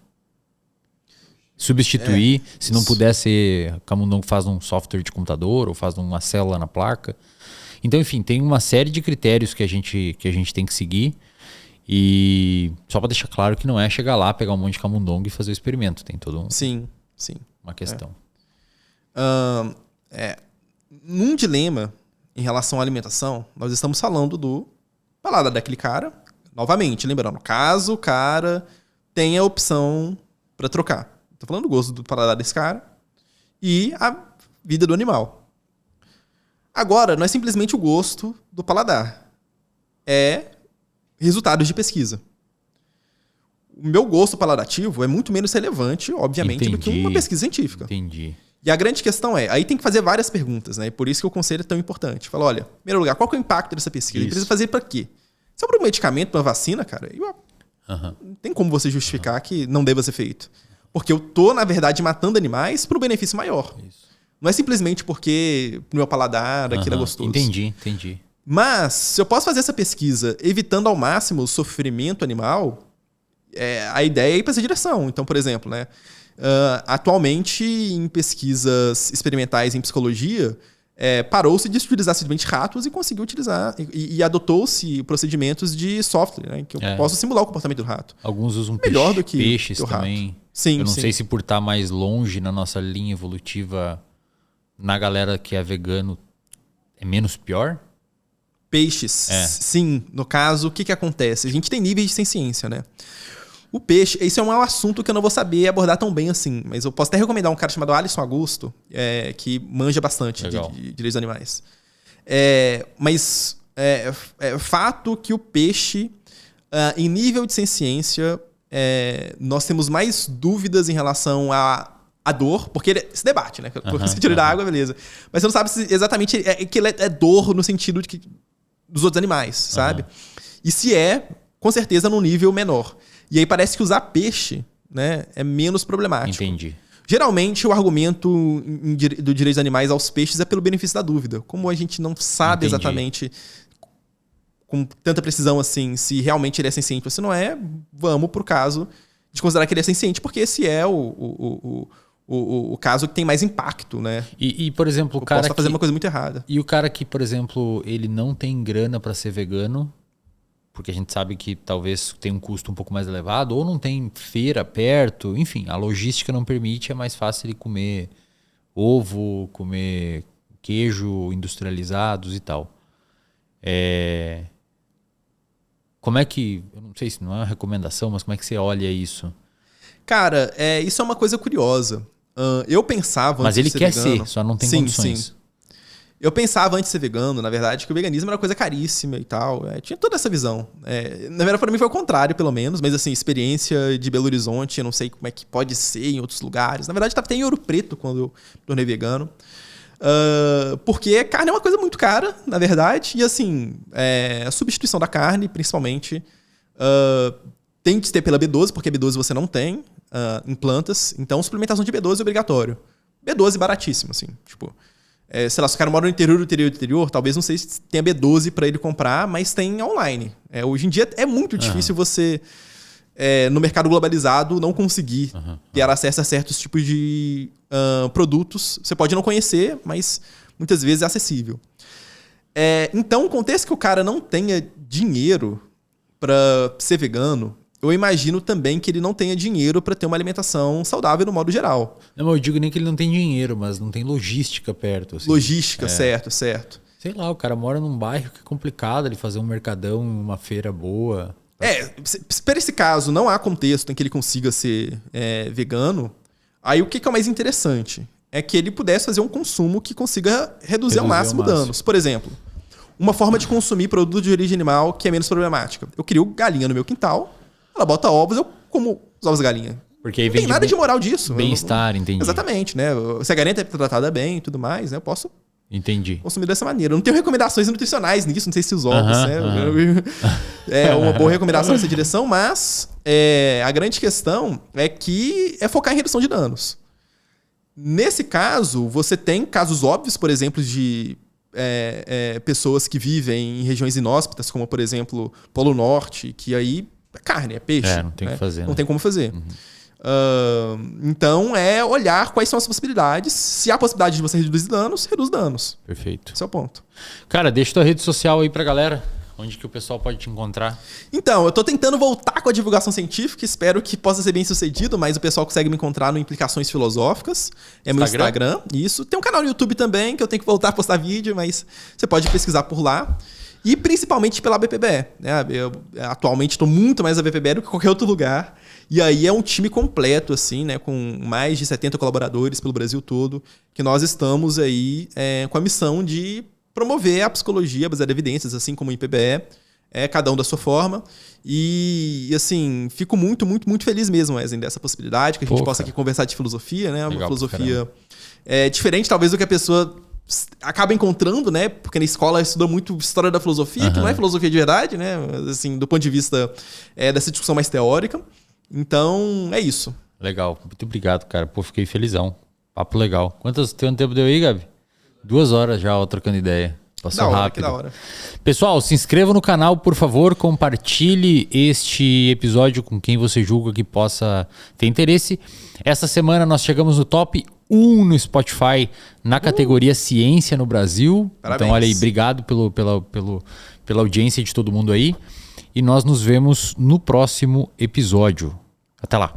Substituir, se não puder ser camundongo, faz um software de computador ou faz uma célula na placa. Então, enfim, tem uma série de critérios que a gente tem que seguir. E só para deixar claro que não é chegar lá, pegar um monte de camundongo e fazer o experimento. Tem todo sim. Uma questão. Num dilema em relação à alimentação, nós estamos falando do paladar daquele cara. Novamente, lembrando, caso o cara tenha a opção para trocar. Estou falando do gosto do paladar desse cara. e a vida do animal. Agora, não é simplesmente o gosto do paladar. É resultados de pesquisa. O meu gosto paladativo é muito menos relevante, obviamente, do que uma pesquisa científica. Entendi. E a grande questão é, aí tem que fazer várias perguntas, né? Por isso que o conselho é tão importante. Fala, olha, em primeiro lugar, qual que é o impacto dessa pesquisa? Ele precisa fazer para quê? Se é para um medicamento, para uma vacina, cara, não tem como você justificar que não deva ser feito. Porque eu tô, na verdade, matando animais para um benefício maior. Isso. Não é simplesmente porque no meu paladar aquilo é gostoso. Entendi. Mas, se eu posso fazer essa pesquisa evitando ao máximo o sofrimento animal, a ideia é ir para essa direção. Então, por exemplo, né? Atualmente, em pesquisas experimentais em psicologia, parou-se de utilizar simplesmente ratos e conseguiu utilizar e adotou-se procedimentos de software, né, que eu posso simular o comportamento do rato. Alguns usam melhor do que peixes o rato. também. Sim, eu não sei se por estar mais longe na nossa linha evolutiva, na galera que é vegano, é menos pior? Peixes, sim. No caso, o que acontece? A gente tem níveis de ciência, né? O peixe, esse é um assunto que eu não vou saber abordar tão bem assim, mas eu posso até recomendar um cara chamado Alisson Augusto, que manja bastante de direitos animais. Mas é fato que o peixe, em nível de ciência, nós temos mais dúvidas em relação à dor, porque ele se debate, né? Quando você tira da água, beleza. Mas você não sabe se exatamente que ele é dor no sentido dos outros animais, sabe? E se com certeza, num nível menor. E aí parece que usar peixe, né, é menos problemático. Entendi. Geralmente, o argumento do direito dos animais aos peixes é pelo benefício da dúvida. Como a gente não sabe exatamente com tanta precisão assim se realmente ele é senciente ou se não é, vamos pro caso de considerar que ele é senciente, porque esse é o caso que tem mais impacto, né? E por exemplo, o cara posso fazer uma coisa muito errada. E o cara que, por exemplo, ele não tem grana para ser vegano, porque a gente sabe que talvez tem um custo um pouco mais elevado, ou não tem feira perto, enfim, a logística não permite, é mais fácil ele comer ovo, comer queijo industrializados e tal. Como é que, eu não sei se não é uma recomendação, mas como é que você olha isso? Cara, isso é uma coisa curiosa. Eu pensava mas antes de ser vegano... Mas ele quer ser, só não tem condições. Sim. Eu pensava antes de ser vegano, na verdade, que o veganismo era uma coisa caríssima e tal. Tinha toda essa visão. Na verdade, para mim foi o contrário, pelo menos. Mas, assim, experiência de Belo Horizonte, eu não sei como é que pode ser em outros lugares. Na verdade, estava até em Ouro Preto quando eu me tornei vegano. Porque carne é uma coisa muito cara, na verdade. E, assim, a substituição da carne, principalmente, tem que ter pela B12, porque B12 você não tem em plantas. Então, suplementação de B12 é obrigatório. B12 baratíssimo, assim, tipo... sei lá, se o cara mora no interior, talvez não sei se tenha B12 para ele comprar, mas tem online. Hoje em dia é muito difícil você, no mercado globalizado, não conseguir ter acesso a certos tipos de produtos. Você pode não conhecer, mas muitas vezes é acessível. Então, o contexto que o cara não tenha dinheiro para ser vegano, eu imagino também que ele não tenha dinheiro para ter uma alimentação saudável no modo geral. Não, eu digo nem que ele não tem dinheiro, mas não tem logística perto. Assim. Logística, certo. Sei lá, o cara mora num bairro que é complicado ele fazer um mercadão, uma feira boa. Para esse caso não há contexto em que ele consiga ser vegano, aí o que é o mais interessante? É que ele pudesse fazer um consumo que consiga reduzir ao máximo danos. Por exemplo, uma forma de consumir produto de origem animal que é menos problemática. Eu crio galinha no meu quintal, ela bota ovos, eu como os ovos da galinha. Porque aí não tem nada de moral disso. Bem-estar, entendi. Exatamente, né? Se a galinha é tratada bem e tudo mais, né? Eu posso consumir dessa maneira. Eu não tenho recomendações nutricionais nisso, não sei se os ovos, é uma boa recomendação nessa direção, mas a grande questão é que é focar em redução de danos. Nesse caso, você tem casos óbvios, por exemplo, de pessoas que vivem em regiões inóspitas, como, por exemplo, Polo Norte, que aí é carne, é peixe. Não tem o que fazer. Não tem como fazer. Então, olhar quais são as possibilidades. Se há possibilidade de você reduzir danos, reduz danos. Perfeito. Esse é o ponto. Cara, deixa tua rede social aí pra galera. Onde que o pessoal pode te encontrar? Então, eu tô tentando voltar com a divulgação científica. Espero que possa ser bem sucedido, mas o pessoal consegue me encontrar no Implicações Filosóficas. Meu Instagram. Isso. Tem um canal no YouTube também, que eu tenho que voltar a postar vídeo, mas você pode pesquisar por lá. E principalmente pela BPBE. Né? Eu atualmente estou muito mais na BPBE do que qualquer outro lugar. E aí é um time completo, assim, né? Com mais de 70 colaboradores pelo Brasil todo, que nós estamos aí com a missão de promover a psicologia baseada em evidências, assim como o IPBE, cada um da sua forma. E assim, fico muito, muito, muito feliz mesmo, Wesley, dessa possibilidade, que a gente possa aqui conversar de filosofia, né? Uma filosofia diferente, talvez, do que a pessoa acaba encontrando, né? Porque na escola estuda muito história da filosofia, que não é filosofia de verdade, né? Assim, do ponto de vista dessa discussão mais teórica. Então, é isso. Legal. Muito obrigado, cara. Pô, fiquei felizão. Papo legal. Quanto tempo deu aí, Gabi? 2 horas já, trocando ideia. Passou rápido. Que da hora. Pessoal, se inscreva no canal, por favor. Compartilhe este episódio com quem você julga que possa ter interesse. Essa semana nós chegamos no top 1 no Spotify na categoria Ciência no Brasil. Parabéns. Então, olha aí, obrigado pela audiência de todo mundo aí. E nós nos vemos no próximo episódio. Até lá.